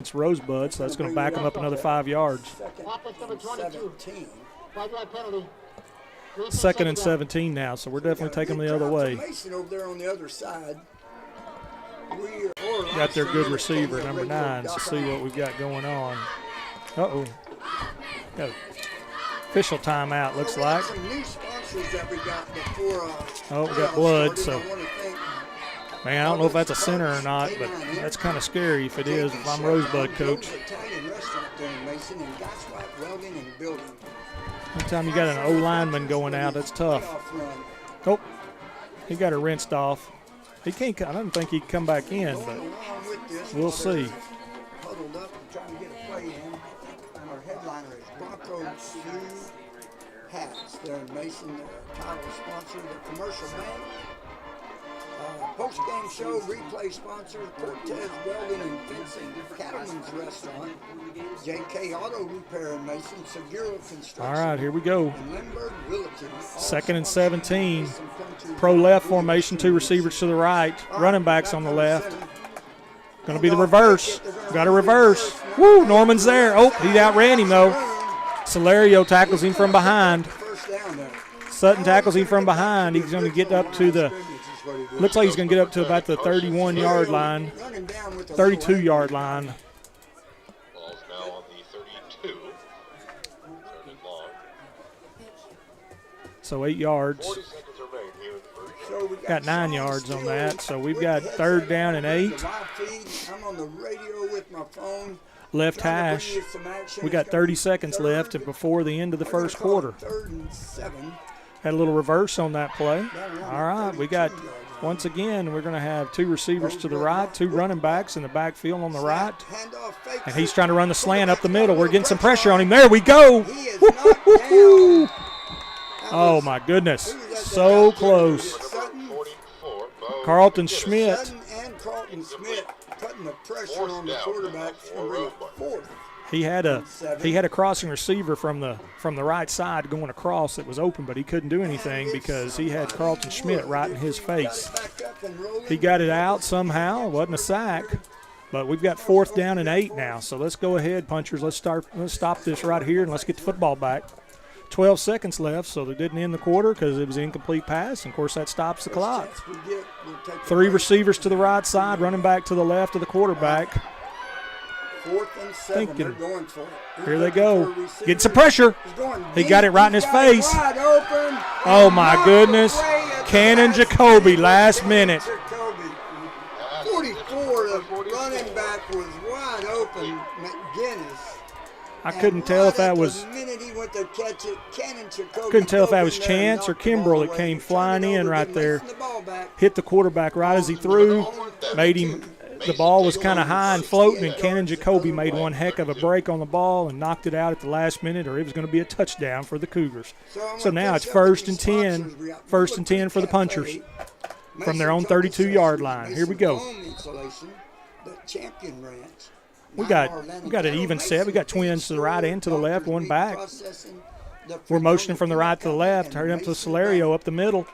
It's Rosebud, so that's going to back them up another 5 yards. Second and 17 now, so we're definitely taking them the other way. Got their good receiver, number 9, so see what we've got going on. Uh-oh. Got official timeout, looks like. Oh, we got blood, so. Man, I don't know if that's a center or not, but that's kind of scary if it is, if I'm Rosebud coach. Anytime you got an O-lineman going out, that's tough. Oh, he got her rinsed off. He can't. I don't think he can come back in, but we'll see. Huddled up and trying to get a play in. And our headliner is Broncos Shoe Hats. They're in Mason. They're a title sponsor. The commercial bank. Post-game show replay sponsor, Cortez Welding and Fencing, Cattleman's Restaurant, JK Auto Repair in Mason, Seguro Construction. All right, here we go. Second and 17. Pro left formation, 2 receivers to the right, running backs on the left. Going to be the reverse. Got a reverse. Woo, Norman's there. Oh, he outran him, though. Solario tackles him from behind. Sutton tackles him from behind. He's going to get up to the looks like he's going to get up to about the 31-yard line, 32-yard line. Ball's now on the 32. So 8 yards. 40 seconds remain here in the first. Got 9 yards on that. So we've got 3rd down and 8. I'm on the radio with my phone. Left hash. We got 30 seconds left before the end of the first quarter. 3rd and 7. Had a little reverse on that play. All right, we got, once again, we're going to have 2 receivers to the right, 2 running backs in the backfield on the right. And he's trying to run the slant up the middle. We're getting some pressure on him. There we go. Oh, my goodness. So close. Carlton Schmidt. Carlton Schmidt putting the pressure on the quarterback for 4. He had a crossing receiver from the right side going across that was open, but he couldn't do anything because he had Carlton Schmidt right in his face. He got it out somehow. It wasn't a sack, but we've got 4th down and 8 now. So let's go ahead, punchers. Let's stop this right here and let's get the football back. 12 seconds left, so they didn't end the quarter because it was an incomplete pass, and of course that stops the clock. 3 receivers to the right side, running back to the left of the quarterback. 4th and 7. They're going for it. Here they go. Getting some pressure. He got it right in his face. Oh, my goodness. Cannon Jacoby, last minute. 44, the running back was wide open. McGinnis. I couldn't tell if that was Chance or Kimbrell that came flying in right there. Hit the quarterback right as he threw. Made him. The ball was kind of high and floating, and Cannon Jacoby made one heck of a break on the ball and knocked it out at the last minute, or it was going to be a touchdown for the Cougars. So now it's 1st and 10. 1st and 10 for the punchers from their own 32-yard line. Here we go. We got an even set. We got twins to the right and to the left, one back. We're motioning from the right to the left. Hurry up to Solario up the middle.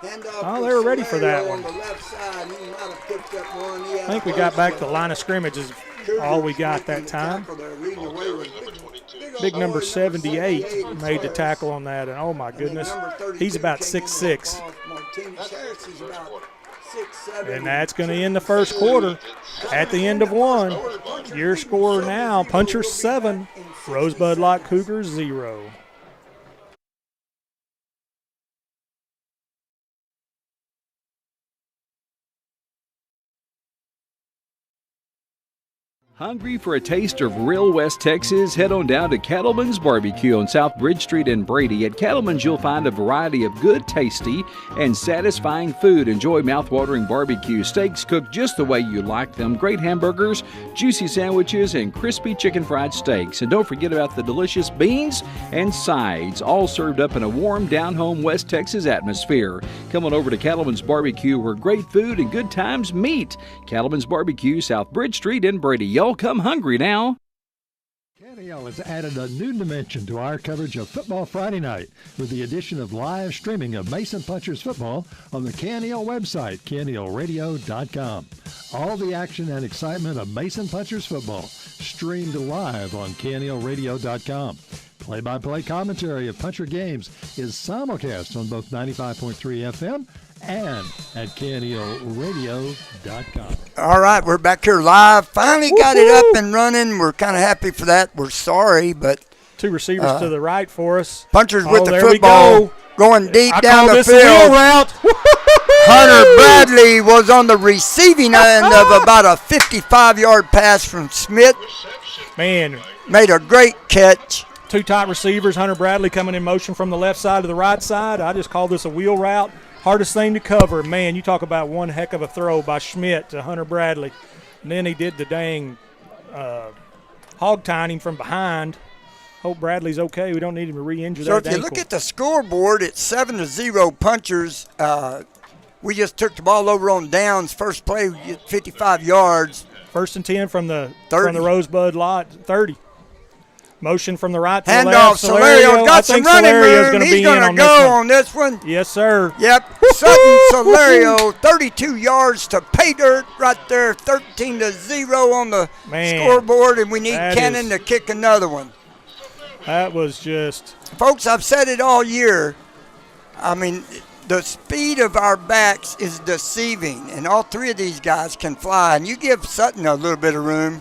Oh, they were ready for that one. I think we got back to the line of scrimmage is all we got that time. Big number 78 made the tackle on that, and oh my goodness, he's about 6'6". And that's going to end the first quarter at the end of 1. Your score now, Punchers 7, Rosebud-Lott Cougars 0. Hungry for a taste of real West Texas? Head on down to Cattleman's Barbecue on South Bridge Street in Brady. At Cattleman's, you'll find a variety of good, tasty, and satisfying food. Enjoy mouth-watering barbecue, steaks cooked just the way you like them, great hamburgers, juicy sandwiches, and crispy chicken fried steaks. And don't forget about the delicious beans and sides, all served up in a warm, down-home West Texas atmosphere. Come on over to Cattleman's Barbecue, where great food and good times meet. Cattleman's Barbecue, South Bridge Street in Brady. Y'all come hungry now. KNEL has added a new dimension to our coverage of Football Friday night with the addition of live streaming of Mason Punchers football on the KNEL website, KNELradio.com. All the action and excitement of Mason Punchers football streamed live on KNELradio.com. Play-by-play commentary of Puncher games is simulcast on both 95.3 FM and at KNELradio.com. All right, we're back here live. Finally got it up and running. We're kind of happy for that. We're sorry, but two receivers to the right for us. Punchers with the there football we go. going deep I down call the this a wheel field. route. Hunter Bradley was on the receiving end of about a 55-yard pass from Smith. Man, Made a great catch. two tight receivers. Hunter Bradley coming in motion from the left side to the right side. I just call this a wheel route. Hardest thing to cover. Man, you talk about one heck of a throw by Schmidt to Hunter Bradley. And then he did the dang hog-tying him from behind. Hope Bradley's okay. We don't need him to re-injure So that if you ankle. look at the scoreboard, it's 7-0 Punchers. We just took the ball over on downs. First play, we get 55 yards. 1st and 10 from the 30. Rosebud-Lott, 30. Motion from the right to the Handoff, left. Salario's got some running Salario's room. gonna He's be in going to on this go one. on this one. Yes, sir. Yep. Sutton Salario, 32 yards to pay dirt right there, 13-0 on the scoreboard, and we need Cannon to kick another one. That was just. Folks, I've said it all year. I mean, the speed of our backs is deceiving, and all three of these guys can fly, and you give Sutton a little bit of room.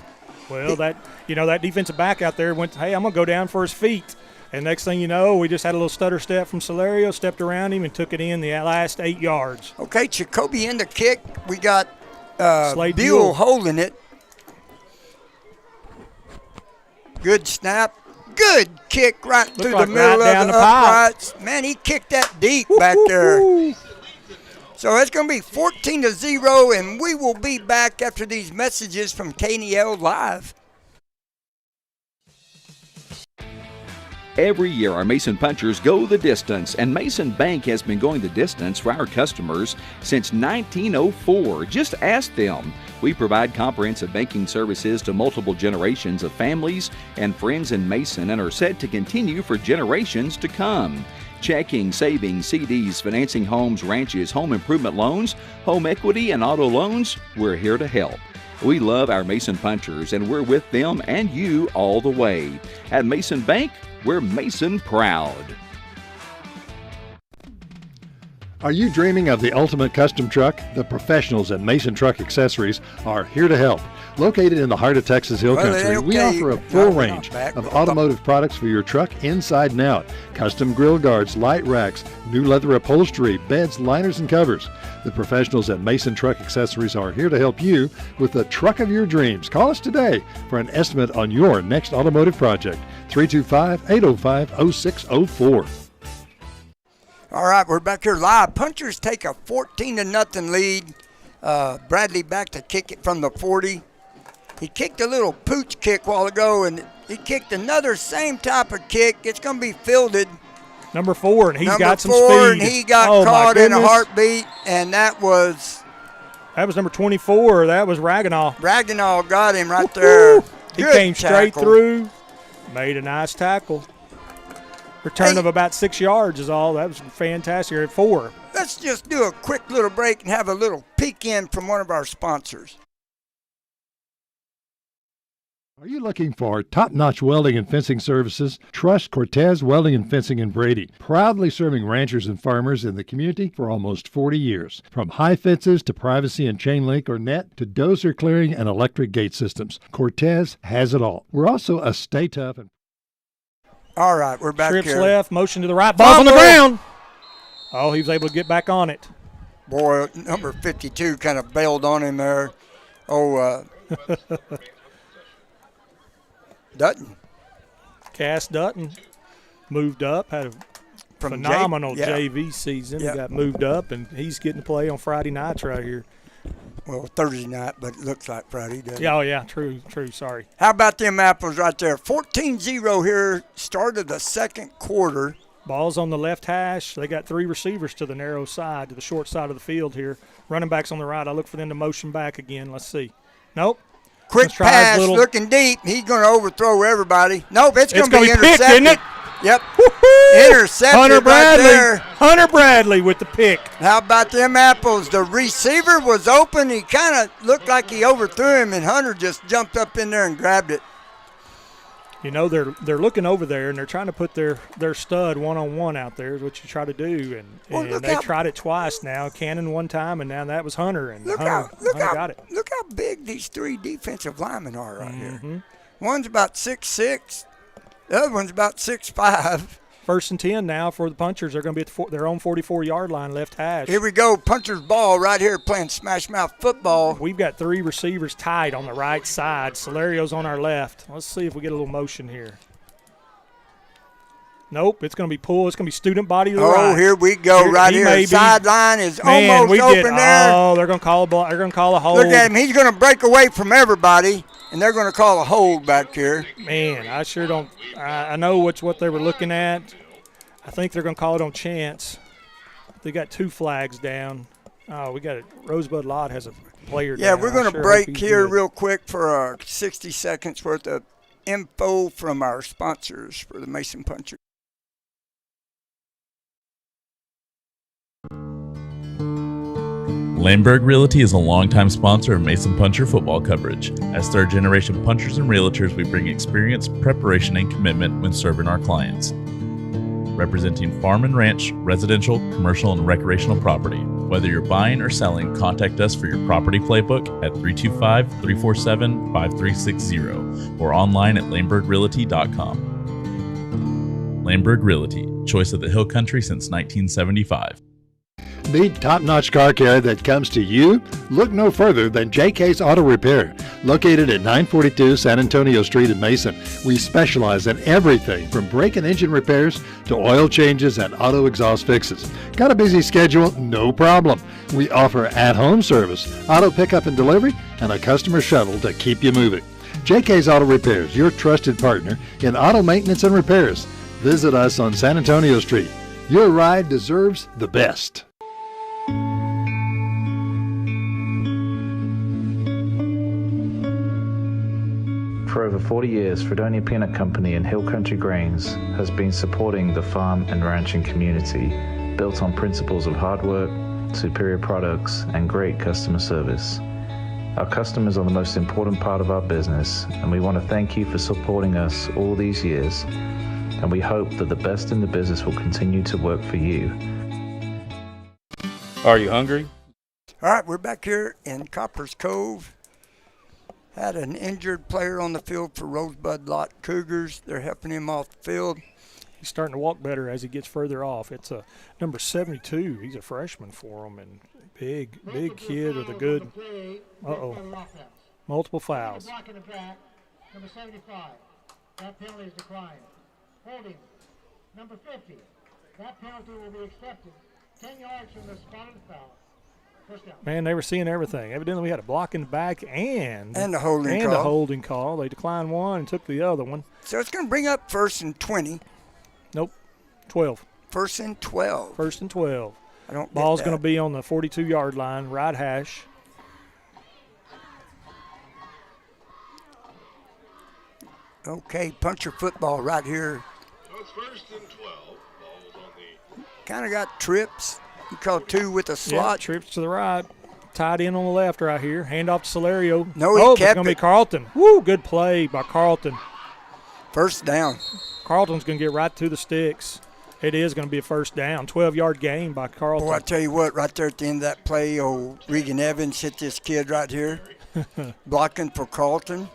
Well, that defensive back out there went, hey, I'm going to go down for his feet. And next thing you know, we just had a little stutter step from Salario, stepped around him, and took it in the last 8 yards. Okay, Jacoby in the kick. We got Slade Buell holding it. Good snap. Good kick right through the middle of the uprights. Man, he kicked that deep back there. So it's going to be 14-0, and we will be back after these messages from KNEL Live. Every year, our Mason Punchers go the distance, and Mason Bank has been going the distance for our customers since 1904. Just ask them. We provide comprehensive banking services to multiple generations of families and friends in Mason and are set to continue for generations to come. Checking, savings, CDs, financing homes, ranches, home improvement loans, home equity, and auto loans, we're here to help. We love our Mason Punchers, and we're with them and you all the way. At Mason Bank, we're Mason proud. Are you dreaming of the ultimate custom truck? The professionals at Mason Truck Accessories are here to help. Located in the heart of Texas Hill Country, we offer a full range of automotive products for your truck inside and out. Custom grill guards, light racks, new leather upholstery, beds, liners, and covers. The professionals at Mason Truck Accessories are here to help you with the truck of your dreams. Call us today for an estimate on your next automotive project. 325-805-0604. All right, we're back here live. Punchers take a 14-0 lead. Bradley back to kick it from the 40. He kicked a little pooch kick a while ago, and he kicked another same type of kick. It's going to be fielded. Number 4, and he's got some speed. speed. And he got caught in a heartbeat, and that was number 24. That was Raganall. Raganall got him right there. He came straight through, made a nice tackle. Return of about 6 yards is all. That was fantastic. At 4. Let's just do a quick little break and have a little peek in from one of our sponsors. Are you looking for top-notch welding and fencing services? Trust Cortez Welding and Fencing in Brady, proudly serving ranchers and farmers in the community for almost 40 years. From high fences to privacy and chain link or net to dozer clearing and electric gate systems, Cortez has it all. We're also a stay tough and all right, we're back Strips here. left, motion to the right, ball's on the ground. Oh, he was able to get back on it. Boy, number 52 kind of bailed on him there. Dutton. Cass Dutton moved up, had a phenomenal JV season. He got moved up, and he's getting to play on Friday nights right here. Well, Thursday night, but it looks like Friday, doesn't it? Yeah, oh, yeah, true, sorry. How about them apples right there? 14-0 here, start of the second quarter. Ball's on the left hash. They got 3 receivers to the narrow side, to the short side of the field here. Running backs on the right. I look for them to motion back again. Let's see. Nope. Quick pass, looking deep. He's going to overthrow everybody. Nope, it's going to be intercepted. Picked, isn't it? Yep. Woo-hoo! Intercepted Hunter Bradley. Right there. Hunter Bradley with the pick. How about them apples? The receiver was open. He kind of looked like he overthrew him, and Hunter just jumped up in there and grabbed it. You know, they're looking over there, and they're trying to put their stud one-on-one out there is what you try to do. And they tried it twice now. Cannon one time, and now that was Hunter. And Hunter got it. Look how big these three defensive linemen are right here. One's about 6'6". The other one's about 6'5". 1st and 10 now for the Punchers. They're going to be at their own 44-yard line, left hash. Here we go. Puncher's ball right here playing smash mouth football. We've got 3 receivers tight on the right side. Solario's on our left. Let's see if we get a little motion here. Nope, it's going to be pull. It's going to be student body to the right. Oh, here we go right here. Sideline is almost open there. Oh, they're going to call a ball. They're going to call a hold. Look at him. He's going to break away from everybody, and they're going to call a hold back here. Man, I sure don't. I know what they were looking at. I think they're going to call it on chance. They got 2 flags down. Oh, we got it. Rosebud-Lott has a player down. Yeah, we're going to break here real quick for 60 seconds worth of info from our sponsors for the Mason Puncher. Lamberg Realty is a longtime sponsor of Mason Puncher football coverage. As third-generation punchers and realtors, we bring experience, preparation, and commitment when serving our clients. Representing farm and ranch, residential, commercial, and recreational property. Whether you're buying or selling, contact us for your property playbook at 325-347-5360 or online at lambergrealty.com. Lamberg Realty, choice of the Hill Country since 1975. Need top-notch car care that comes to you? Look no further than JK's Auto Repair. Located at 942 San Antonio Street in Mason, we specialize in everything from brake and engine repairs to oil changes and auto exhaust fixes. Got a busy schedule? No problem. We offer at-home service, auto pickup and delivery, and a customer shuttle to keep you moving. JK's Auto Repairs, your trusted partner in auto maintenance and repairs. Visit us on San Antonio Street. Your ride deserves the best. For over 40 years, Fredonia Peanut Company and Hill Country Grains has been supporting the farm and ranching community, built on principles of hard work, superior products, and great customer service. Our customers are the most important part of our business, and we want to thank you for supporting us all these years, and we hope that the best in the business will continue to work for you. Are you hungry? All right, we're back here in Copper's Cove. Had an injured player on the field for Rosebud-Lott Cougars. They're helping him off the field. He's starting to walk better as he gets further off. It's a number 72. He's a freshman for him, and big kid with a good. Multiple fouls. Number 75. That penalty is declined. Holding. Number 50. That penalty will be accepted. 10 yards from the spotted foul. Man, they were seeing everything. Evidently, we had a block in the back and a holding call. They declined one and took the other one. So it's going to bring up 1st and 20. Nope, 12. 1st and 12. 1st and 12. I don't. Ball's going to be on the 42-yard line, right hash. Okay, puncher football right here. So it's 1st and 12. Ball's on the. Kind of got trips. You call 2 with a slot. Yeah, trips to the right. Tied in on the left right here. Hand off to Solario. No, he kept it's going to be Carlton. Woo, good play by Carlton. 1st down. Carlton's going to get right to the sticks. It is going to be a 1st down. 12-yard gain by Carlton. Boy, I tell you what, right there at the end of that play, old Regan Evans hit this kid right here, blocking for Carlton,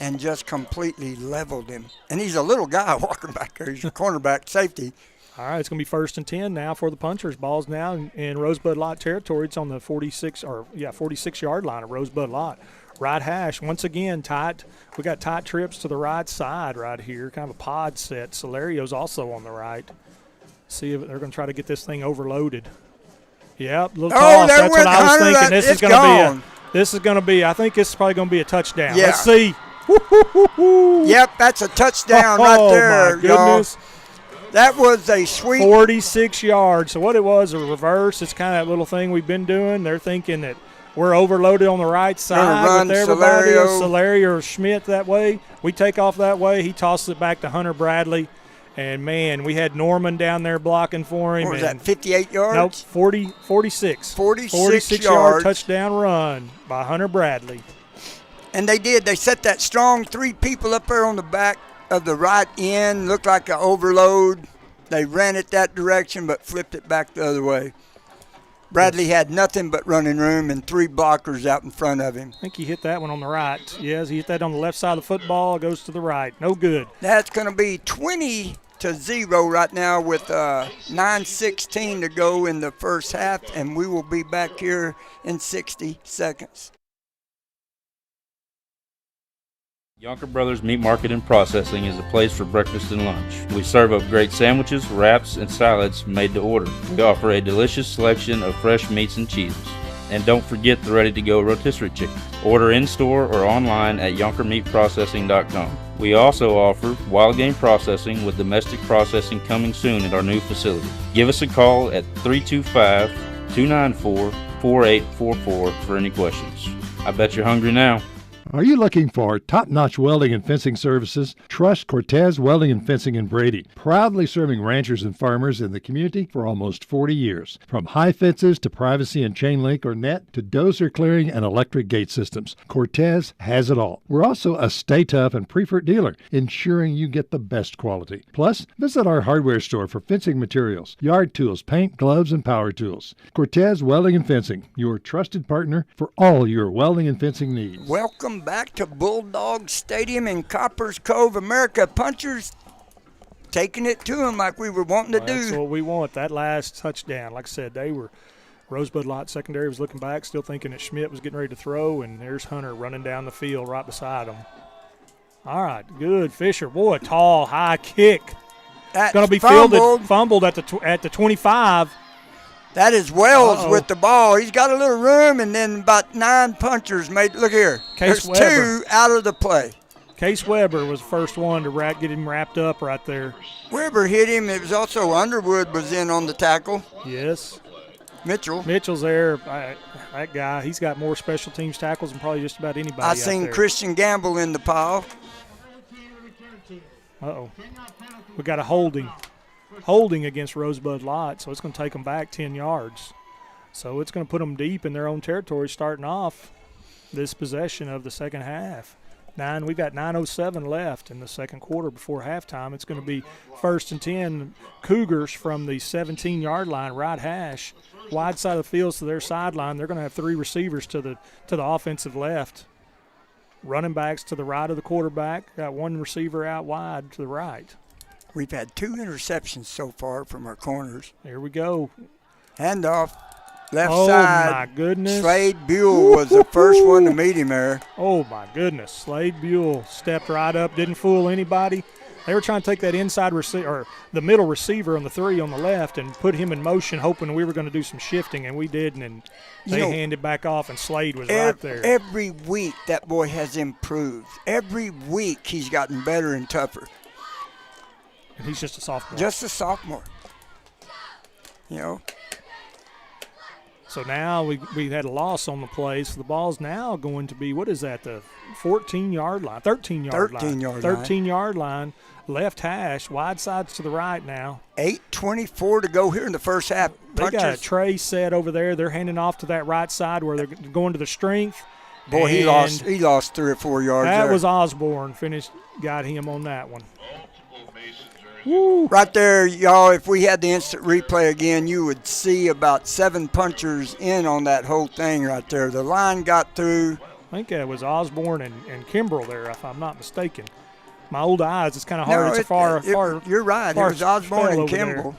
and just completely leveled him. And he's a little guy walking back there. He's a cornerback safety. All right, it's going to be 1st and 10 now for the Punchers. Ball's now in Rosebud-Lott territory. It's on the 46-yard line of Rosebud-Lott. Right hash, once again, tight. We got tight trips to the right side right here, kind of a pod set. Solario's also on the right. See if they're going to try to get this thing overloaded. Yep, little toss. That's what I was thinking. This is going to be. I think this is probably going to be a touchdown. Yeah. Let's see. Yep, that's a touchdown right there. Oh my goodness. Y'all. That was a sweet 46 yards. So what it was, a reverse. It's kind of that little thing we've been doing. They're thinking that We're overloaded on the right side with everybody. Solario or Schmidt that way. We take off that way. He tosses it back to Hunter Bradley. And, man, we had Norman down there blocking for him. What was that, 58 yards? Nope, 46. 46-yard touchdown run by Hunter Bradley. And they did. They set that strong 3 people up there on the back of the right end. Looked like an overload. They ran it that direction but flipped it back the other way. Bradley had nothing but running room and 3 blockers out in front of him. I think he hit that one on the right. Yes, he hit that on the left side of the football. It goes to the right. No good. That's going to be 20-0 right now with 9:16 to go in the first half, and we will be back here in 60 seconds. Yonker Brothers Meat Market and Processing is a place for breakfast and lunch. We serve up great sandwiches, wraps, and salads made to order. We offer a delicious selection of fresh meats and cheeses. And don't forget the ready-to-go rotisserie chicken. Order in-store or online at yonkermeatprocessing.com. We also offer wild game processing with domestic processing coming soon at our new facility. Give us a call at 325-294-4844 for any questions. I bet you're hungry now. Are you looking for top-notch welding and fencing services? Trust Cortez Welding and Fencing in Brady, proudly serving ranchers and farmers in the community for almost 40 years. From high fences to privacy and chain link or net to dozer clearing and electric gate systems, Cortez has it all. We're also a Stay Tough and preferred dealer, ensuring you get the best quality. Plus, visit our hardware store for fencing materials, yard tools, paint, gloves, and power tools. Cortez Welding and Fencing, your trusted partner for all your welding and fencing needs. Welcome back to Bulldog Stadium in Coppers Cove, America. Punchers taking it to them like we were wanting to do. That's what we want, that last touchdown. Like I said, Rosebud-Lott secondary was looking back, still thinking that Schmidt was getting ready to throw, and there's Hunter running down the field right beside him. All right, good. Fisher, boy, tall, high kick. That's going to be fumbled at the 25. That is Wells with the ball. He's got a little room, and then about 9 punchers made. Look here. There's 2 out of the play. Case Weber was the first one to get him wrapped up right there. Weber hit him. It was also Underwood was in on the tackle. Yes. Mitchell's there. That guy, he's got more special teams tackles than probably just about anybody. I seen Christian Gamble in the pile. Uh-oh. We got a holding against Rosebud-Lott, so it's going to take them back 10 yards. So it's going to put them deep in their own territory starting off this possession of the second half. We've got 9:07 left in the second quarter before halftime. It's going to be 1st and 10 Cougars from the 17-yard line, right hash, wide side of the field to their sideline. They're going to have 3 receivers to the offensive left. Running backs to the right of the quarterback. Got 1 receiver out wide to the right. We've had 2 interceptions so far from our corners. Here we go. Handoff, left side. Oh, my goodness. Slade Buell was the first one to meet him there. Oh, my goodness. Slade Buell stepped right up, didn't fool anybody. They were trying to take that inside receiver, or the middle receiver on the 3 on the left, and put him in motion, hoping we were going to do some shifting, and we didn't. And they handed back off, and Slade was right there. Every week that boy has improved. Every week he's gotten better and tougher. And he's just a sophomore. Just a sophomore. You know. So now we had a loss on the play, so the ball's now going to be, what is that, the 14-yard line, 13-yard line. 13-yard line, left hash, wide sides to the right now. 8:24 to go here in the first half. They got a tray set over there. They're handing off to that right side where they're going to the strength. Boy, he lost 3 or 4 yards that there. Was Osborne. Got him on that one. Woo. Right there, y'all, if we had the instant replay again, you would see about 7 punchers in on that whole thing right there. The line got through. I think it was Osborne and Kimbrell there, if I'm not mistaken. My old eyes, it's kind of hard. It's far. You're right. It was Osborne and Kimbrell.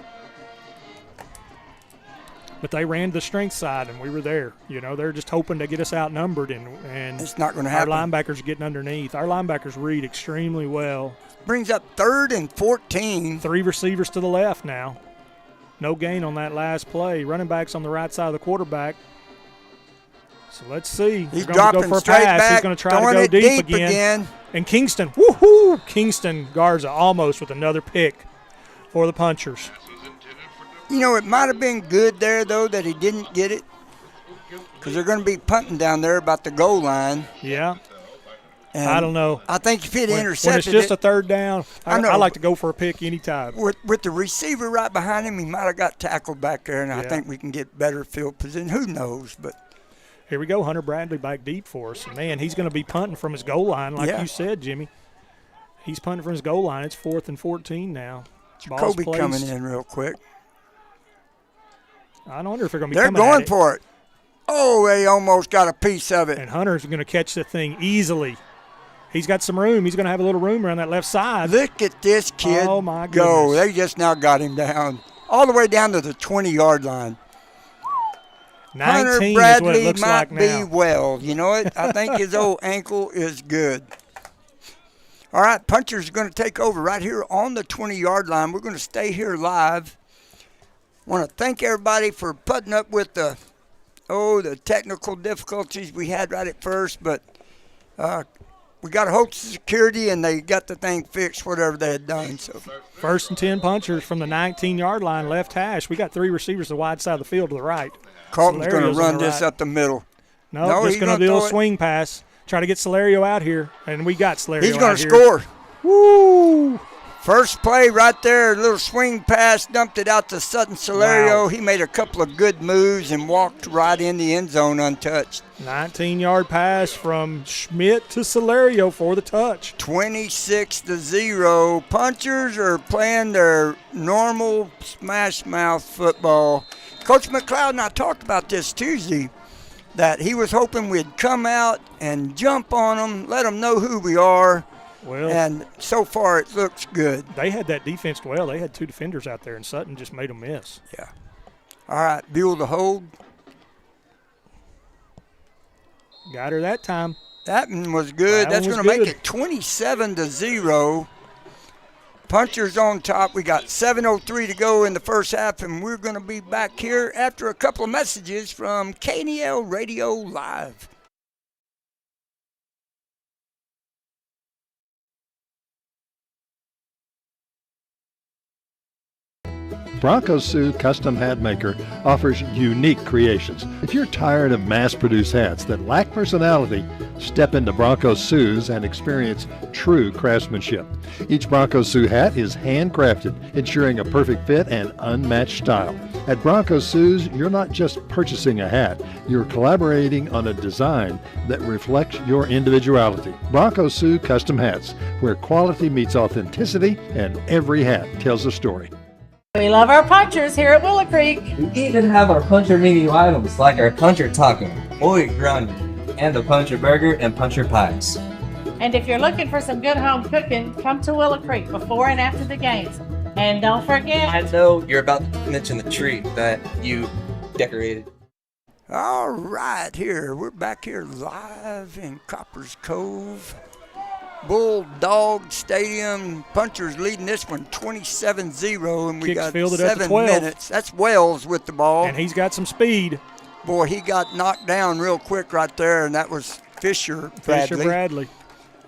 But they ran the strength side, and we were there. You know, they're just hoping to get us outnumbered, and it's not going to happen. Our linebackers are getting underneath. Our linebackers read extremely well. Brings up 3rd and 14. 3 receivers to the left now. No gain on that last play. Running backs on the right side of the quarterback. So let's see. He's dropping go for a straight pass. Back. He's going to try to go deep again. And Kingston, woohoo! Kingston guards it almost with another pick for the punchers. You know, it might have been good there, though, that he didn't get it. because they're going to be punting down there about the goal line. Yeah. And I don't know. I think if he'd intercepted when it's just a third down, I know. like to go for a pick anytime. With the receiver right behind him, he might have got tackled back there, and I think we can get better field position. Who knows? But here we go, Hunter Bradley back deep for us. Man, he's going to be punting from his goal line, like you said, Jimmy. He's punting from his goal line. It's 4th and 14 now. Jacoby coming in real quick. I wonder if they're going to be coming at it. For it. Oh, they almost got a piece of it. And Hunter's going to catch the thing easily. He's got some room. He's going to have a little room around that left side. Look at this kid go. They just now got him down. All the way down to the 20-yard line. 19 Hunter Bradley is what it looks might like now. be well. You know it? I think his old ankle is good. All right, puncher's going to take over right here on the 20-yard line. We're going to stay here live. Want to thank everybody for putting up with the technical difficulties we had right at first, but we got a hold of security, and they got the thing fixed, whatever they had done. So 1st and 10 punchers from the 19-yard line, left hash. We got 3 receivers to the wide side of the field to the right. Carlton's going to run this up the middle. No, just going to do a swing pass. Try to get Solario out here, and we got Solario out here. He's going to score. Woo! First play right there, a little swing pass, dumped it out to Sutton Solario. Wow. He made a couple of good moves and walked right in the end zone untouched. 19-yard pass from Schmidt to Solario for the touch. 26-0. Punchers are playing their normal smash mouth football. Coach McLeod and I talked about this Tuesday, that he was hoping we'd come out and jump on them, let them know who we are. Well, and so far it looks good. They had that defense well. They had 2 defenders out there, and Sutton just made them miss. Yeah. All right, Buell to hold. Got her that time. That one was good. That's going to make it 27-0. Punchers on top. We got 7:03 to go in the first half, and we're going to be back here after a couple of messages from KNEL Radio Live. Bronco Sue Custom Hat Maker offers unique creations. If you're tired of mass-produced hats that lack personality, step into Bronco Sue's and experience true craftsmanship. Each Bronco Sue hat is handcrafted, ensuring a perfect fit and unmatched style. At Bronco Sue's, you're not just purchasing a hat, you're collaborating on a design that reflects your individuality. Bronco Sue Custom Hats, where quality meets authenticity and every hat tells a story. We love our punchers here at Willow Creek. We even have our puncher menu items like our puncher taco, boy grunny, and the puncher burger and puncher pies. And if you're looking for some good home cooking, come to Willow Creek before and after the games. And don't forget, I know you're about to mention the tree that you decorated. All right, we're back here live in Coppers Cove. Bulldog Stadium. Punchers leading this one 27-0, and we got 7 minutes. That's Wells with the ball. And he's got some speed. Boy, he got knocked down real quick right there, and that was Fisher Bradley.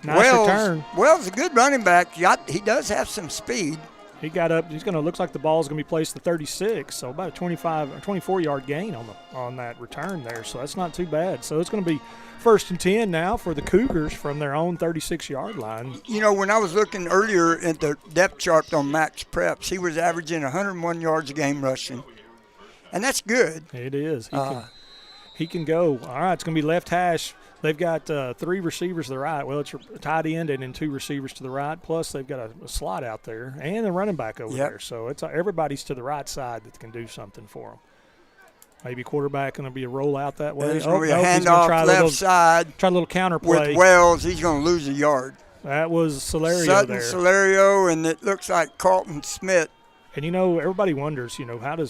Nice return. Wells a good running back. He does have some speed. He got up. He's going to looks like the ball's going to be placed to 36, so about a 25 or 24-yard gain on that return there. So that's not too bad. So it's going to be 1st and 10 now for the Cougars from their own 36-yard line. You know, when I was looking earlier at the depth chart on Max Preps, he was averaging 101 yards a game rushing, and that's good. It is. He can go. All right, it's going to be left hash. They've got 3 receivers to the right. Well, it's a tight end and then 2 receivers to the right. Plus, they've got a slot out there and a running back over there. So it's everybody's to the right side that can do something for them. Maybe quarterback going to be a rollout that way. There's going to be a handoff left side. Try a little counter play. With Wells, he's going to lose a yard. That was Solario Sutton there. Solario, and it looks like Carlton Smith. And, everybody wonders, how do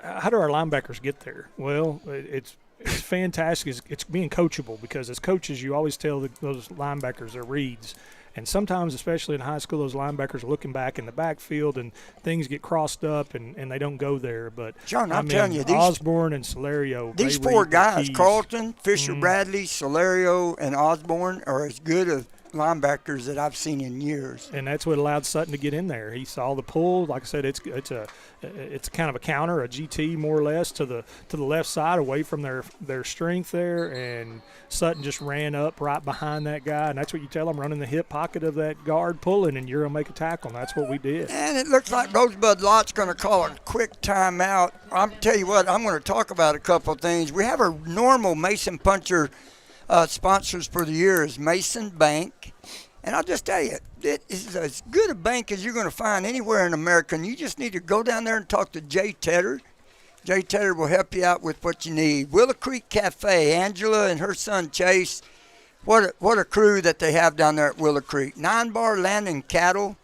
our linebackers get there? Well, it's fantastic. It's being coachable because as coaches, you always tell those linebackers their reads. And sometimes, especially in high school, those linebackers are looking back in the backfield and things get crossed up and they don't go there. But, John, I'm telling you, Osborne and Solario, these 4 guys, Carlton, Fisher Bradley, Solario, and Osborne, are as good linebackers that I've seen in years. And that's what allowed Sutton to get in there. He saw the pull. Like I said, it's kind of a counter, a GT more or less to the left side, away from their strength there. And Sutton just ran up right behind that guy, and that's what you tell them: run in the hip pocket of that guard, pulling, and you're gonna make a tackle. And that's what we did. And it looks like Rosebud-Lott's going to call a quick timeout. I'm tell you what, I'm going to talk about a couple of things. We have our normal Mason Puncher sponsors for the year is Mason Bank. And I'll just tell you, it is as good a bank as you're going to find anywhere in America. And you just need to go down there and talk to Jay Tedder. Jay Tedder will help you out with what you need. Willow Creek Cafe, Angela and her son Chase. What a crew that they have down there at Willow Creek. 9 Bar Land and Cattle.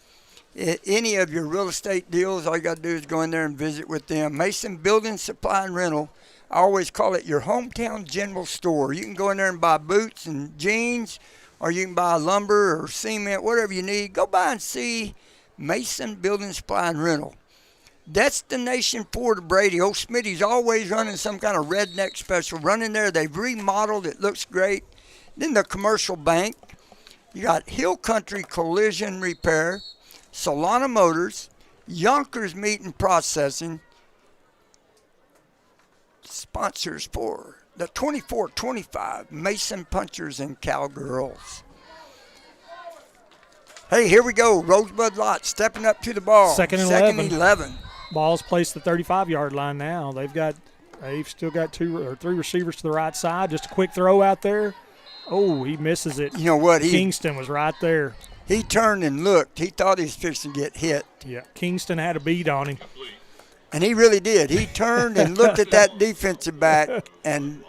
Any of your real estate deals, all you got to do is go in there and visit with them. Mason Building Supply and Rental. I always call it your hometown general store. You can go in there and buy boots and jeans, or you can buy lumber or cement, whatever you need. Go by and see Mason Building Supply and Rental. Destination Ford Brady. Old Smitty's always running some kind of redneck special. Running there, they've remodeled. It looks great. Then the commercial bank. You got Hill Country Collision Repair, Solana Motors, Yonkers Meat and Processing. Sponsors for the 24-25 Mason Punchers and Cowgirls. Hey, here we go. Rosebud-Lott stepping up to the ball. Second and 11. Ball's placed at the 35-yard line now. They've still got 2 or 3 receivers to the right side. Just a quick throw out there. Oh, he misses it. You know what? Kingston was right there. He turned and looked. He thought he was fixing to get hit. Yeah, Kingston had a beat on him. And he really did. He turned and looked at that defensive back and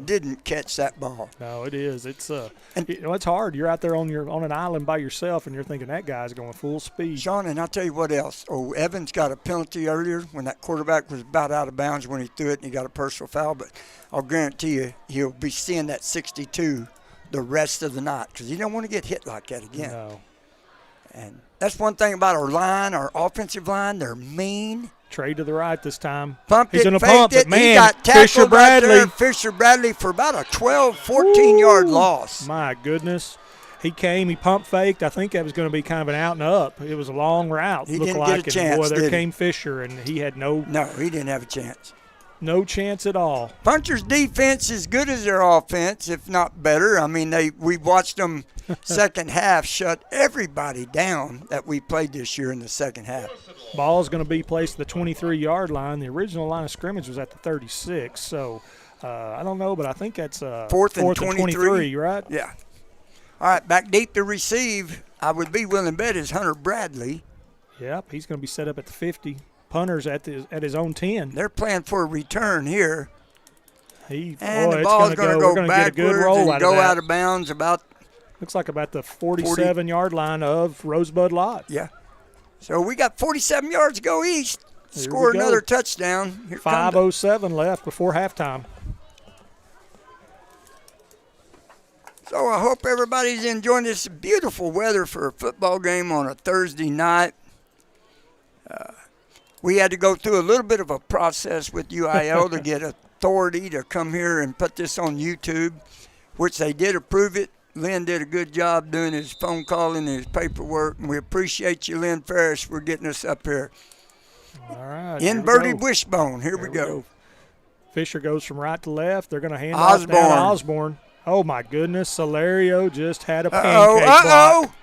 didn't catch that ball. No, it is. It's it's hard. You're out there on an island by yourself, and you're thinking that guy's going full speed. Sean, and I'll tell you what else. Oh, Evans got a penalty earlier when that quarterback was about out of bounds when he threw it, and he got a personal foul. But I'll guarantee you he'll be seeing that 62 the rest of the night because he don't want to get hit like that again. No. And that's one thing about our line, our offensive line. They're mean. Trade to the right this time. Pumped He's it, going to faked pump it. it. Man, he got Fisher Bradley. Right there. Fisher Bradley for about a 12, 14-yard loss. My goodness. He came, he pump faked. I think that was going to be kind of an out and up. It was a long route. He didn't get a chance, boy, there came Fisher, and he had no he didn't have a chance. No chance at all. Puncher's defense is good as their offense, if not better. I mean, we watched them second half shut everybody down that we played this year in the second half. Ball's going to be placed at the 23-yard line. The original line of scrimmage was at the 36, so I don't know, but I think that's fourth and 23, right? Yeah. All right, back deep to receive, I would be willing to bet is Hunter Bradley. Yep, he's going to be set up at the 50. Punter's at his own 10. They're playing for a return here. The ball's going to go backwards and go out of bounds about. Looks like about the 47-yard line of Rosebud-Lott. Yeah. So we got 47 yards to go east. Score another touchdown. 5:07 left before halftime. So I hope everybody's enjoying this beautiful weather for a football game on a Thursday night. We had to go through a little bit of a process with UIL to get authority to come here and put this on YouTube, which they did approve it. Lynn did a good job doing his phone calling and his paperwork, and we appreciate you, Lynn Ferris, for getting us up here. All right. Inverted wishbone. Here we go. Fisher goes from right to left. They're going to hand off down to Osborne. Oh, my goodness. Solario just had a pancake block.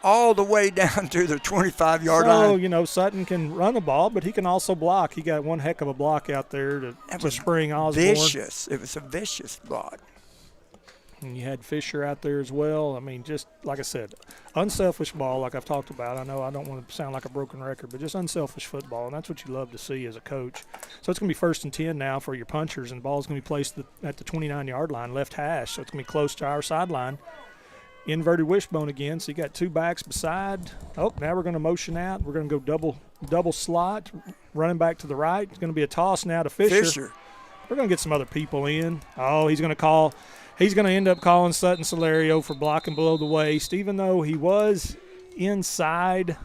All the way down to the 25-yard line. So, Sutton can run the ball, but he can also block. He got one heck of a block out there to spring Osborne. Vicious. It was a vicious block. And you had Fisher out there as well. I mean, just like I said, unselfish ball like I've talked about. I know I don't want to sound like a broken record, but just unselfish football, and that's what you love to see as a coach. So it's going to be 1st and 10 now for your punchers, and the ball's going to be placed at the 29-yard line, left hash, so it's going to be close to our sideline. Inverted wishbone again, so you got 2 backs beside. Oh, now we're going to motion out. We're going to go double slot, running back to the right. It's going to be a toss now to Fisher. We're going to get some other people in. Oh, he's going to end up calling Sutton Solario for blocking below the waist, even though he was inside.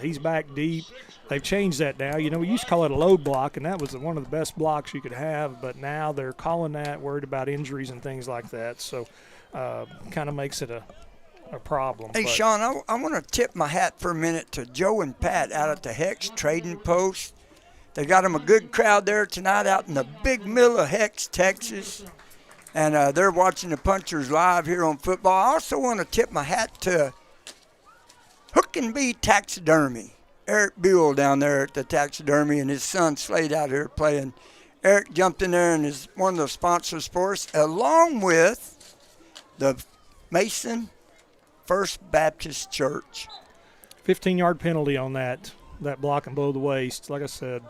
He's back deep. They've changed that now. We used to call it a load block, and that was one of the best blocks you could have, but now they're calling that, worried about injuries and things like that. So kind of makes it a problem. Hey, Sean, I want to tip my hat for a minute to Joe and Pat out at the Hex Trading Post. They got them a good crowd there tonight out in the big middle of Hex, Texas. And they're watching the Punchers live here on football. I also want to tip my hat to Hook and Bee Taxidermy. Eric Buell down there at the taxidermy and his son Slade out here playing. Eric jumped in there and is one of the sponsors for us, along with the Mason First Baptist Church. 15-yard penalty on that block and below the waist. Like I said,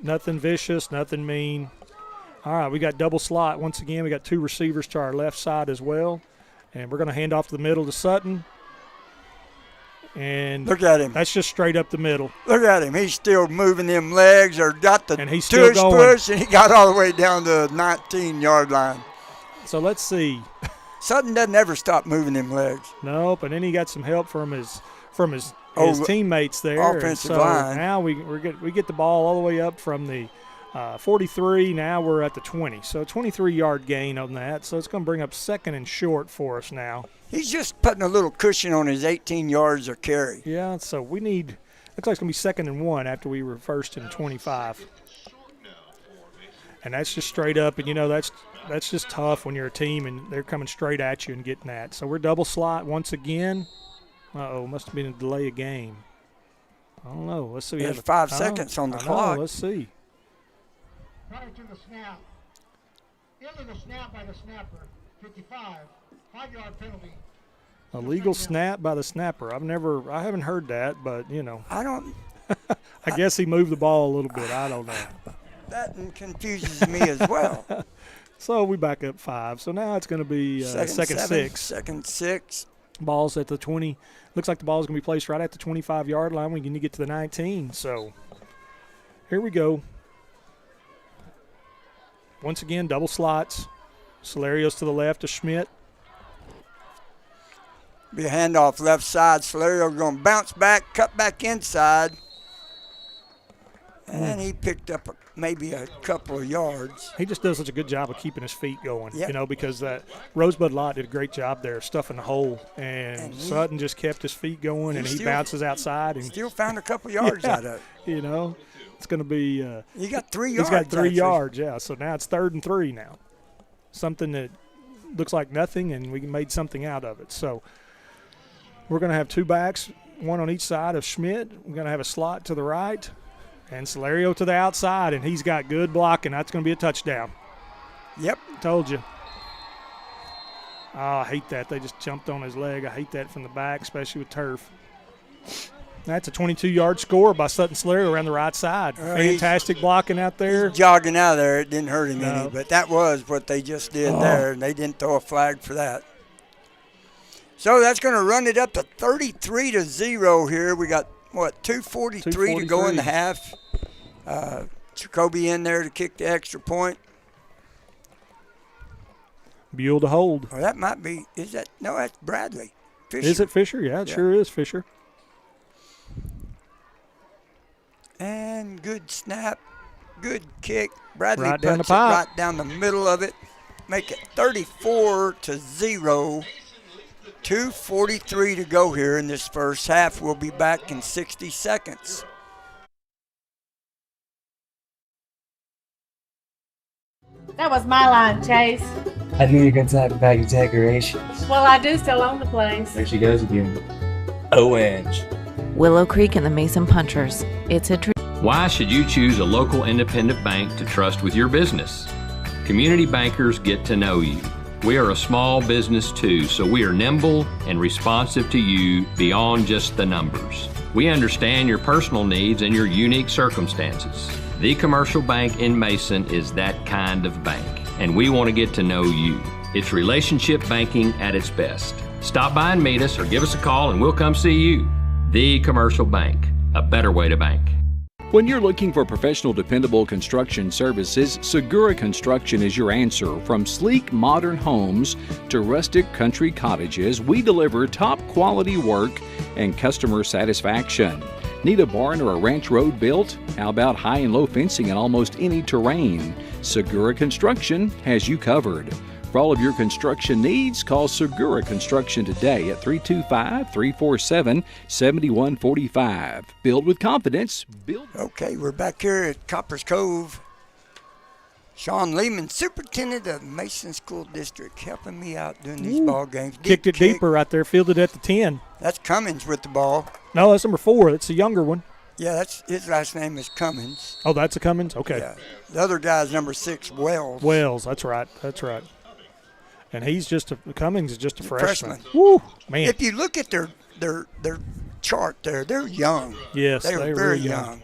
nothing vicious, nothing mean. All right, we got double slot. Once again, we got 2 receivers to our left side as well. And we're going to hand off to the middle to Sutton. And look at him. That's just straight up the middle. Look at him. He's still moving them legs or got the and he's still going. Push, and he got all the way down the 19-yard line. So let's see. Sutton doesn't ever stop moving them legs. Nope, and then he got some help from his teammates there. Offensive line. Now we get the ball all the way up from the 43. Now we're at the 20. So 23-yard gain on that. So it's going to bring up 2nd and short for us now. He's just putting a little cushion on his 18 yards of carry. Yeah, so we need – looks like it's going to be 2nd and 1 after we were 1st and 25. And that's just straight up. And, that's just tough when you're a team and they're coming straight at you and getting that. So we're double slot once again. Must have been a delay of game. I don't know. Let's see. There's 5 seconds on the clock. Let's see. Prior to the snap. Into the snap by the snapper. 55. 5-yard penalty. Illegal snap by the snapper. I haven't heard that, but I don't. I guess he moved the ball a little bit. I don't know. That confuses me as well. So we back up 5. So now it's going to be second 6. 2nd 6. Ball's at the 20. Looks like the ball's going to be placed right at the 25-yard line. We need to get to the 19. So here we go. Once again, double slots. Salario's to the left of Schmidt. Be a handoff left side. Salario's going to bounce back, cut back inside. And he picked up maybe a couple of yards. He just does such a good job of keeping his feet going, yep. Because that Rosebud-Lott did a great job there stuffing the hole. And Sutton just kept his feet going, and he bounces outside. And still found a couple yards out of it. It's going to be he got 3 yards. He's got 3 yards, yeah. So now it's 3rd and 3 now. Something that looks like nothing, and we made something out of it. So we're going to have 2 backs, 1 on each side of Schmidt. We're going to have a slot to the right. And Salario to the outside, and he's got good blocking. That's going to be a touchdown. Yep. Told you. Oh, I hate that. They just jumped on his leg. I hate that from the back, especially with turf. That's a 22-yard score by Sutton Salario around the right side. Fantastic blocking out there. He's jogging out of there. It didn't hurt him any, but that was what they just did there, and they didn't throw a flag for that. So that's going to run it up to 33-0 here. We got, 2:43 to go in the half. Jacoby in there to kick the extra point. Buell to hold. Oh, that might be. No, that's Bradley. Fisher. Is it Fisher? Yeah, it sure is Fisher. And good snap. Good kick. Bradley right down the puts pipe. it right down the middle of it. Make it 34-0. 2:43 to go here in this first half. We'll be back in 60 seconds. That was my line, Chase. I knew you were going to talk about your decorations. Well, I do still own the place. There she goes again. Orange. Willow Creek and the Mason Punchers. It's a dream. Why should you choose a local independent bank to trust with your business? Community bankers get to know you. We are a small business too, so we are nimble and responsive to you beyond just the numbers. We understand your personal needs and your unique circumstances. The Commercial Bank in Mason is that kind of bank, and we want to get to know you. It's relationship banking at its best. Stop by and meet us or give us a call and we'll come see you. The Commercial Bank, a better way to bank. When you're looking for professional, dependable construction services, Segura Construction is your answer. From sleek, modern homes to rustic country cottages, we deliver top quality work and customer satisfaction. Need a barn or a ranch road built? How about high and low fencing in almost any terrain? Segura Construction has you covered. For all of your construction needs, call Segura Construction today at 325-347-7145. Build with confidence. Okay, we're back here at Copper's Cove. Sean Lehman, superintendent of Mason School District, helping me out doing these ball games. Kicked it deeper right there, fielded at the 10. That's Cummins with the ball. No, that's number 4. That's a younger one. Yeah, that's his last name is Cummins. Oh, that's a Cummins? Okay. Yeah. The other guy's number 6, Wells. Wells, that's right. That's right. And Cummings is just a freshman. Woo, man. If you look at their chart there, they're young. Yes, they're very really young.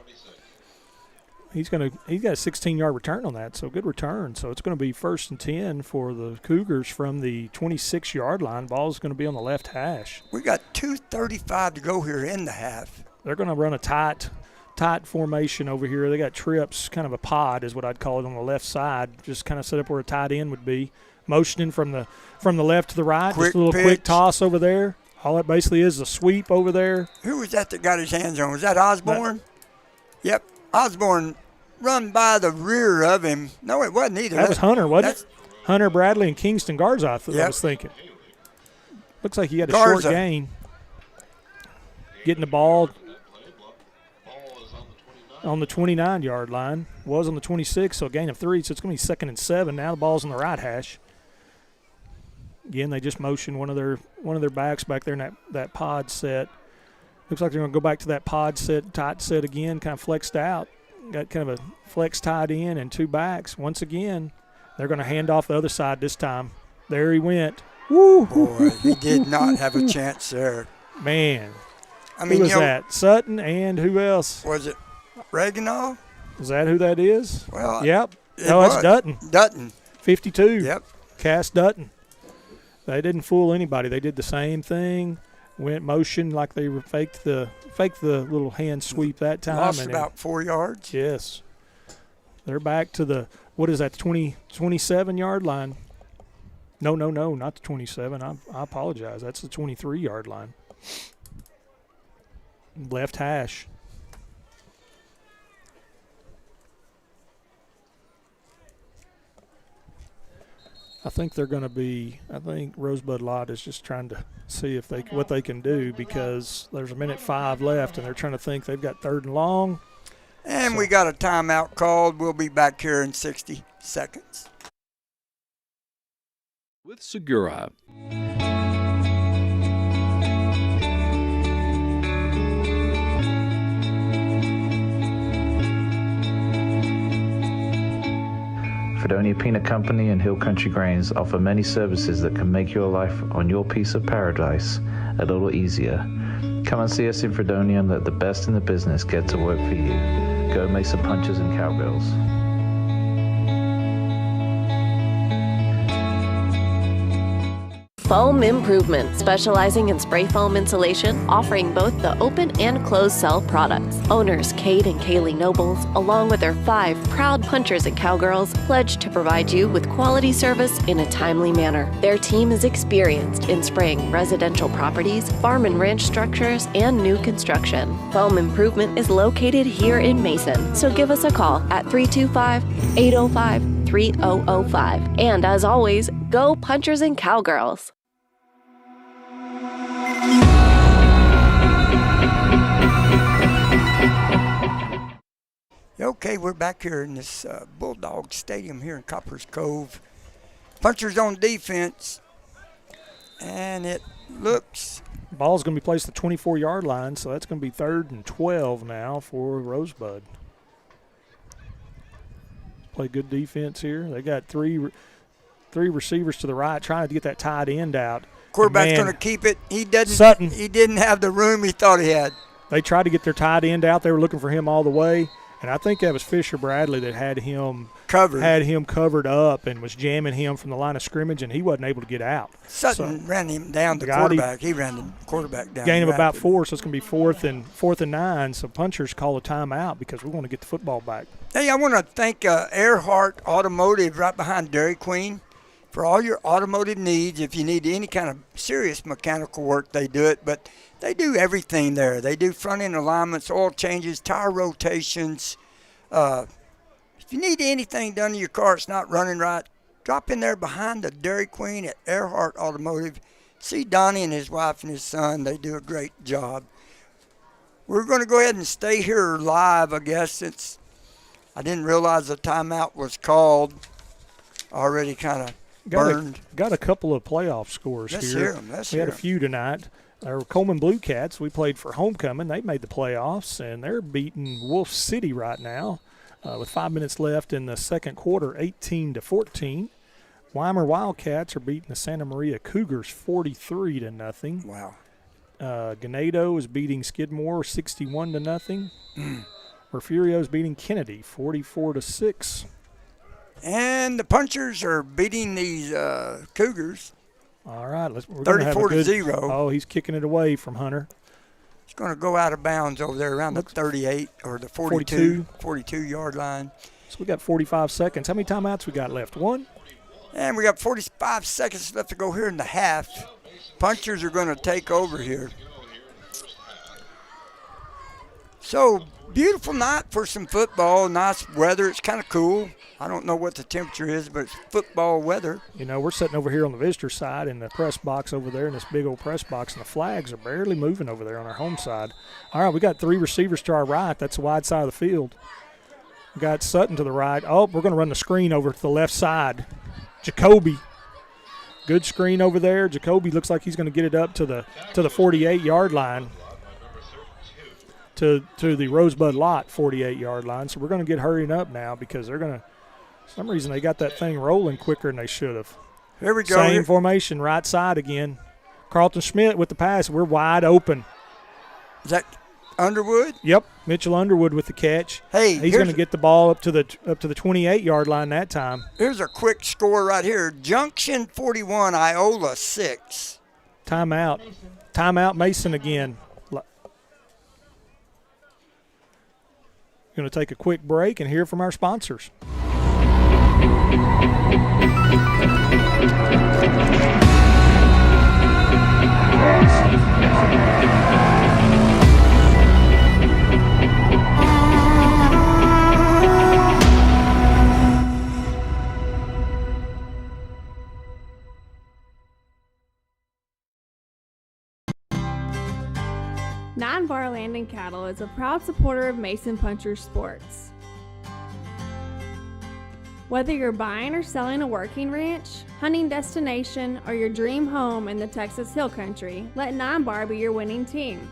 He's got a 16-yard return on that, so good return. So it's going to be 1st and 10 for the Cougars from the 26-yard line. Ball's going to be on the left hash. We got 2:35 to go here in the half. They're going to run a tight formation over here. They got trips, kind of a pod is what I'd call it, on the left side, just kind of set up where a tight end would be, motioning from the left to the right. Just a little quick toss over there. All that basically is a sweep over there. Who was that got his hands on? Was that Osborne? Yep, Osborne run by the rear of him. No, it wasn't either. That was Hunter, wasn't it? Hunter Bradley and Kingston Garza, I was thinking. Looks like he had a short gain. Getting the ball on the 29-yard line. Was on the 26, so a gain of 3. So it's going to be 2nd and 7. Now the ball's on the right hash. Again, they just motioned one of their backs back there in that pod set. Looks like they're going to go back to that pod set, tight set again, kind of flexed out. Got kind of a flex tied in and 2 backs. Once again, they're going to hand off the other side this time. There he went. Woo! Boy, he did not have a chance there. Man. I mean, who was that? Sutton and who else? Was it Reginald? Is that who that is? Well, yep. No, it's Dutton. Dutton. 52. Yep. Cass Dutton. They didn't fool anybody. They did the same thing. Went motion like they were faked the little hand sweep that time. Lost about 4 yards. Yes. They're back to the, what is that, 27-yard line. No, not the 27. I apologize. That's the 23-yard line. Left hash. I think Rosebud-Lott is just trying to see what they can do, because there's 1:05 left and they're trying to think they've got 3rd and long. And we got a timeout called. We'll be back here in 60 seconds. With Segura. Fredonia Peanut Company and Hill Country Grains offer many services that can make your life on your piece of paradise a little easier. Come and see us in Fredonia and let the best in the business get to work for you. Go Mason Punchers and Cowgirls. Foam Improvement, specializing in spray foam insulation, offering both the open and closed cell products. Owners Kate and Kaylee Nobles, along with their 5 proud punchers and cowgirls, pledge to provide you with quality service in a timely manner. Their team is experienced in spraying residential properties, farm and ranch structures, and new construction. Foam Improvement is located here in Mason, so give us a call at 325-805-3005. And as always, go Punchers and Cowgirls! Okay, we're back here in this Bulldog Stadium here in Copper's Cove. Punchers on defense, and it looks... Ball's going to be placed at the 24-yard line, so that's going to be 3rd and 12 now for Rosebud. Play good defense here. They got three receivers to the right trying to get that tight end out. Quarterback's going to keep it. Sutton. He didn't have the room he thought he had. They tried to get their tight end out. They were looking for him all the way. And I think that was Fisher Bradley that had him covered up and was jamming him from the line of scrimmage, and he wasn't able to get out. Sutton ran him down, the quarterback. He ran the quarterback down. Gain of about 4, so it's going to be 4th and 9. So punchers call a timeout because we want to get the football back. Hey, I want to thank Earhart Automotive right behind Dairy Queen for all your automotive needs. If you need any kind of serious mechanical work, they do it. But they do everything there. They do front-end alignments, oil changes, tire rotations. If you need anything done to your car, it's not running right, Drop in there behind the Dairy Queen at Earhart Automotive. See Donnie and his wife and his son. They do a great job. We're going to go ahead and stay here live, I guess. I didn't realize the timeout was called. Already kind of burned. Got a couple of playoff scores Let's here. Hear them. We had a few tonight. Our Coleman Blue Cats, we played for homecoming. They made the playoffs, and they're beating Wolf City right now with 5 minutes left in the second quarter, 18-14. Weimar Wildcats are beating the Santa Maria Cougars 43-0. Wow. Ganado is beating Skidmore 61-0. Refugio is beating Kennedy 44-6. And the Punchers are beating these Cougars. All right, we're 34-0. Oh, he's kicking it away from Hunter. It's going to go out of bounds over there around the 38 or the 42-yard line. So we got 45 seconds. How many timeouts we got left? One? And we got 45 seconds left to go here in the half. Punchers are going to take over here. So, beautiful night for some football. Nice weather. It's kind of cool. I don't know what the temperature is, but it's football weather. You know, we're sitting over here on the visitor side in the press box over there in this big old press box, and the flags are barely moving over there on our home side. All right, we got three receivers to our right. That's the wide side of the field. We got Sutton to the right. Oh, we're going to run the screen over to the left side. Jacoby. Good screen over there. Jacoby looks like he's going to get it up to the 48-yard line. To the Rosebud-Lott 48-yard line. So we're going to get hurrying up now because they're going to – for some reason they got that thing rolling quicker than they should have. Here we go. Same formation, right side again. Carlton Schmidt with the pass. We're wide open. Is that Underwood? Yep, Mitchell Underwood with the catch. Hey, he's going to get the ball up to the 28-yard line that time. Here's a quick score right here. Junction 41, Iola 6. Timeout. Timeout Mason again. Going to take a quick break and hear from our sponsors. Nine Bar Land and Cattle is a proud supporter of Mason Puncher Sports. Whether you're buying or selling a working ranch, hunting destination, or your dream home in the Texas Hill Country, let 9 Bar be your winning team.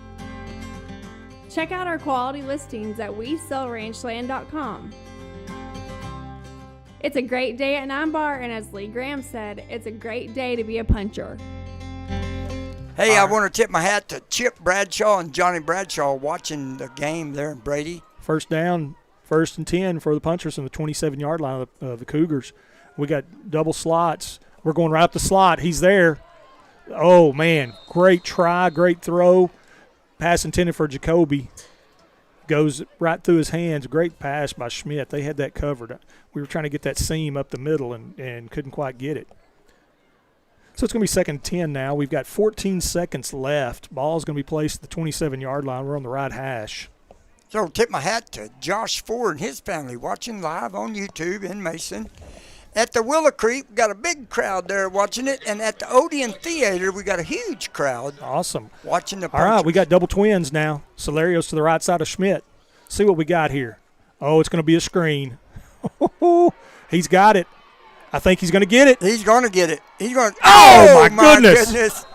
Check out our quality listings at WeSellRanchland.com. It's a great day at 9 Bar, and as Lee Graham said, it's a great day to be a puncher. Hey, I want to tip my hat to Chip Bradshaw and Johnny Bradshaw watching the game there in Brady. First down, 1st and 10 for the Punchers on the 27-yard line of the Cougars. We got double slots. We're going right up the slot. He's there. Oh, man, great try, great throw. Pass intended for Jacoby. Goes right through his hands. Great pass by Schmidt. They had that covered. We were trying to get that seam up the middle and couldn't quite get it. So it's going to be 2nd and 10 now. We've got 14 seconds left. Ball's going to be placed at the 27-yard line. We're on the right hash. So tip my hat to Josh Ford and his family watching live on YouTube in Mason. At the Willow Creek, we got a big crowd there watching it. And at the Odeon Theater, we got a huge crowd. Awesome. Watching the Punchers. All right, we got double twins now. Solario's to the right side of Schmidt. See what we got here. Oh, it's going to be a screen. He's got it. I think he's going to get it. He's going to get it. He's going to. Oh, my goodness.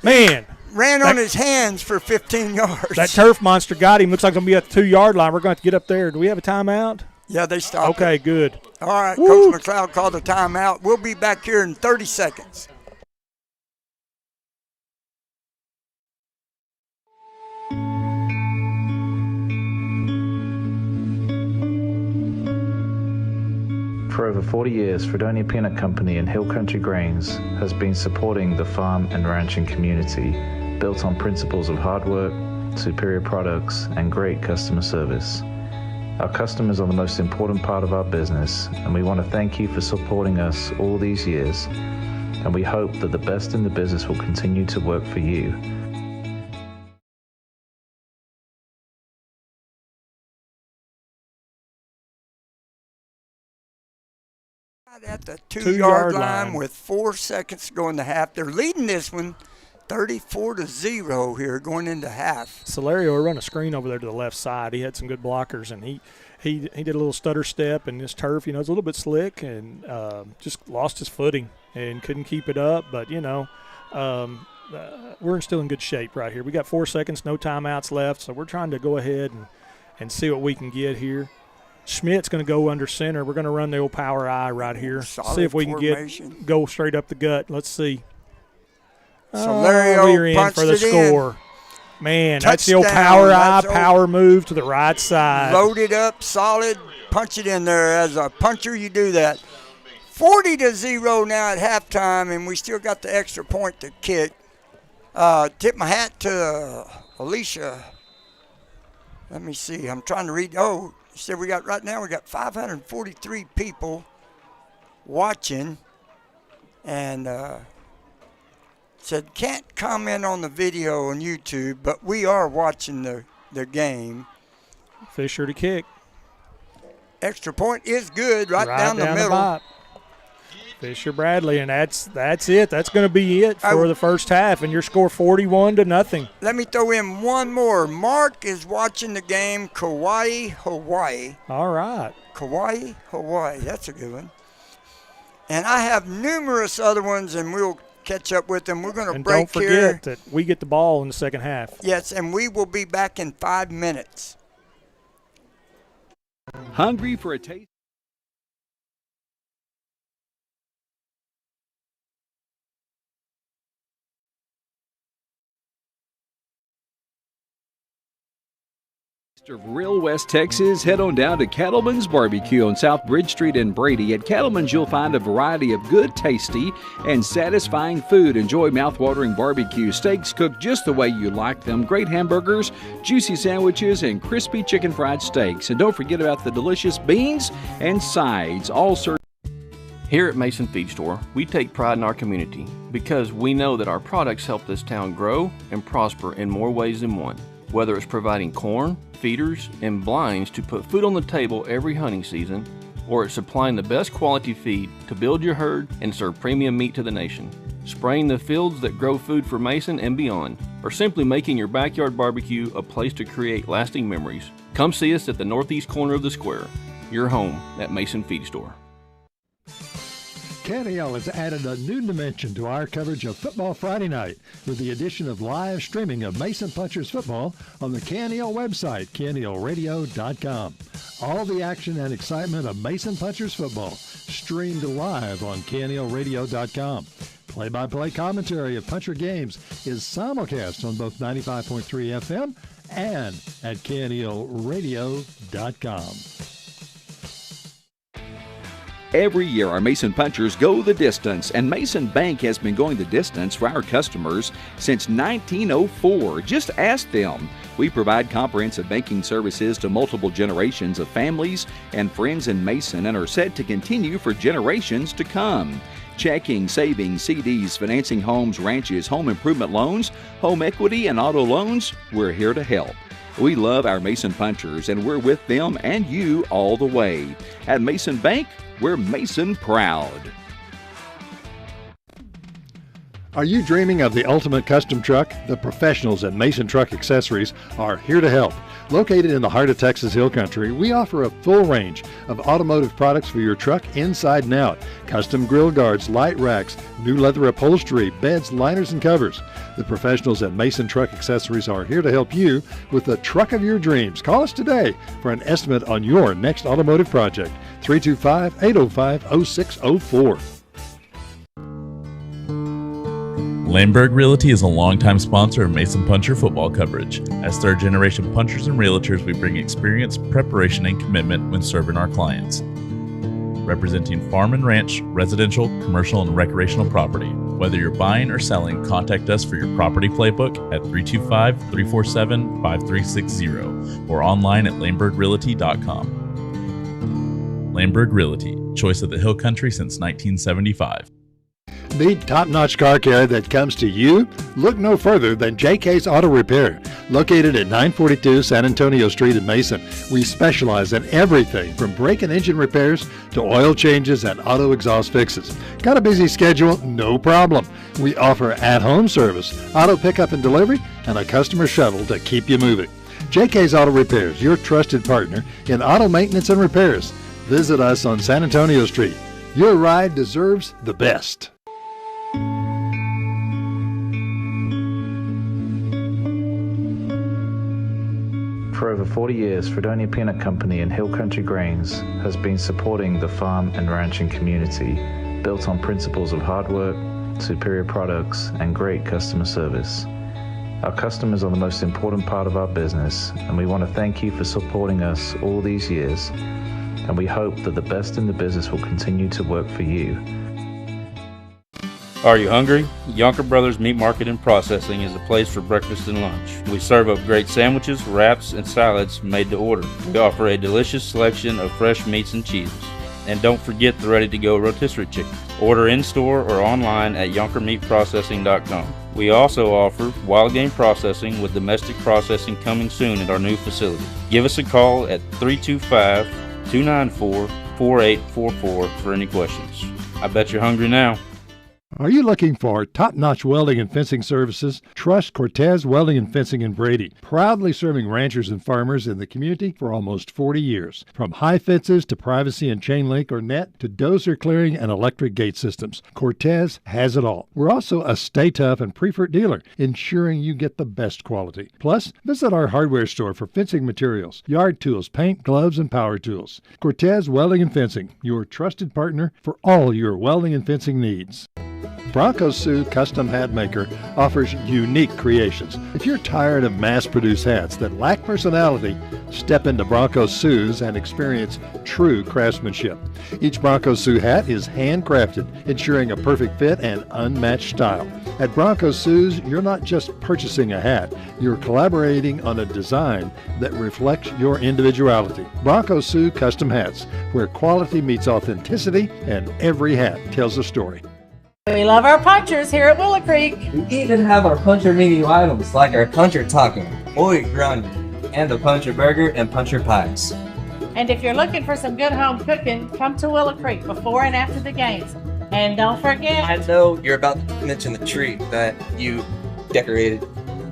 Man. Ran on his hands for 15 yards. That turf monster got him. Looks like it's going to be at the 2-yard line. We're going to have to get up there. Do we have a timeout? Yeah, they stopped. Okay, good. All right, Woo. Coach McLeod called a timeout. We'll be back here in 30 seconds. For over 40 years, Fredonia Peanut Company and Hill Country Grains has been supporting the farm and ranching community, built on principles of hard work, superior products, and great customer service. Our customers are the most important part of our business, and we want to thank you for supporting us all these years, and we hope that the best in the business will continue to work for you. At the 2-yard line with 4 seconds to go in the half. They're leading this one 34-0 here going into half. Celerio run a screen over there to the left side. He had some good blockers, and he did a little stutter step, and this turf, it's a little bit slick, and just lost his footing and couldn't keep it up. But, we're still in good shape right here. We got 4 seconds, no timeouts left, so we're trying to go ahead and see what we can get here. Schmidt's going to go under center. We're going to run the old power eye right here. Solid see if we formation. can go straight up the gut. Let's see. Celerio we're in for the score. Man, Touchdown. That's the old power eye, power move to the right side. Loaded up, solid, punch it in there. As a puncher, you do that. 40-0 now at halftime, and we still got the extra point to kick. Tip my hat to Alicia. Let me see. I'm trying to read. Oh, so we got 543 people watching, and said can't comment on the video on YouTube, but we are watching the game. Fisher to kick. Extra point is good, right down the middle. The Fisher Bradley, and that's it. That's going to be it for the first half, and your score 41-0. Let me throw in one more. Mark is watching the game, Kauai, Hawaii. All right. Kauai, Hawaii. That's a good one. And I have numerous other ones, and we'll catch up with them. We're going to break here. And don't forget that we get the ball in the second half. Yes, and we will be back in 5 minutes. Hungry for a taste of real West Texas? Head on down to Cattleman's Barbecue on South Bridge Street in Brady. At Cattleman's, you'll find a variety of good, tasty, and satisfying food. Enjoy mouth-watering barbecue, steaks cooked just the way you like them, great hamburgers, juicy sandwiches, and crispy chicken fried steaks. And don't forget about the delicious beans and sides, all served. Here at Mason Feed Store, we take pride in our community because we know that our products help this town grow and prosper in more ways than one. Whether it's providing corn, feeders, and blinds to put food on the table every hunting season, or it's supplying the best quality feed to build your herd and serve premium meat to the nation, spraying the fields that grow food for Mason and beyond, or simply making your backyard barbecue a place to create lasting memories. Come see us at the northeast corner of the square, your home at Mason Feed Store. KNEL has added a new dimension to our coverage of Football Friday night with the addition of live streaming of Mason Punchers football on the KNEL website, KNELradio.com. All the action and excitement of Mason Punchers football streamed live on KNELradio.com. Play-by-play commentary of Puncher games is simulcast on both 95.3 FM and at KNELradio.com. Every year, our Mason Punchers go the distance, and Mason Bank has been going the distance for our customers since 1904. Just ask them. We provide comprehensive banking services to multiple generations of families and friends in Mason and are set to continue for generations to come. Checking, savings, CDs, financing homes, ranches, home improvement loans, home equity, and auto loans, we're here to help. We love our Mason Punchers, and we're with them and you all the way. At Mason Bank, we're Mason proud. Are you dreaming of the ultimate custom truck? The professionals at Mason Truck Accessories are here to help. Located in the heart of Texas Hill Country, we offer a full range of automotive products for your truck inside and out. Custom grill guards, light racks, new leather upholstery, beds, liners, and covers. The professionals at Mason Truck Accessories are here to help you with the truck of your dreams. Call us today for an estimate on your next automotive project. 325-805-0604. Lamberg Realty is a longtime sponsor of Mason Puncher football coverage. As third-generation punchers and realtors, we bring experience, preparation, and commitment when serving our clients. Representing farm and ranch, residential, commercial, and recreational property. Whether you're buying or selling, contact us for your property playbook at 325-347-5360 or online at lambergrealty.com. Lamberg Realty, choice of the Hill Country since 1975. Need top-notch car care that comes to you? Look no further than JK's Auto Repair. Located at 942 San Antonio Street in Mason, we specialize in everything from brake and engine repairs to oil changes and auto exhaust fixes. Got a busy schedule? No problem. We offer at-home service, auto pickup and delivery, and a customer shuttle to keep you moving. JK's Auto Repairs, your trusted partner in auto maintenance and repairs. Visit us on San Antonio Street. Your ride deserves the best. For over 40 years, Fredonia Peanut Company and Hill Country Grains has been supporting the farm and ranching community, built on principles of hard work, superior products, and great customer service. Our customers are the most important part of our business, and we want to thank you for supporting us all these years, and we hope that the best in the business will continue to work for you. Are you hungry? Yonker Brothers Meat Market and Processing is a place for breakfast and lunch. We serve up great sandwiches, wraps, and salads made to order. We offer a delicious selection of fresh meats and cheeses. And don't forget the ready-to-go rotisserie chicken. Order in-store or online at yonkermeatprocessing.com. We also offer wild game processing with domestic processing coming soon at our new facility. Give us a call at 325-294-4844 for any questions. I bet you're hungry now. Are you looking for top-notch welding and fencing services? Trust Cortez Welding and Fencing in Brady, proudly serving ranchers and farmers in the community for almost 40 years. From high fences to privacy and chain link or net to dozer clearing and electric gate systems, Cortez has it all. We're also a Stay Tough and preferred dealer, ensuring you get the best quality. Plus, visit our hardware store for fencing materials, yard tools, paint, gloves, and power tools. Cortez Welding and Fencing, your trusted partner for all your welding and fencing needs. Bronco Sue Custom Hat Maker offers unique creations. If you're tired of mass-produced hats that lack personality, step into Bronco Sue's and experience true craftsmanship. Each Bronco Sue hat is handcrafted, ensuring a perfect fit and unmatched style. At Bronco Sue's, you're not just purchasing a hat, you're collaborating on a design that reflects your individuality. Bronco Sue Custom Hats, where quality meets authenticity and every hat tells a story. We love our punchers here at Willow Creek. We even have our puncher menu items like our puncher taco, muy grande, and the puncher burger and puncher pies. And if you're looking for some good home cooking, come to Willow Creek before and after the games. And don't forget... I know you're about to mention the tree that you decorated.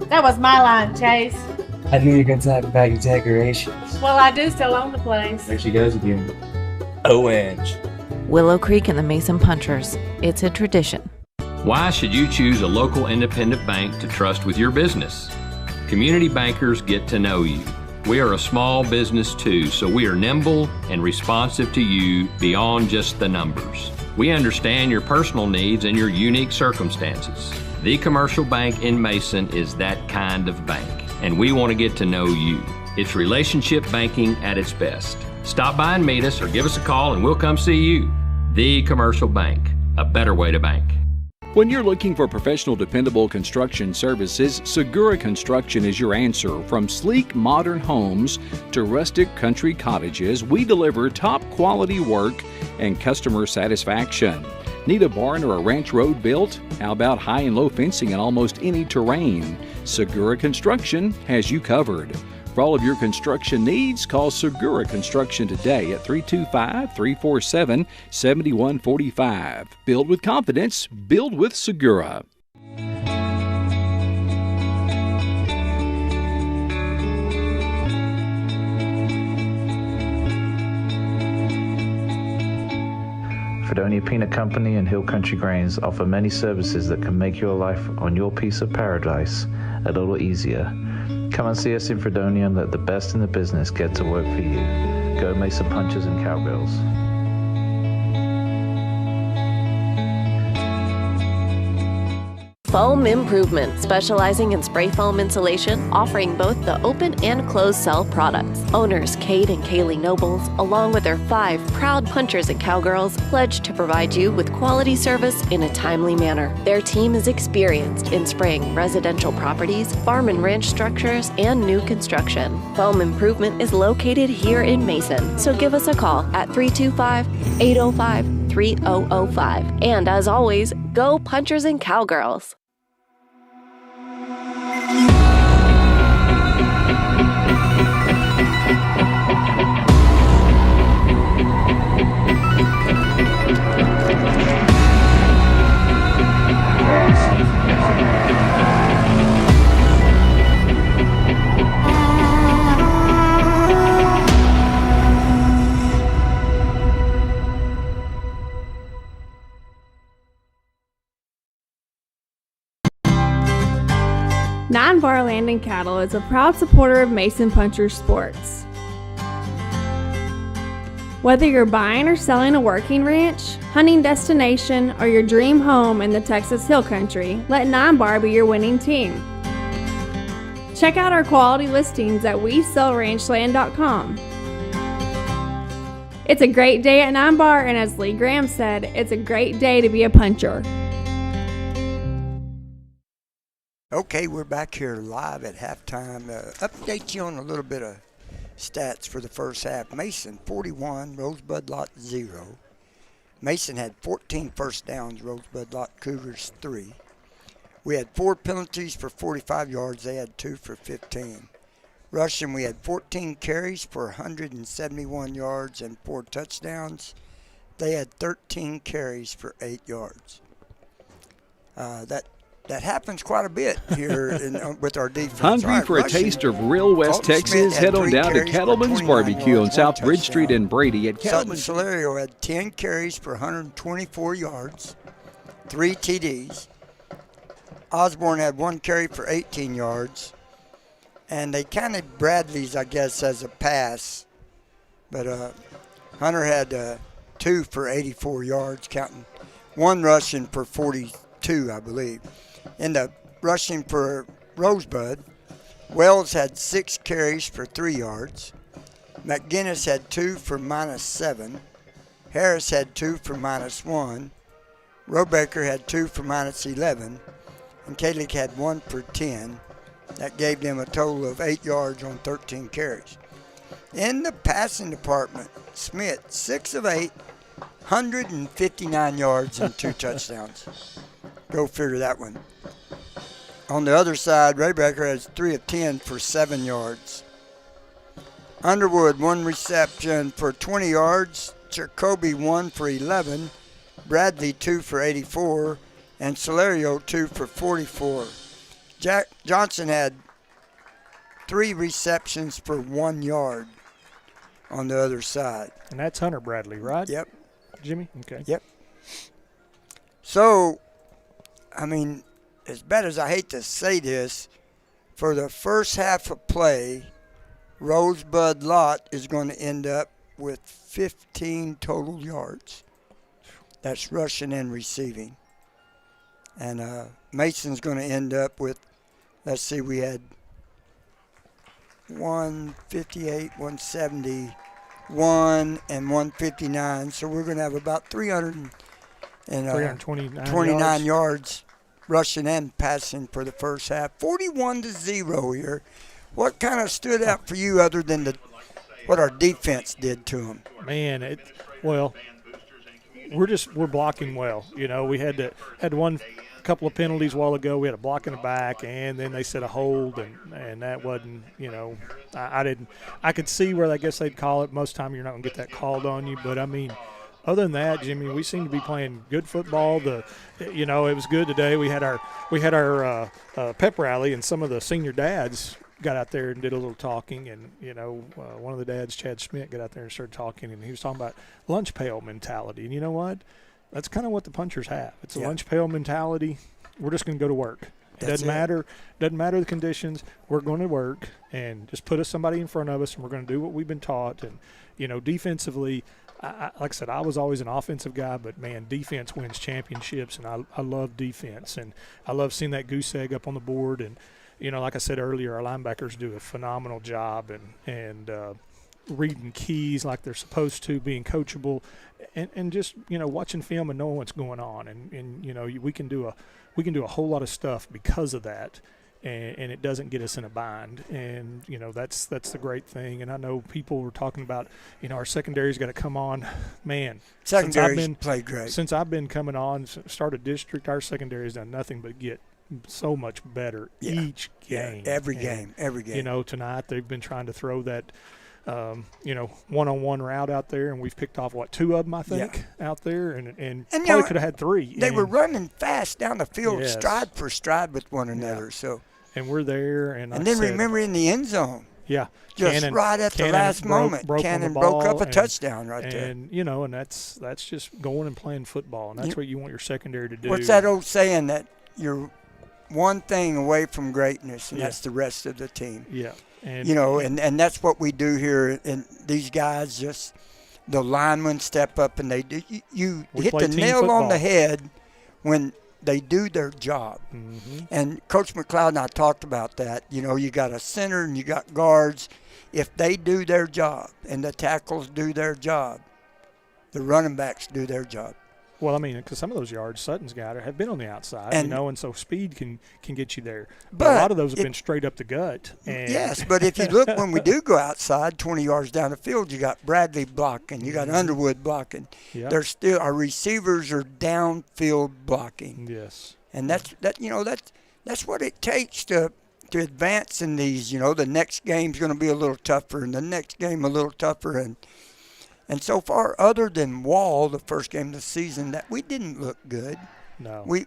That was my line, Chase. I knew you were going to talk about your decorations. Well, I do still own the place. There she goes again. ONG. Willow Creek and the Mason Punchers. It's a tradition. Why should you choose a local independent bank to trust with your business? Community bankers get to know you. We are a small business too, so we are nimble and responsive to you beyond just the numbers. We understand your personal needs and your unique circumstances. The Commercial Bank in Mason is that kind of bank, and we want to get to know you. It's relationship banking at its best. Stop by and meet us or give us a call and we'll come see you. The Commercial Bank, a better way to bank. When you're looking for professional, dependable construction services, Segura Construction is your answer. From sleek, modern homes to rustic country cottages, we deliver top quality work and customer satisfaction. Need a barn or a ranch road built? How about high and low fencing in almost any terrain? Segura Construction has you covered. For all of your construction needs, call Segura Construction today at 325-347-7145. Build with confidence. Build with Segura. Fredonia Peanut Company and Hill Country Grains offer many services that can make your life on your piece of paradise a little easier. Come and see us in Fredonia and let the best in the business get to work for you. Go Mason Punchers and Cowgirls. Foam Improvement, specializing in spray foam insulation, offering both the open and closed cell products. Owners Kate and Kaylee Nobles, along with their 5 proud punchers and cowgirls, pledge to provide you with quality service in a timely manner. Their team is experienced in spraying residential properties, farm and ranch structures, and new construction. Foam Improvement is located here in Mason, so give us a call at 325-805-3005. And as always, go Punchers and Cowgirls! Nine Bar Land and Cattle is a proud supporter of Mason Puncher Sports. Whether you're buying or selling a working ranch, hunting destination, or your dream home in the Texas Hill Country, let Nine Bar be your winning team. Check out our quality listings at WeSellRanchland.com. It's a great day at Nine Bar, and as Lee Graham said, it's a great day to be a puncher. Okay, we're back here live at halftime. Update you on a little bit of stats for the first half. Mason 41, Rosebud-Lott 0. Mason had 14 first downs, Rosebud-Lott Cougars 3. We had 4 penalties for 45 yards. They had 2 for 15. Rushing, we had 14 carries for 171 yards and 4 touchdowns. They had 13 carries for 8 yards. That happens quite a bit here with our defense. Hungry for a taste of real West Texas? Head on down to Cattleman's Barbecue on South Bridge Street in Brady at Cattleman's. Sutton Solario had 10 carries for 124 yards, 3 TDs. Osborne had 1 carry for 18 yards. And they counted Bradley's, I guess, as a pass. But Hunter had 2 for 84 yards, counting 1 rushing for 42, I believe. In the rushing for Rosebud, Wells had 6 carries for 3 yards. McGinnis had 2 for -7. Harris had 2 for -1. Robaker had 2 for -11. And Kalick had 1 for 10. That gave them a total of 8 yards on 13 carries. In the passing department, Smith, 6 of 8, 159 yards and 2 touchdowns. Go figure that one. On the other side, Robaker has 3 of 10 for 7 yards. Underwood, 1 reception for 20 yards. Jacoby, 1 for 11. Bradley, 2 for 84. And Solario, 2 for 44. Jack Johnson had 3 receptions for 1 yard on the other side. And that's Hunter Bradley, right? Yep. Jimmy? Okay. Yep. So, I mean, as bad as I hate to say this, for the first half of play, Rosebud-Lott is going to end up with 15 total yards. That's rushing and receiving. And Mason's going to end up with, let's see, we had 158, 171, and 159. So we're going to have about 329 yards rushing and passing for the first half. 41-0 here. What kind of stood out for you other than what our defense did to them? Man, we're blocking well. You know, we had one couple of penalties a while ago. We had a block in the back, and then they set a hold, and that wasn't, you know, I could see where I guess they'd call it. Most time you're not going to get that called on you, but I mean, other than that, Jimmy, we seem to be playing good football. It was good today. We had our pep rally, and some of the senior dads got out there and did a little talking, and one of the dads, Chad Schmidt, got out there and started talking, and he was talking about lunch pail mentality. And you know what? That's kind of what the punchers have. It's a lunch pail mentality. We're just going to go to work. It doesn't matter the conditions. We're going to work, and just put somebody in front of us, and we're going to do what we've been taught. And defensively, like I said, I was always an offensive guy, but man, defense wins championships, and I love defense, and I love seeing that goose egg up on the board. And like I said earlier, our linebackers do a phenomenal job, and reading keys like they're supposed to, being coachable, and just watching film and knowing what's going on, and we can do a whole lot of stuff because of that, and it doesn't get us in a bind, and that's the great thing. And I know people were talking about our secondary's got to come on. Man, secondary's played great since I've been coming on, started district. Our secondary's done nothing but get so much better each game. Every game. Tonight they've been trying to throw that one-on-one route out there, and we've picked off 2 of them, I think, out there, and probably could have had 3. They were running fast down the field, stride for stride with one another. So, and we're there, and then remember in the end zone, just right at the last moment, Cannon broke up a touchdown right there. And and that's just going and playing football, and that's what you want your secondary to do. What's that old saying that your one thing away from greatness, and Yeah. that's the rest of the team. Yeah. And, and that's what we do here. And these guys just, the linemen step up and they do. You hit play the team nail on the football. head when they do their job. Mm-hmm. And Coach McLeod and I talked about that. You got a center and you got guards. If they do their job and the tackles do their job, the running backs do their job. Well, I mean, because some of those yards Sutton's got have been on the outside, and so speed can get you there. But a lot of those have been straight up the gut. And yes, but if you look when we do go outside, 20 yards down the field, you got Bradley blocking, you got Underwood blocking. Yeah. There's still our receivers are downfield blocking. Yes, and that's what it takes to advance in these. The next game's going to be a little tougher, and the next game a little tougher, And so far, other than Wall, the first game of the season, that we didn't look good. No. We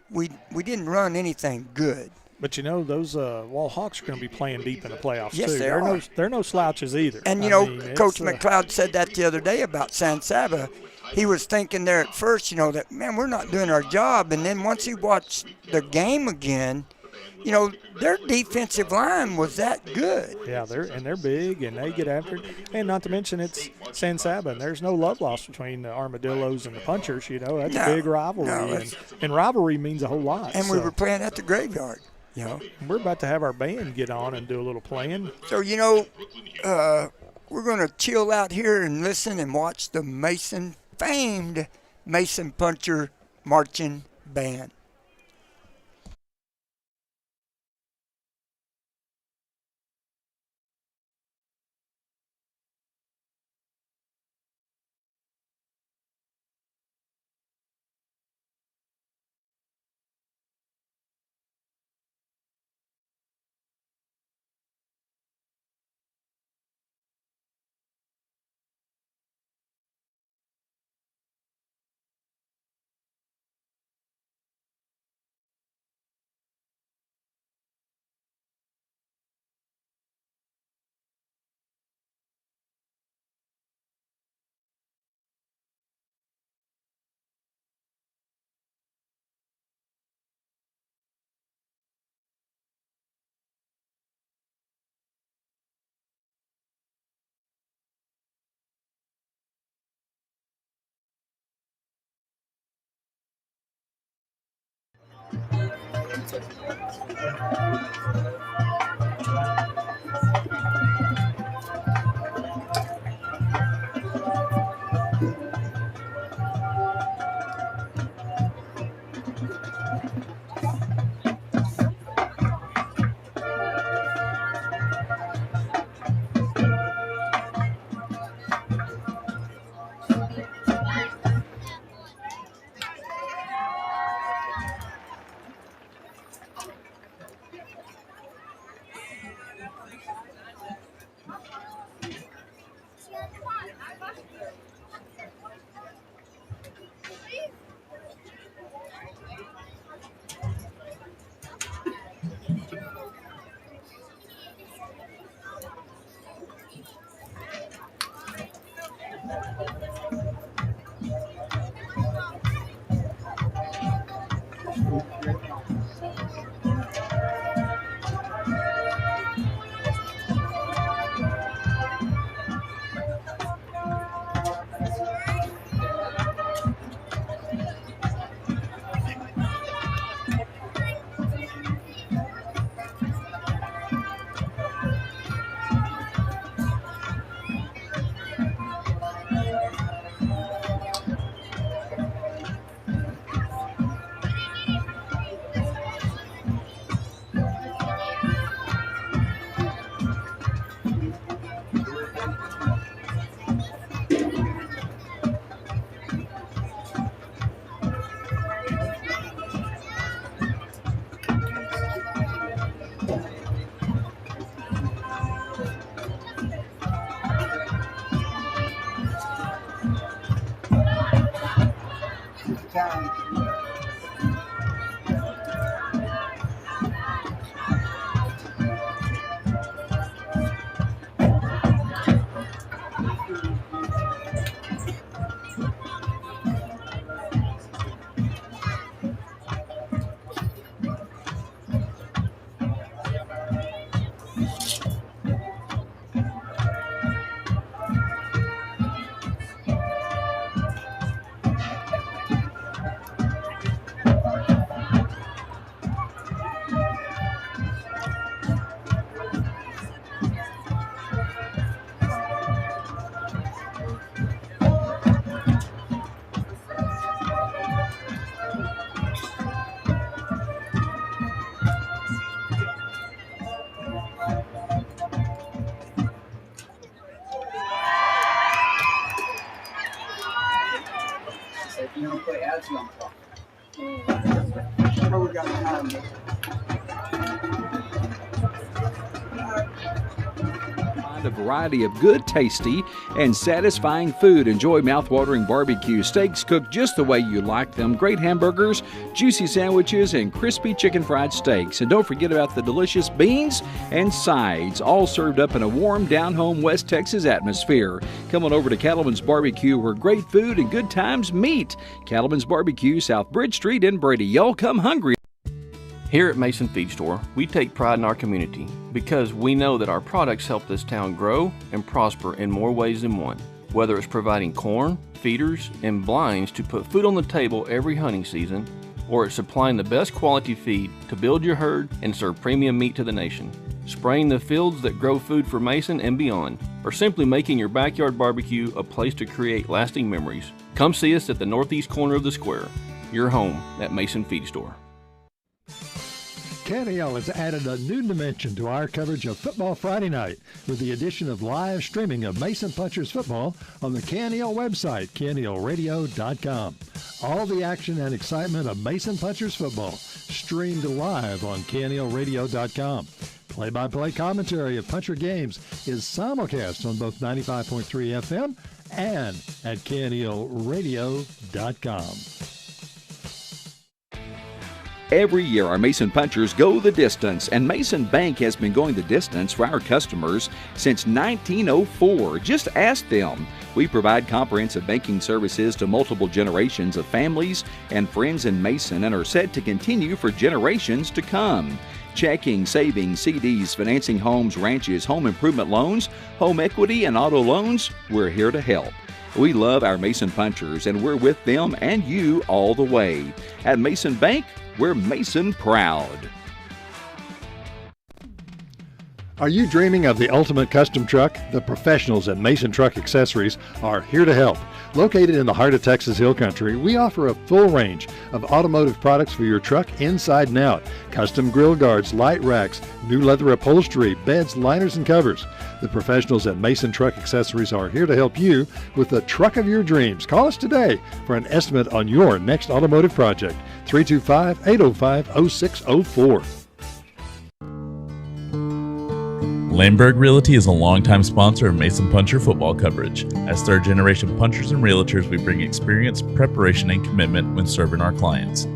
didn't run anything good. But those Wall Hawks are going to be playing deep in the playoffs yes, too. They're They're no slouches either. And Coach McLeod said that the other day about San Saba. He was thinking there at first, that man, we're not doing our job. And then once he watched the game again, their defensive line was that good. Yeah, they're big and they get after it. And not to mention it's San Saba, and there's no love lost between the Armadillos and the Punchers. That's a big rivalry, and rivalry means a whole lot. And we were playing at the graveyard. We're about to have our band get on and do a little playing. So we're going to chill out here and listen and watch the famed Mason Puncher marching band. What we got behind me? Find a variety of good, tasty, and satisfying food. Enjoy mouth-watering barbecue, steaks cooked just the way you like them, great hamburgers, juicy sandwiches, and crispy chicken fried steaks. And don't forget about the delicious beans and sides, all served up in a warm, down-home West Texas atmosphere. Come on over to Cattleman's Barbecue, where great food and good times meet. Cattleman's Barbecue, South Bridge Street in Brady. Y'all come hungry. Here at Mason Feed Store, we take pride in our community because we know that our products help this town grow and prosper in more ways than one. Whether it's providing corn, feeders, and blinds to put food on the table every hunting season, or it's supplying the best quality feed to build your herd and serve premium meat to the nation, spraying the fields that grow food for Mason and beyond, or simply making your backyard barbecue a place to create lasting memories. Come see us at the northeast corner of the square, your home at Mason Feed Store. KNEL has added a new dimension to our coverage of Football Friday night with the addition of live streaming of Mason Punchers football on the KNEL website, KNELradio.com. All the action and excitement of Mason Punchers football streamed live on KNELradio.com. Play-by-play commentary of Puncher games is simulcast on both 95.3 FM and at KNELradio.com. Every year, our Mason Punchers go the distance, and Mason Bank has been going the distance for our customers since 1904. Just ask them. We provide comprehensive banking services to multiple generations of families and friends in Mason and are set to continue for generations to come. Checking, savings, CDs, financing homes, ranches, home improvement loans, home equity, and auto loans, we're here to help. We love our Mason Punchers, and we're with them and you all the way. At Mason Bank, we're Mason proud. Are you dreaming of the ultimate custom truck? The professionals at Mason Truck Accessories are here to help. Located in the heart of Texas Hill Country, we offer a full range of automotive products for your truck inside and out. Custom grill guards, light racks, new leather upholstery, beds, liners, and covers. The professionals at Mason Truck Accessories are here to help you with the truck of your dreams. Call us today for an estimate on your next automotive project. 325-805-0604. Lamberg Realty is a longtime sponsor of Mason Puncher football coverage. As third-generation punchers and realtors, we bring experience, preparation, and commitment when serving our clients.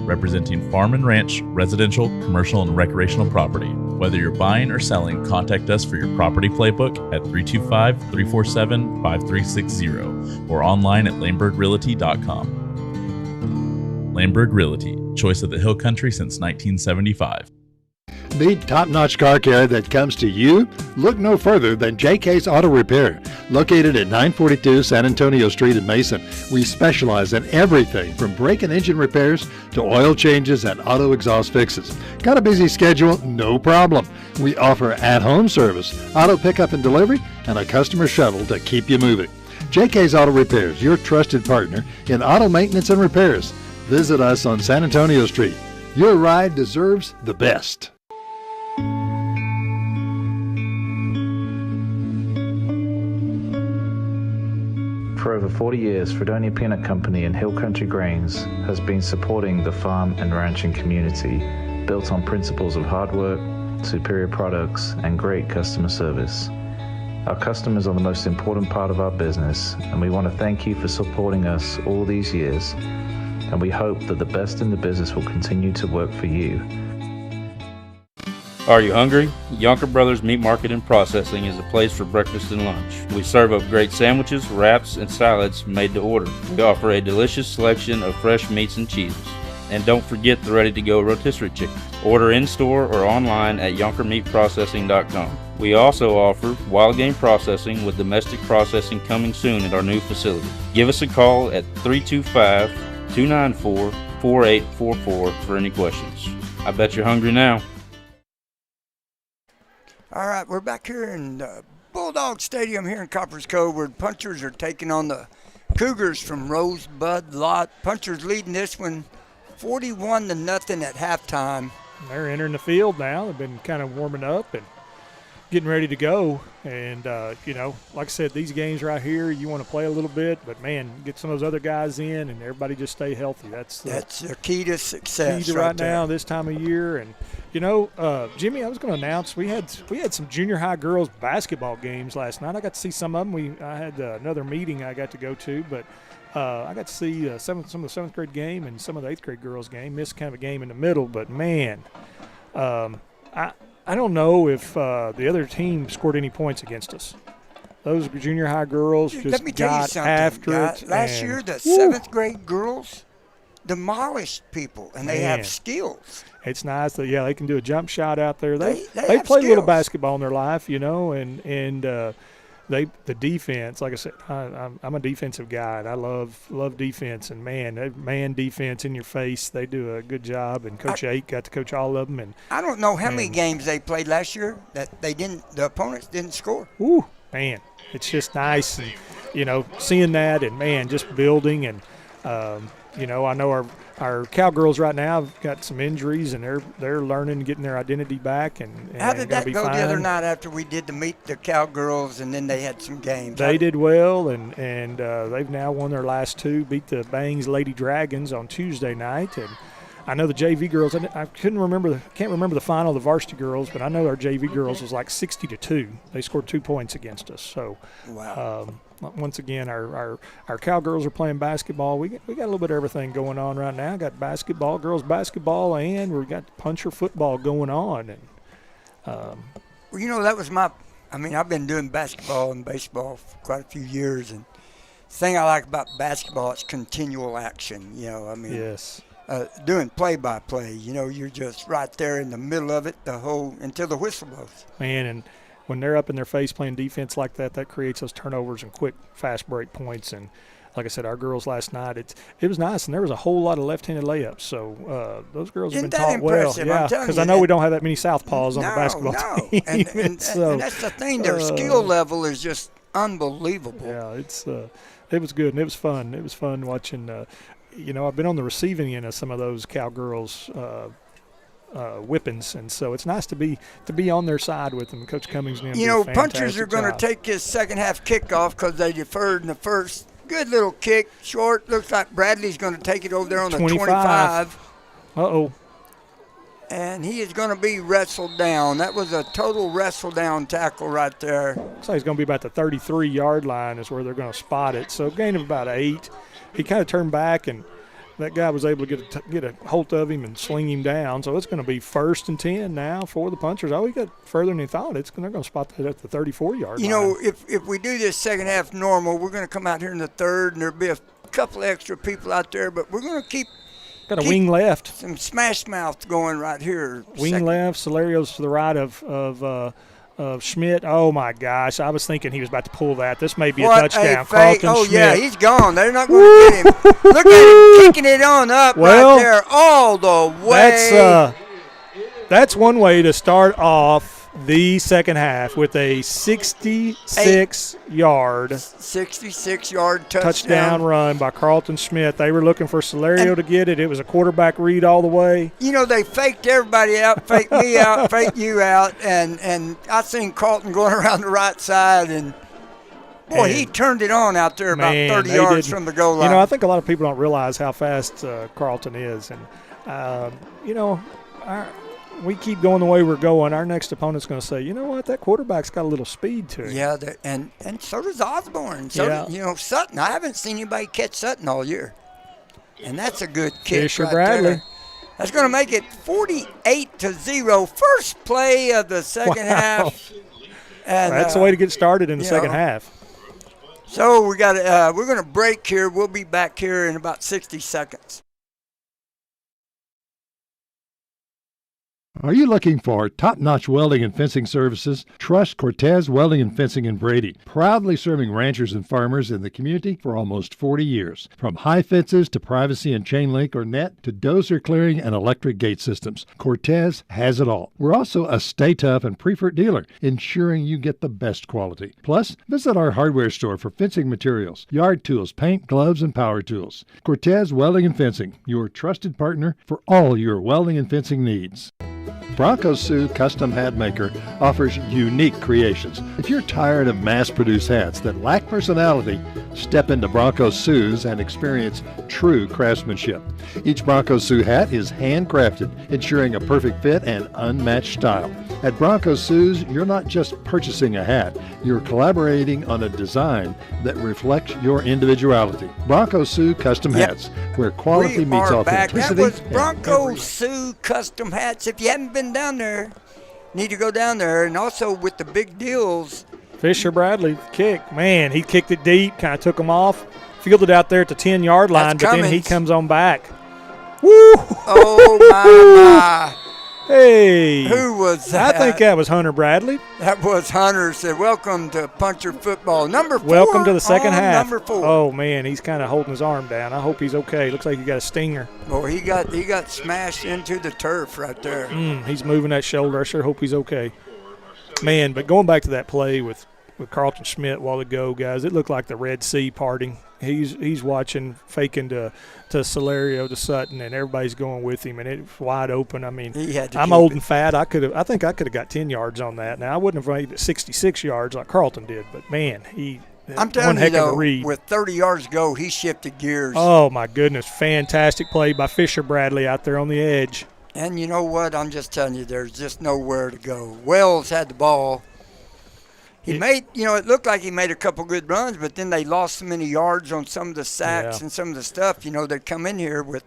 Representing farm and ranch, residential, commercial, and recreational property. Whether you're buying or selling, contact us for your property playbook at 325-347-5360 or online at lambergrealty.com. Lamberg Realty, choice of the Hill Country since 1975. Need top-notch car care that comes to you? Look no further than JK's Auto Repair. Located at 942 San Antonio Street in Mason, we specialize in everything from brake and engine repairs to oil changes and auto exhaust fixes. Got a busy schedule? No problem. We offer at-home service, auto pickup and delivery, and a customer shuttle to keep you moving. JK's Auto Repairs, your trusted partner in auto maintenance and repairs. Visit us on San Antonio Street. Your ride deserves the best. For over 40 years, Fredonia Peanut Company and Hill Country Grains has been supporting the farm and ranching community, built on principles of hard work, superior products, and great customer service. Our customers are the most important part of our business, and we want to thank you for supporting us all these years, and we hope that the best in the business will continue to work for you. Are you hungry? Yonker Brothers Meat Market and Processing is a place for breakfast and lunch. We serve up great sandwiches, wraps, and salads made to order. We offer a delicious selection of fresh meats and cheeses. And don't forget the ready-to-go rotisserie chicken. Order in-store or online at yonkermeatprocessing.com. We also offer wild game processing with domestic processing coming soon at our new facility. Give us a call at 325-294-4844 for any questions. I bet you're hungry now. All right, we're back here in Bulldog Stadium here in Coppers Cove, where the Punchers are taking on the Cougars from Rosebud-Lott. Punchers leading this one 41-0 at halftime. They're entering the field now. They've been kind of warming up, and getting ready to go. And, like I said, these games right here, you want to play a little bit, but, man, get some of those other guys in and everybody just stay healthy. That's the key to success key to right now this time of year. And, Jimmy, I was going to announce we had some junior high girls basketball games last night. I got to see some of them. I had another meeting I got to go to, but I got to see some of the 7th grade game and some of the 8th grade girls game. Missed kind of a game in the middle, but, man, I don't know if the other team scored any points against us. Those junior high girls just got after it. Last year, the 7th grade girls demolished people, and they have skills. It's nice that, they can do a jump shot out there. They have played a little skills. basketball in their life, and the defense, like I said, I'm a defensive guy, and I love defense. And, man defense in your face, they do a good job. And Coach Ake got to coach all of them. And I don't know how many games they played last year that the opponents didn't score. Ooh, man, it's just nice, and seeing that, and man, just building. And I know our cowgirls right now have got some injuries, and they're learning, getting their identity back. And how did that go fine. the other night after we did meet the cowgirls, and then they had some games? They did well, and they've now won their last 2, beat the Bangs Lady Dragons on Tuesday night. And I know the JV girls, I can't remember the final of the varsity girls, but I know our JV girls was like 60-2. They scored 2 points against us. So, wow. Once again, our cowgirls are playing basketball. We got a little bit of everything going on right now. Got basketball, girls basketball, and we've got puncher football going on. And that was I've been doing basketball and baseball for quite a few years, and the thing I like about basketball, it's continual action. Yes. Doing play-by-play, you're just right there in the middle of it until the whistle blows. Man, and when they're up in their face playing defense like that, that creates those turnovers and quick, fast break points. And like I said, our girls last night, it was nice, and there was a whole lot of left-handed layups. So those girls have been taught well. Yeah, because I know we don't have that many southpaws on the basketball team. And that's the thing. Their skill level is just unbelievable. Yeah, it was good, and it was fun. It was fun watching. I've been on the receiving end of some of those cowgirls' whippings, and so it's nice to be on their side with them. Coach Cummings and them punchers are going to take his second half kickoff because they deferred in the first. Good little kick, short. Looks like Bradley's going to take it over there on the 25. Uh-oh. And he is going to be wrestled down. That was a total wrestle down tackle right there. Looks like he's going to be about the 33-yard line is where they're going to spot it. So gain of about 8. He kind of turned back, and that guy was able to get a hold of him and sling him down. So it's going to be 1st and 10 now for the punchers. Oh, he got further than he thought. They're going to spot that at the 34-yard line. If we do this second half normal, we're going to come out here in the third, and there'll be a couple extra people out there, but we're going to keep got a wing left. Some smash mouth going right here. Wing left. Solario's to the right of Schmidt. Oh, my gosh. I was thinking he was about to pull that. This may be a touchdown. Carlton Schmidt. Yeah, he's gone. They're not going to get him. Look at him kicking it on up right there all the way. That's one way to start off the second half with a 66-yard touchdown run by Carlton Schmidt. They were looking for Solario to get it. It was a quarterback read all the way. They faked everybody out, faked me out, faked you out, and I seen Carlton going around the right side, and boy, he turned it on out there about 30 yards from the goal line. I think a lot of people don't realize how fast Carlton is, and we keep going the way we're going, our next opponent's going to say, you know what, that quarterback's got a little speed to him. Yeah, and so does Osborne. Does, Sutton. I haven't seen anybody catch Sutton all year. And that's a good kick Fisher Bradley. There. That's going to make it 48-0. First play of the second half. And, that's the way to get started in the second half. So we're going to break here. We'll be back here in about 60 seconds. Are you looking for top-notch welding and fencing services? Trust Cortez Welding and Fencing in Brady, proudly serving ranchers and farmers in the community for almost 40 years. From high fences to privacy and chain link or net to dozer clearing and electric gate systems, Cortez has it all. We're also a Stay Tough and preferred dealer, ensuring you get the best quality. Plus, visit our hardware store for fencing materials, yard tools, paint, gloves, and power tools. Cortez Welding and Fencing, your trusted partner for all your welding and fencing needs. Bronco Sue Custom Hat Maker offers unique creations. If you're tired of mass-produced hats that lack personality, step into Bronco Sue's and experience true craftsmanship. Each Bronco Sue hat is handcrafted, ensuring a perfect fit and unmatched style. At Bronco Sue's, you're not just purchasing a hat, you're collaborating on a design that reflects your individuality. Bronco Sue Custom Hats, where quality meets authenticity. That was Bronco Sue Custom Hats. If you haven't been down there, need to go down there. And also with the big deals. Fisher Bradley kick. Man, he kicked it deep, kind of took him off. Fielded out there at the 10-yard line, but then he comes on back. Woo! Oh, my. Hey. Who was that? I think that was Hunter Bradley. That was Hunter. Said, welcome to Puncher Football. Number 4. Welcome to the second half. Number 4. Oh, man, he's kind of holding his arm down. I hope he's okay. Looks like he got a stinger. Well, he got smashed into the turf right there. He's moving that shoulder. I sure hope he's okay. Man, but going back to that play with Carlton Schmidt a while ago, guys, it looked like the Red Sea parting. He's watching, faking to Celerio to Sutton, and everybody's going with him, and it's wide open. I mean, I'm old and fat. I think I could have got 10 yards on that. Now I wouldn't have made it 66 yards like Carlton did, but man, I'm telling you though, with 30 yards to go, he shifted gears. Oh my goodness, fantastic play by Fisher Bradley out there on the edge. And you know what? I'm just telling you, there's just nowhere to go. Wells had the ball. He made, it looked like he made a couple good runs, but then they lost so many yards on some of the sacks and some of the stuff. They come in here with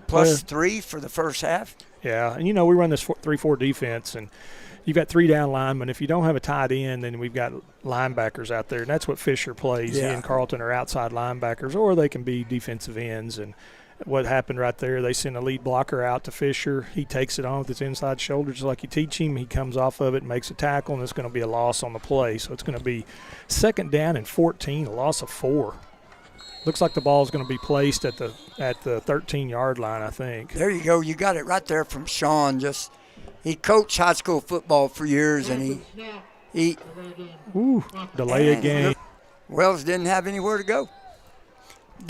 +3 for the first half. Yeah, and we run this 3-4 defense, and you've got 3 down linemen. If you don't have a tight end, then we've got linebackers out there, and that's what Fisher plays. Yeah. He and Carlton are outside linebackers, or they can be defensive ends. And what happened right there, they send a lead blocker out to Fisher. He takes it on with his inside shoulder just like you teach him. He comes off of it, makes a tackle, and it's going to be a loss on the play. So it's going to be 2nd down and 14, a loss of 4. Looks like the ball is going to be placed at the 13-yard line, I think. There you go. You got it right there from Sean. He coached high school football for years, and he delay a game. Wells didn't have anywhere to go.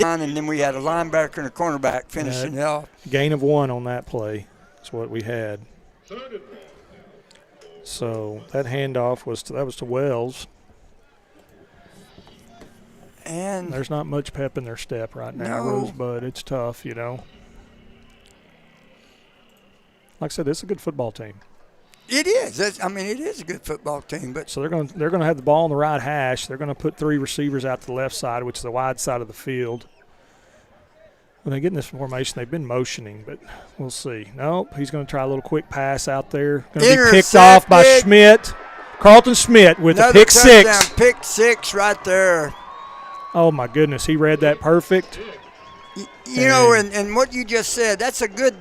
And then we had a linebacker and a cornerback finishing it off. Gain of 1 on that play. That's what we had. So that handoff was to Wells. And there's not much pep in their step right now, Rosebud. It's tough, Like I said, it's a good football team. It is. It is a good football team. But so they're going to have the ball on the right hash. They're going to put 3 receivers out to the left side, which is the wide side of the field. When they get in this formation, they've been motioning, but we'll see. Nope, he's going to try a little quick pass out there. Going to be picked off by Schmidt. Carlton Schmidt with a pick six. Pick 6 right there. Oh, my goodness. He read that perfect. And what you just said, that's a good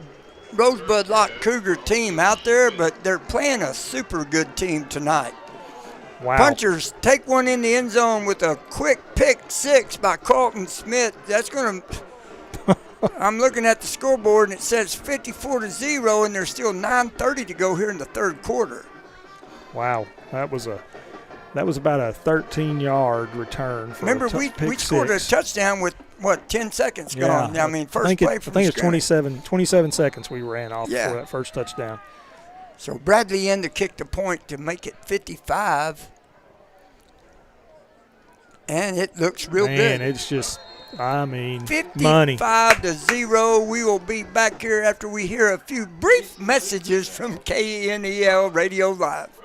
Rosebud-Lott Cougar team out there, but they're playing a super good team tonight. Wow. Punchers take one in the end zone with a quick pick 6 by Carlton Schmidt. That's going to – I'm looking at the scoreboard, and it says 54-0, and there's still 9:30 to go here in the third quarter. Wow. That was about a 13-yard return. Remember, we scored a touchdown with, 10 seconds gone? I mean, first play from the I think it's 27 seconds we ran off for that first touchdown. So Bradley in to kick the point to make it 55. And it looks real good. Man, it's just, 55 money. 55-0. We will be back here after we hear a few brief messages from KNEL Radio Live.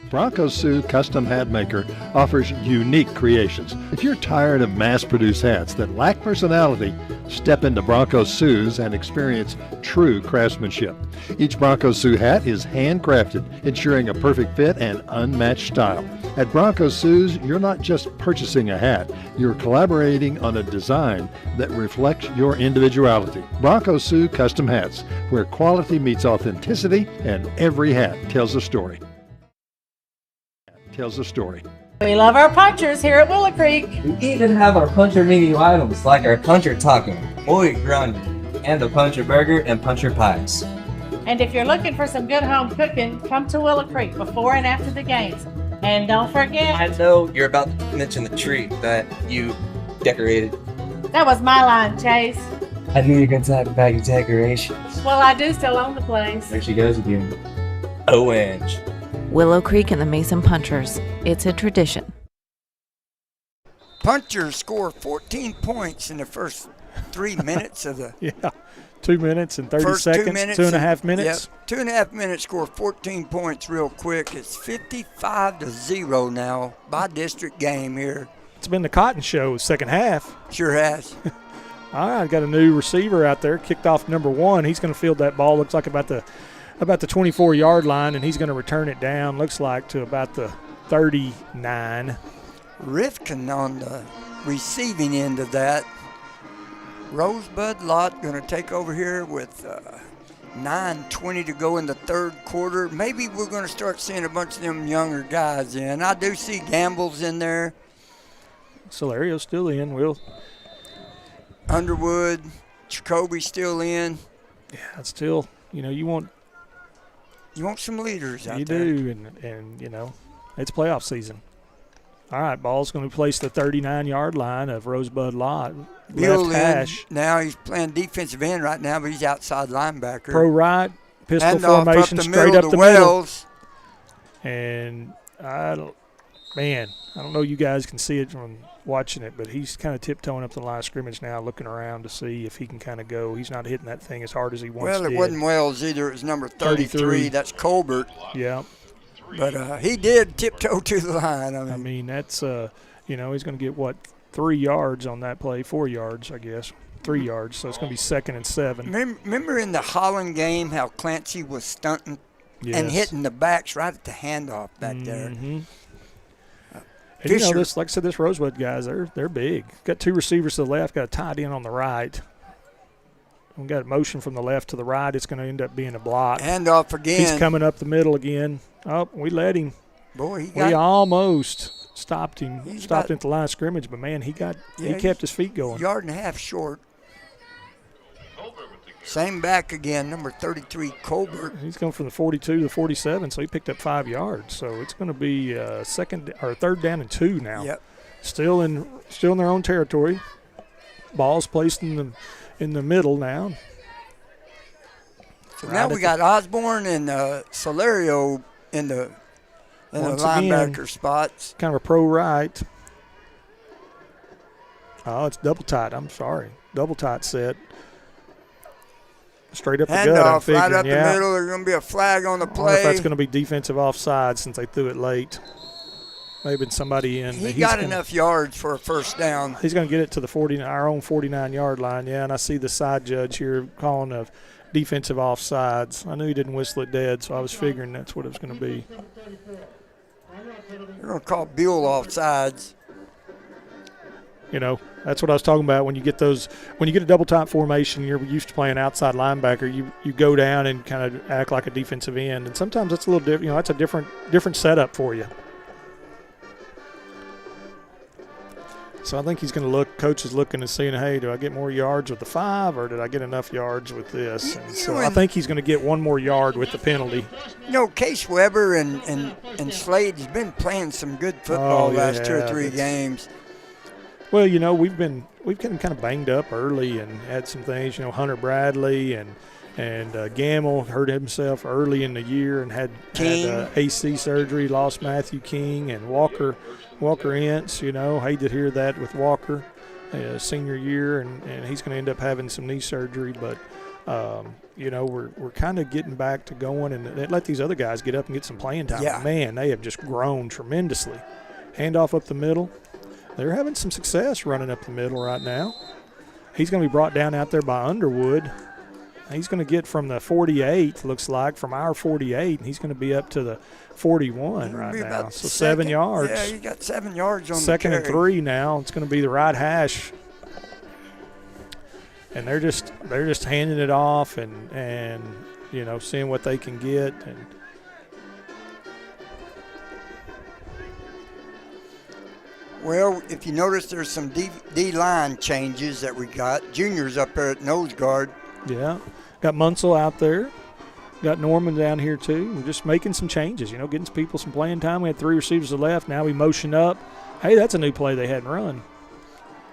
Bronco Sue Custom Hat Maker offers unique creations. If you're tired of mass-produced hats that lack personality, step into Bronco Sue's and experience true craftsmanship. Each Bronco Sue hat is handcrafted, ensuring a perfect fit and unmatched style. At Bronco Sue's, you're not just purchasing a hat, you're collaborating on a design that reflects your individuality. Bronco Sue Custom Hats, where quality meets authenticity and every hat tells a story. We love our punchers here at Willow Creek. We even have our puncher menu items like our puncher taco, boy ground, and the puncher burger and puncher pies. And if you're looking for some good home cooking, come to Willow Creek before and after the games. And don't forget, I know you're about to mention the tree that you decorated. That was my line, Chase. I knew you were going to talk about your decorations. Well, I do still own the place. There she goes again. ONG. Willow Creek and the Mason Punchers. It's a tradition. Punchers score 14 points in the first 3 minutes of the 2 minutes and 30 seconds, 2.5 minutes. Yep, 2.5 minutes, score 14 points real quick. It's 55-0 now by district game here. It's been the Cotton Show second half. Sure has. All right, got a new receiver out there, kicked off number 1. He's going to field that ball. Looks like about the 24-yard line, and he's going to return it down. Looks like to about the 39. Rifkin on the receiving end of that. Rosebud-Lott going to take over here with 9:20 to go in the third quarter. Maybe we're going to start seeing a bunch of them younger guys in. I do see Gamble's in there. Solario's still in. Underwood, Jacoby's still in. Yeah, it's still, you want some leaders out there. You do, and it's playoff season. All right, ball's going to place the 39-yard line of Rosebud-Lott. Left hash. Now he's playing defensive end right now, but he's outside linebacker. Pro right, pistol formation, straight up the middle. And I don't know you guys can see it from watching it, but he's kind of tiptoeing up the line of scrimmage now, looking around to see if he can kind of go. He's not hitting that thing as hard as he once did. Well, it wasn't Wells either. It was number 33. That's Colbert. Yeah. But he did tiptoe to the line. I mean that's, he's going to get, 3 yards on that play, 4 yards, I guess. 3 yards, so it's going to be 2nd and 7. Remember in the Holland game how Clancy was stunting and hitting the backs right at the handoff back there? And this, like I said, this Rosewood guys, they're big. Got 2 receivers to the left, got a tight end on the right. We got motion from the left to the right. It's going to end up being a block. Handoff again. He's coming up the middle again. Oh, we let him. Boy, we almost stopped him. Stopped him at the line of scrimmage, but man, he kept his feet going. Yard and a half short. Same back again, number 33, Colbert. He's going from the 42 to the 47, so he picked up 5 yards. So it's going to be 3rd down and 2 now. Yep. Still in their own territory. Ball's placed in the middle now. So now we got Osborne and Solario in the linebacker spots. Kind of a pro right. Oh, it's double tight. I'm sorry. Double tight set. Straight up the gut, I'm figuring. Right up the middle. There's going to be a flag on the play. I wonder if that's going to be defensive offside since they threw it late. Maybe somebody in. He got enough yards for a first down. He's going to get it to our own 49-yard line. Yeah, and I see the side judge here calling of defensive offsides. I knew he didn't whistle it dead, so I was figuring that's what it was going to be. They're going to call Buell offsides. That's what I was talking about. When you get a double top formation, you're used to playing outside linebacker. You go down and kind of act like a defensive end, and sometimes that's a little different. That's a different setup for you. So I think he's going to look. Coach is looking and seeing, hey, do I get more yards with the 5, or did I get enough yards with this? And so I think he's going to get 1 more yard with the penalty. Case Weber and Slade has been playing some good football last 2 or 3 games. Well, we've been kind of banged up early and had some things. Hunter Bradley and Gamble hurt himself early in the year and had AC surgery. Lost Matthew King and Walker Ince. Hate to hear that with Walker, senior year, and he's going to end up having some knee surgery. But we're kind of getting back to going and let these other guys get up and get some playing time. Yeah. Man, they have just grown tremendously. Handoff up the middle. They're having some success running up the middle right now. He's going to be brought down out there by Underwood. He's going to get from the 48, looks like, from our 48, and he's going to be up to the 41 right now. So 7 yards. Yeah, you got 7 yards on the 2nd and 3 now. It's going to be the right hash. And they're just handing it off and seeing what they can get. And well, if you notice, there's some D-line changes that we got. Juniors up there at nose guard. Yeah. Got Munsell out there. Got Norman down here, too. We're just making some changes, getting people some playing time. We had 3 receivers to the left. Now we motion up. Hey, that's a new play they hadn't run.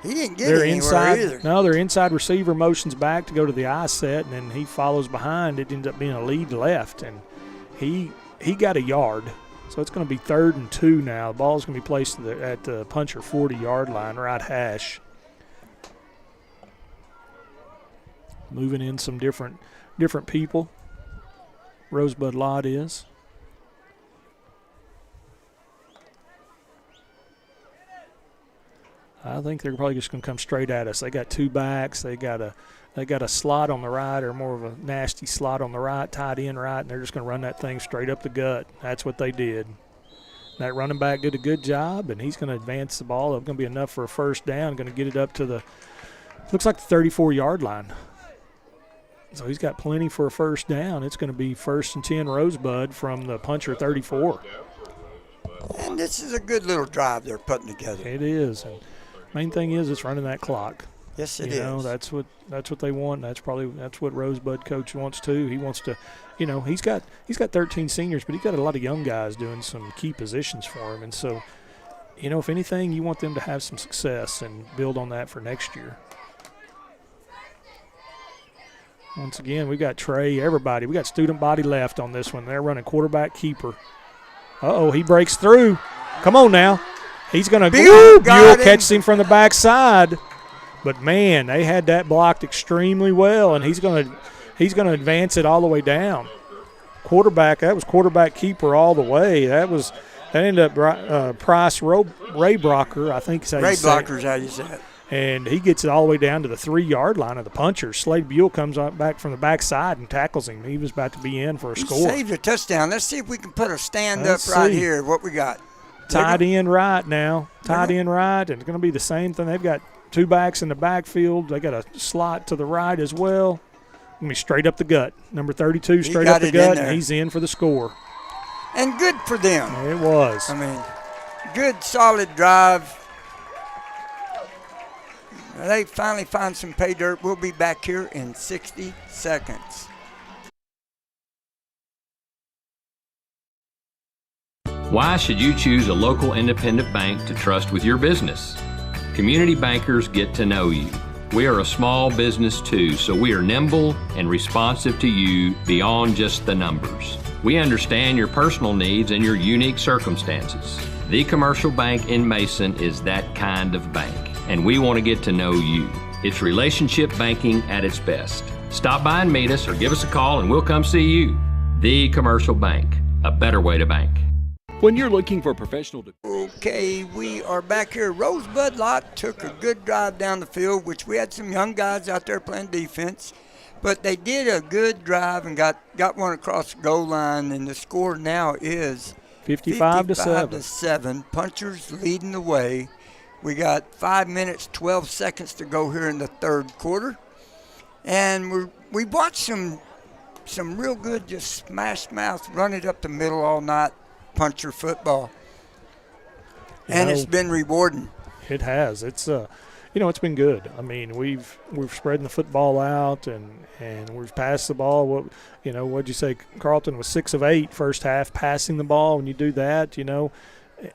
He didn't get anywhere either. No, their inside receiver motions back to go to the I set, and then he follows behind. It ends up being a lead left, and he got a yard. So it's going to be 3rd and 2 now. The ball is going to be placed at the puncher 40-yard line, right hash. Moving in some different people. Rosebud-Lott is. I think they're probably just going to come straight at us. They got 2 backs. They got a slot on the right, or more of a nasty slot on the right, tight end right, and they're just going to run that thing straight up the gut. That's what they did. That running back did a good job, and he's going to advance the ball. It's going to be enough for a first down. Going to get it up to the, looks like the 34-yard line. So he's got plenty for a first down. It's going to be 1st and 10 Rosebud from the puncher 34. And this is a good little drive they're putting together. It is. And main thing is it's running that clock. Yes, it is. You know, that's what they want. That's what Rosebud coach wants too. He wants to, you know, he's got 13 seniors, but he's got a lot of young guys doing some key positions for him. And so, you know, if anything, you want them to have some success and build on that for next year. Once again, we've got Trey, everybody. We got student body left on this one. They're running quarterback keeper. Uh-oh, he breaks through. Come on now. He's going to – Buell catches him from the backside. But, man, they had that blocked extremely well, and he's going to advance it all the way down. That was quarterback keeper all the way. That ended up Price Raybrocker, I think. Raybrocker is how you say it. And he gets it all the way down to the 3-yard line of the puncher. Slade Buell comes back from the backside and tackles him. He was about to be in for a score. Saved a touchdown. Let's see if we can put a stand-up right here. What we got? Tight end right now. Tight end right. And it's going to be the same thing. They've got 2 backs in the backfield. They got a slot to the right as well. Going to be straight up the gut. Number 32 straight up the gut, and he's in for the score. And good for them. It was. I mean, good, solid drive. They finally found some pay dirt. We'll be back here in 60 seconds. Why should you choose a local independent bank to trust with your business? Community bankers get to know you. We are a small business too, so we are nimble and responsive to you beyond just the numbers. We understand your personal needs and your unique circumstances. The Commercial Bank in Mason is that kind of bank, and we want to get to know you. It's relationship banking at its best. Stop by and meet us or give us a call and we'll come see you. The Commercial Bank, a better way to bank. When you're looking for professional... Okay, we are back here. Rosebud-Lott took a good drive down the field, which we had some young guys out there playing defense. But they did a good drive and got one across the goal line, and the score now is 55 to 7. Punchers leading the way. We got 5 minutes, 12 seconds to go here in the third quarter. And we watched some real good just smash mouth, run it up the middle all night, puncher football. And it's been rewarding. It has. It's it's been good. I mean, we've spreading the football out and we've passed the ball. What'd you say? Carlton was 6 of 8 first half passing the ball. When you do that,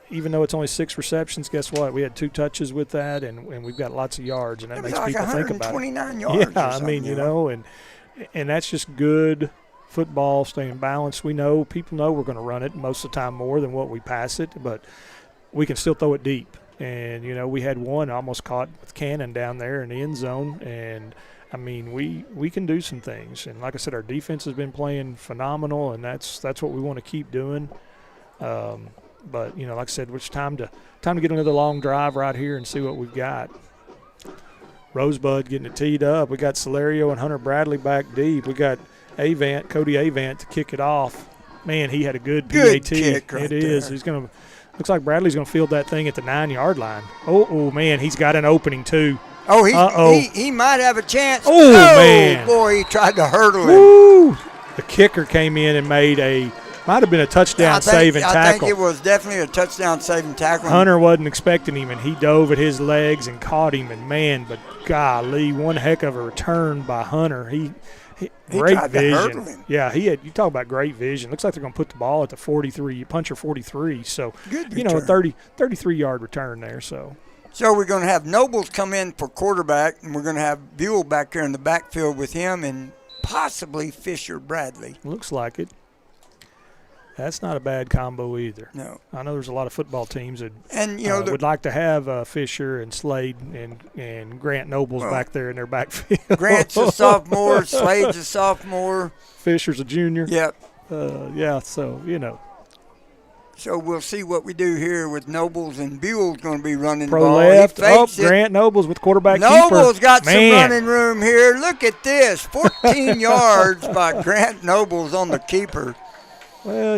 even though it's only 6 receptions, guess what? We had 2 touches with that, and we've got lots of yards, and that makes people think about it. 129 yards. Yeah, I mean, and that's just good football, staying balanced. People know we're going to run it most of the time more than what we pass it, but we can still throw it deep. And, we had one almost caught with Cannon down there in the end zone. And, I mean, we can do some things. And, like I said, our defense has been playing phenomenal, and that's what we want to keep doing. But, like I said, it's time to get another long drive right here and see what we've got. Rosebud getting it teed up. We got Celerio and Hunter Bradley back deep. We got Cody Avant to kick it off. Man, he had a good PAT. Kick right it is. There. Looks like Bradley's going to field that thing at the 9-yard line. Oh, man, he's got an opening too. Oh, he might have a chance. Oh, man. Boy, he tried to hurdle him. Woo. The kicker came in and might have been a touchdown saving tackle. I think it was definitely a touchdown saving tackle. Hunter wasn't expecting him, and he dove at his legs and caught him. And, man, but golly, one heck of a return by Hunter. He great vision. Yeah, you talk about great vision. Looks like they're going to put the ball at the 43, puncher 43. So, good a 33-yard return there. So, So we're going to have Nobles come in for quarterback, and we're going to have Buell back there in the backfield with him and possibly Fisher Bradley. Looks like it. That's not a bad combo either. No. I know there's a lot of football teams that would like to have Fisher and Slade and Grant Nobles back there in their backfield. Grant's a sophomore, Slade's a sophomore. Fisher's a junior. Yep. So, So we'll see what we do here with Nobles, and Buell's going to be running Pro the ball. left. Grant Nobles with quarterback Nobles keeper. got some running room here. Look at this. 14 yards by Grant Nobles on the keeper. Well,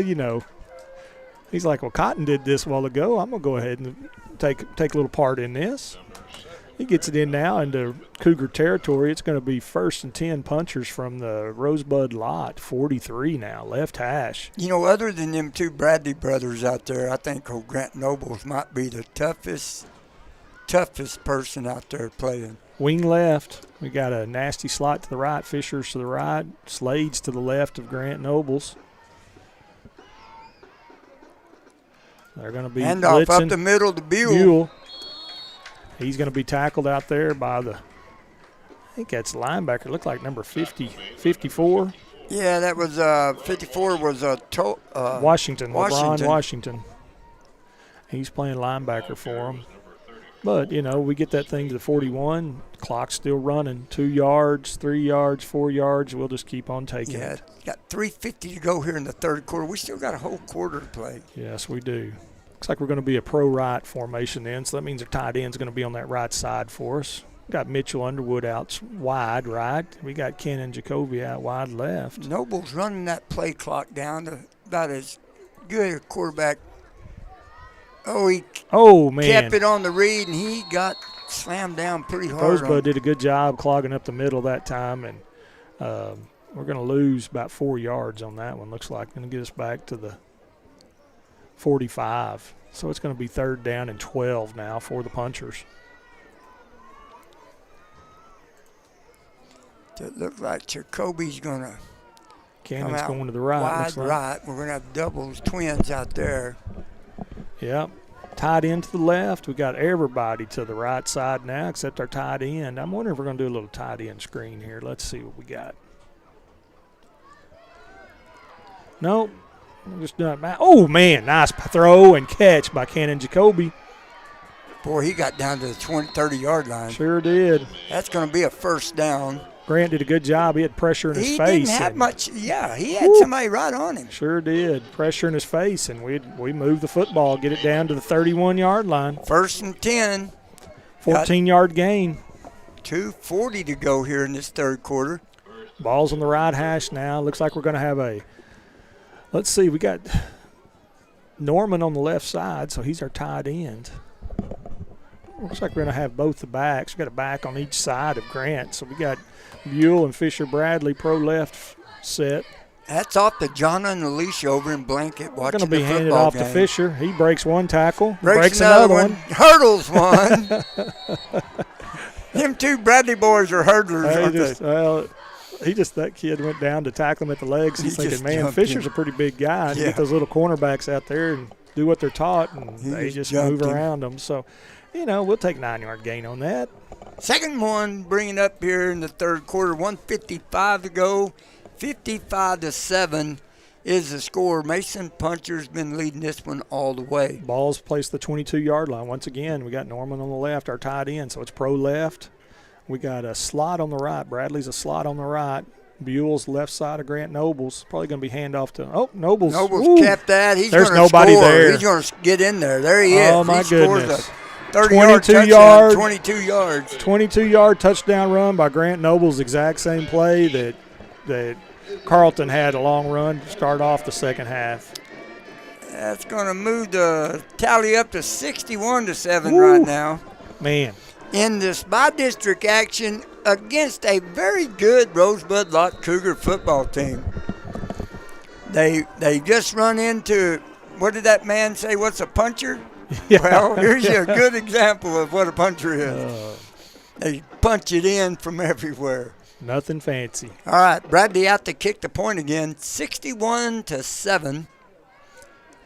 he's like, well, Cotton did this a while ago. I'm going to go ahead and take a little part in this. He gets it in now into Cougar territory. It's going to be 1st and 10 punchers from the Rosebud-Lott, 43 now, left hash. Other than them two Bradley brothers out there, I think old Grant Nobles might be the toughest person out there playing. Wing left. We got a nasty slot to the right, Fisher's to the right, Slade's to the left of Grant Nobles. They're going to be handoff blitzing. Up the middle to Buell. He's going to be tackled out there by I think that's linebacker. Looked like number 54. Yeah, that was 54 was Washington. LeBron Washington. He's playing linebacker for him. But, we get that thing to the 41. Clock's still running. 2 yards, 3 yards, 4 yards. We'll just keep on taking it. Got 3:50 to go here in the third quarter. We still got a whole quarter to play. Yes, we do. Looks like we're going to be a pro right formation then, so that means our tight end's going to be on that right side for us. We got Mitchell Underwood out wide right. We got Ken and Jacoby out wide left. Noble's running that play clock down to about as good a quarterback. He kept it on the read, and he got slammed down pretty hard. Rosebud did a good job clogging up the middle that time, and we're going to lose about 4 yards on that one. Looks like going to get us back to the 45. So it's going to be 3rd down and 12 now for the punchers. It looks like Jacoby's going to Cannon's going to the right. Wide right. We're going to have doubles, twins out there. Yep. Tight end to the left. We got everybody to the right side now except our tight end. I'm wondering if we're going to do a little tight end screen here. Let's see what we got. Nope. Just doing it. Oh, man, nice throw and catch by Cannon Jacoby. Boy, he got down to the 30-yard line. Sure did. That's going to be a 1st down. Grant did a good job. He had pressure in his face. He didn't have much. Yeah, he had somebody right on him. Sure did. Pressure in his face, and we moved the football, get it down to the 31-yard line. 1st and 10. 14-yard gain. 2:40 to go here in this third quarter. Ball's on the right hash now. Looks like we're going to have let's see, we got Norman on the left side, so he's our tight end. Looks like we're going to have both the backs. We got a back on each side of Grant. So we got Buell and Fisher Bradley pro left set. That's off to Jonna and Alicia over in Blanket watching the football game. Going to be handed off to Fisher. He breaks one tackle. Breaks another one. Hurdles one. Them two Bradley boys are hurdlers, aren't they? That kid went down to tackle him at the legs. He's thinking, man, Fisher's a pretty big guy. And get those little cornerbacks out there and do what they're taught, and they just move around them. So, we'll take 9-yard gain on that. Second one, bringing up here in the third quarter, 1:55 to go. 55-7 is the score. Mason Puncher's been leading this one all the way. Ball's placed the 22-yard line. Once again, we got Norman on the left, our tight end, so it's pro left. We got a slot on the right. Bradley's a slot on the right. Buell's left side of Grant Nobles. Probably going to be handoff to Nobles. Nobles kept that. There's nobody score. There. He's going to get in there. There he is. Oh, my goodness. 22 yards. 22 yards. 22-yard touchdown run by Grant Nobles. Exact same play that Carlton had a long run to start off the second half. That's going to move the tally up to 61-7 right now. Man. In this by-district action against a very good Rosebud-Lott Cougar football team. They just run into, what did that man say, what's a puncher? Yeah. Well, here's a good example of what a puncher is. They punch it in from everywhere. Nothing fancy. All right, Bradley out to kick the point again, 61-7.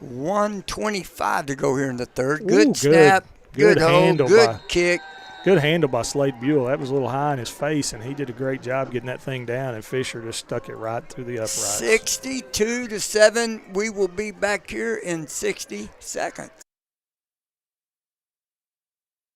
1:25 to go here in the third. Good snap. Good handle. Good kick. Good handle by Slade Buell. That was a little high in his face, and he did a great job getting that thing down, and Fisher just stuck it right through the uprights. 62-7. We will be back here in 60 seconds.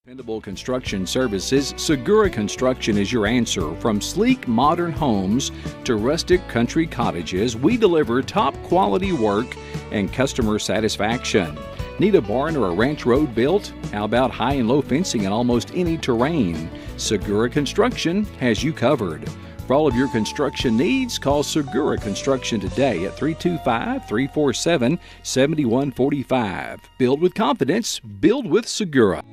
Dependable construction services, Segura Construction is your answer. From sleek modern homes to rustic country cottages, we deliver top quality work and customer satisfaction. Need a barn or a ranch road built? How about high and low fencing in almost any terrain? Segura Construction has you covered. For all of your construction needs, call Segura Construction today at 325-347-7145. Build with confidence, build with Segura.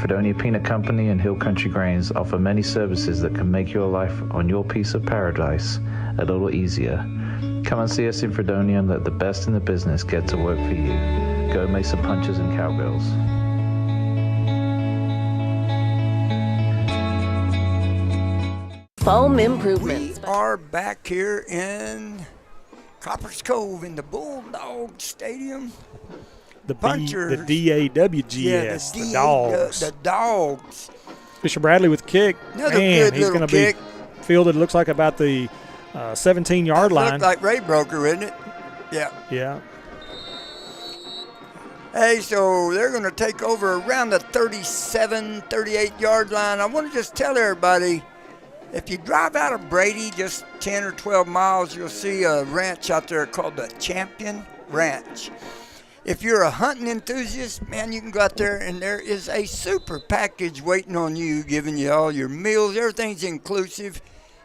Fredonia Peanut Company and Hill Country Grains offer many services that can make your life on your piece of paradise a little easier. Come and see us in Fredonia and let the best in the business get to work for you. Go Mason Punchers and Cowgirls. Foam improvements. We are back here in Copper's Cove in the Bulldog Stadium. The Punchers. The DAWGS, the Dogs. The Dogs. Fisher Bradley with kick. Another good he's going to be fielded, looks like about the 17-yard line. Looks like Ray Broker, isn't it? Yeah. Yeah. Hey, so they're going to take over around the 37, 38-yard line. I want to just tell everybody, if you drive out of Brady just 10 or 12 miles, you'll see a ranch out there called the Champion Ranch. If you're a hunting enthusiast, man, you can go out there and there is a super package waiting on you, giving you all your meals. Everything's inclusive.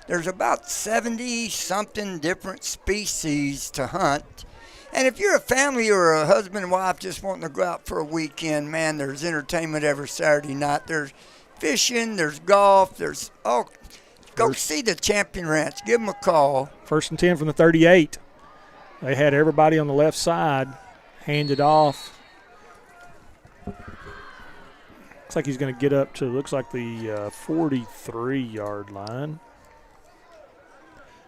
There's about 70-something different species to hunt. And if you're a family or a husband and wife just wanting to go out for a weekend, man, there's entertainment every Saturday night. There's fishing, there's golf, go see the Champion Ranch. Give them a call. 1st and 10 from the 38. They had everybody on the left side. Handed off. Looks like he's going to get up to, looks like the 43-yard line.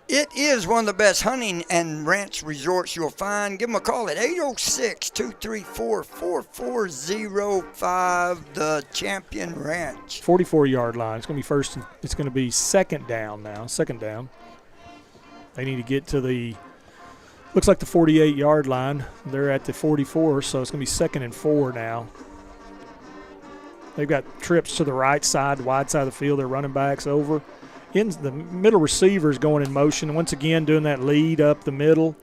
It is one of the best hunting and ranch resorts you'll find. Give them a call at 806-234-4405, the Champion Ranch. 44-yard line. It's going to be it's going to be second down now. Second down. They need to get to the, looks like the 48-yard line. They're at the 44, so it's going to be 2nd and 4 now. They've got trips to the right side, wide side of the field. They're running backs over. In the middle receiver is going in motion. Once again, doing that lead up the middle.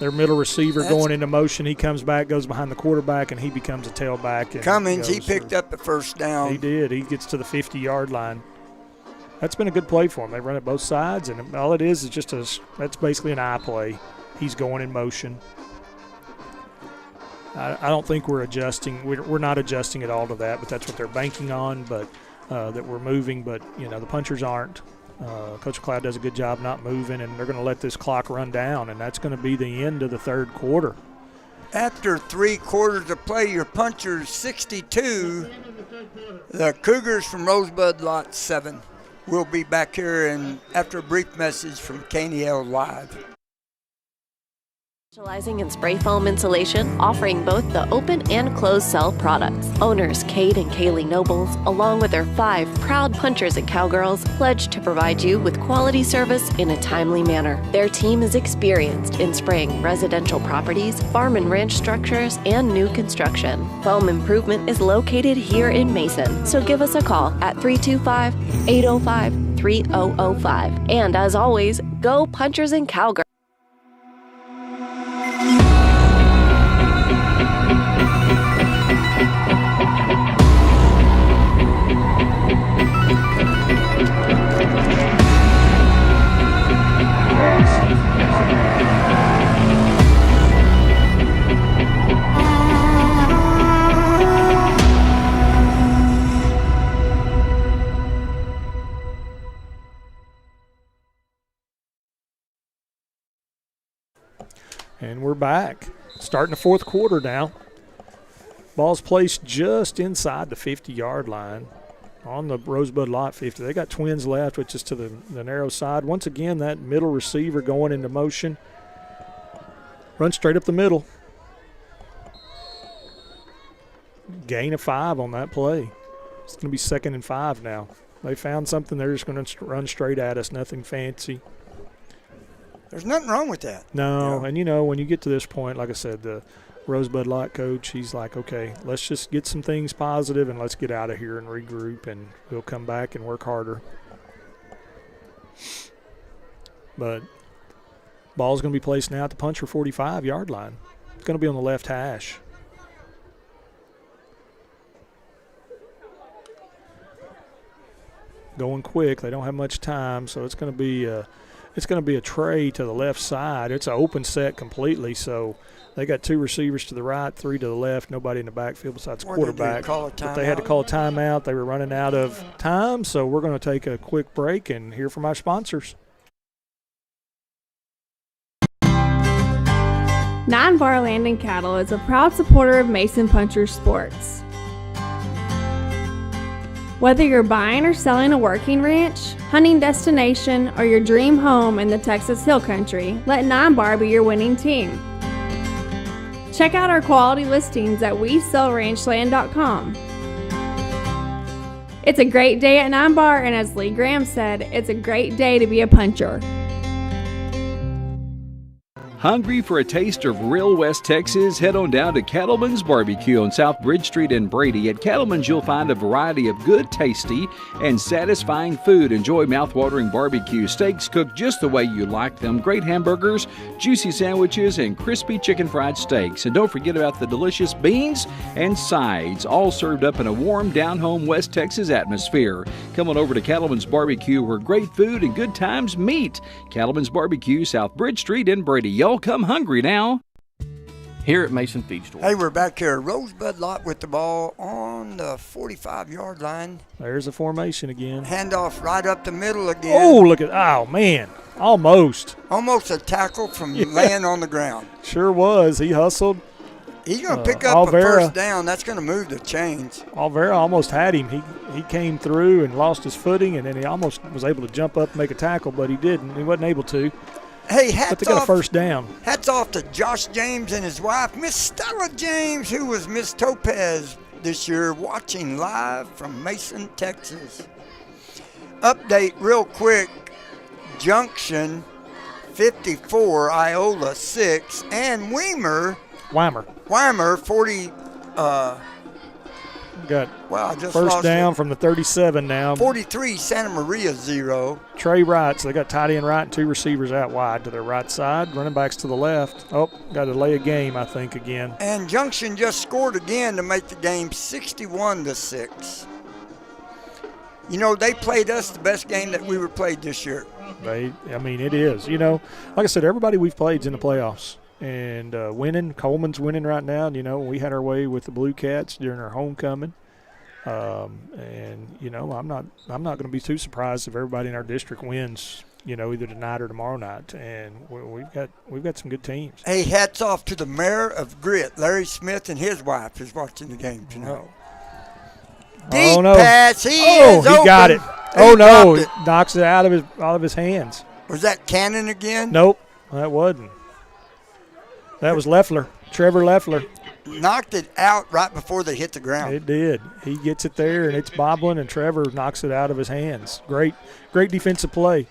Their middle receiver going into motion. He comes back, goes behind the quarterback, and he becomes a tailback. And Cummings, he picked up the first down. He did. He gets to the 50-yard line. That's been a good play for him. They run it both sides, and all it is just that's basically an eye play. He's going in motion. I don't think we're adjusting. We're not adjusting at all to that, but that's what they're banking on, but that we're moving. But, the punchers aren't. Coach McLeod does a good job not moving, and they're going to let this clock run down, and that's going to be the end of the third quarter. After 3 quarters of play, your punchers 62. The Cougars from Rosebud-Lott 7. We'll be back here after a brief message from KNEL Live. Specializing in spray foam insulation, offering both the open and closed cell products. Owners Kate and Kaylee Nobles, along with their 5 proud punchers and cowgirls, pledge to provide you with quality service in a timely manner. Their team is experienced in spraying residential properties, farm and ranch structures, and new construction. Foam Improvement is located here in Mason, so give us a call at 325-805-3005. And as always, go punchers and cowgirls. And we're back. Starting the fourth quarter now. Ball's placed just inside the 50-yard line on the Rosebud-Lott 50. They got twins left, which is to the narrow side. Once again, that middle receiver going into motion. Run straight up the middle. Gain of 5 on that play. It's going to be 2nd and 5 now. They found something. They're just going to run straight at us, nothing fancy. There's nothing wrong with that. No, and, when you get to this point, like I said, the Rosebud-Lott coach, he's like, okay, let's just get some things positive and let's get out of here and regroup, and we'll come back and work harder. But ball's going to be placed now at the puncher 45-yard line. It's going to be on the left hash. Going quick. They don't have much time, so it's going to be a tray to the left side. It's an open set completely, so they got 2 receivers to the right, 3 to the left, nobody in the backfield besides quarterback. But they had to call a timeout. They were running out of time, so we're going to take a quick break and hear from our sponsors. 9 Bar Land and Cattle is a proud supporter of Mason Puncher Sports. Whether you're buying or selling a working ranch, hunting destination, or your dream home in the Texas Hill Country, let 9 Bar be your winning team. Check out our quality listings at WeSellRanchland.com. It's a great day at 9 Bar, and as Lee Graham said, it's a great day to be a puncher. Hungry for a taste of real West Texas? Head on down to Cattleman's Barbecue on South Bridge Street in Brady. At Cattleman's, you'll find a variety of good, tasty, and satisfying food. Enjoy mouth-watering barbecue, steaks cooked just the way you like them, great hamburgers, juicy sandwiches, and crispy chicken fried steaks. And don't forget about the delicious beans and sides, all served up in a warm, down-home West Texas atmosphere. Come on over to Cattleman's Barbecue, where great food and good times meet. Cattleman's Barbecue, South Bridge Street in Brady. Y'all come hungry now. Here at Mason Feed Store. Hey, we're back here. Rosebud-Lott with the ball on the 45-yard line. There's a formation again. Handoff right up the middle again. Oh, look at, oh, man. Almost. Almost a tackle from laying on the ground. Sure was. He hustled. He's going to pick up a first down. That's going to move the chains. Alvera almost had him. He came through and lost his footing, and then he almost was able to jump up and make a tackle, but he didn't. He wasn't able to. Hey, hats but they got a first down. Hats off to Josh James and his wife, Miss Stella James, who was Miss Topaz this year, watching live from Mason, Texas. Update real quick. Junction 54, Iola 6, and Weimer 40. Got first down from the 37 now. 43, Santa Maria 0. Trey Wright, so they got tight end right and 2 receivers out wide to their right side. Running backs to the left. Oh, got to delay a game, I think, again. And Junction just scored again to make the game 61-6. They played us the best game that we were played this year. It is. Like I said, everybody we've played is in the playoffs. And winning. Coleman's winning right now. We had our way with the Blue Cats during our homecoming. I'm not going to be too surprised if everybody in our district wins, either tonight or tomorrow night. And we've got some good teams. Hey, hats off to the mayor of Grit, Larry Smith, and his wife is watching the game tonight. Deep pass. He got it. He knocks it out of his hands. Was that Cannon again? Nope, that wasn't. That was Leffler, Trevor Leffler. Knocked it out right before they hit the ground. It did. He gets it there, and it's bobbling, and Trevor knocks it out of his hands. Great defensive play.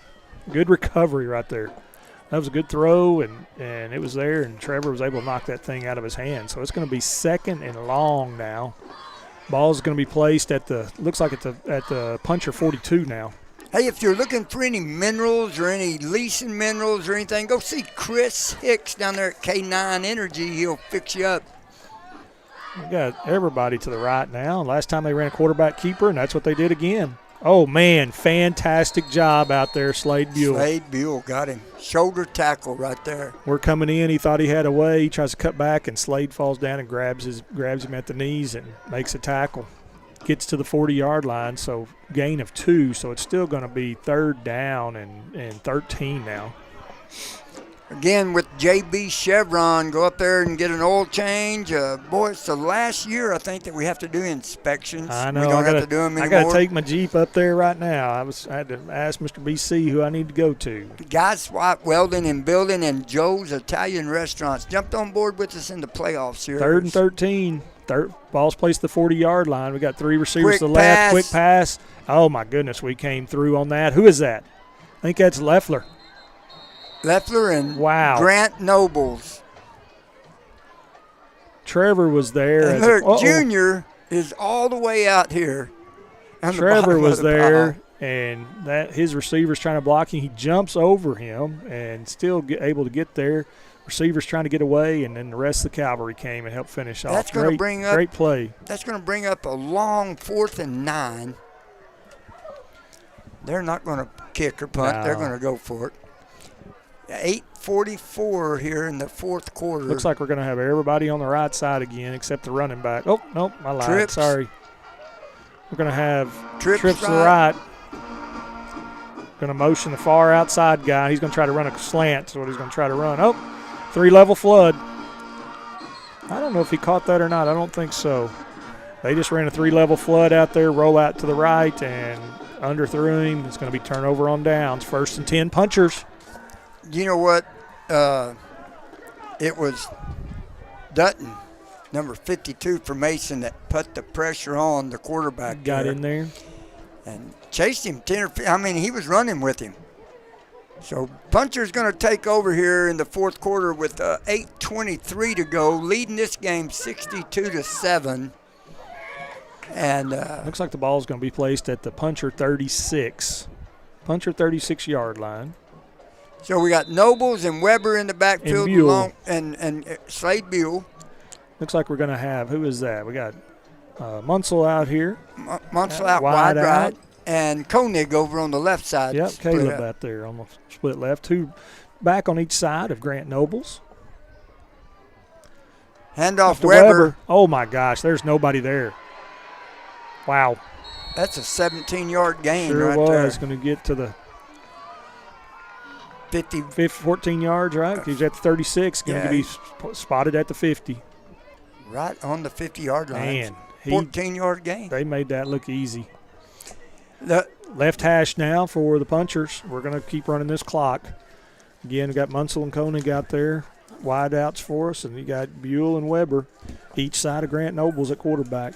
Good recovery right there. That was a good throw, and it was there, and Trevor was able to knock that thing out of his hands. So it's going to be 2nd and long now. Ball's going to be placed at the puncher 42 now. Hey, if you're looking for any minerals or any leasing minerals or anything, go see Chris Hicks down there at K9 Energy. He'll fix you up. We got everybody to the right now. Last time they ran a quarterback keeper, and that's what they did again. Oh, man, fantastic job out there, Slade Buell. Slade Buell got him. Shoulder tackle right there. We're coming in. He thought he had a way. He tries to cut back, and Slade falls down and grabs him at the knees and makes a tackle. Gets to the 40-yard line, so gain of 2. So it's still going to be 3rd down and 13 now. Again, with JB Chevron, go up there and get an oil change. Boy, it's the last year, I think, that we have to do inspections. I know. We don't have to do them anymore. I got to take my Jeep up there right now. I had to ask Mr. BC who I need to go to. Guys Swap Welding and Building and Joe's Italian Restaurants jumped on board with us in the playoffs here. 3rd and 13. Ball's placed the 40-yard line. We got 3 receivers Quick to the left. pass. Quick pass. Oh, my goodness, we came through on that. Who is that? I think that's Leffler. Leffler and wow. Grant Nobles. Trevor was there. And look, Junior is all the way out here. Trevor was there, and his receiver's trying to block him. He jumps over him and still able to get there. Receiver's trying to get away, and then the rest of the cavalry came and helped finish off. That's going to bring up great play. That's going to bring up a long 4th and 9. They're not going to kick or punt. No. They're going to go for it. 8:44 here in the 4th quarter. Looks like we're going to have everybody on the right side again except the running back. Oh, nope, I lied. Trips. Sorry. We're going to have Trips to the right. Going to motion the far outside guy. He's going to try to run a slant. That's what he's going to try to run. Oh, 3-level flood. I don't know if he caught that or not. I don't think so. They just ran a 3-level flood out there, roll out to the right, and underthrew him. It's going to be turnover on downs. 1st and 10, punchers. You know what? It was Dutton, number 52 for Mason, that put the pressure on the quarterback. Got in there. And chased him 10 or 15. I mean, he was running with him. So puncher's going to take over here in the 4th quarter with 8:23 to go, leading this game 62-7. And looks like the ball is going to be placed at the puncher 36. Puncher 36-yard line. So we got Nobles and Weber in the backfield, and Slade Buell. Looks like we're going to have, who is that? We got Munsell out here. Munsell out wide right, and Koenig over on the left side. Yep, Caleb out there on the split left. 2 back on each side of Grant Nobles. Handoff to Weber. Oh, my gosh, there's nobody there. Wow. That's a 17-yard gain sure right there. Was going to get to the 14 yards, right? He's at the 36, going to be spotted at the 50. Right on the 50-yard line. Man, 14-yard gain. They made that look easy. The left hash now for the punchers. We're going to keep running this clock. Again, we got Munsell and Koenig out there, wide outs for us, and you got Buell and Weber, each side of Grant Nobles at quarterback.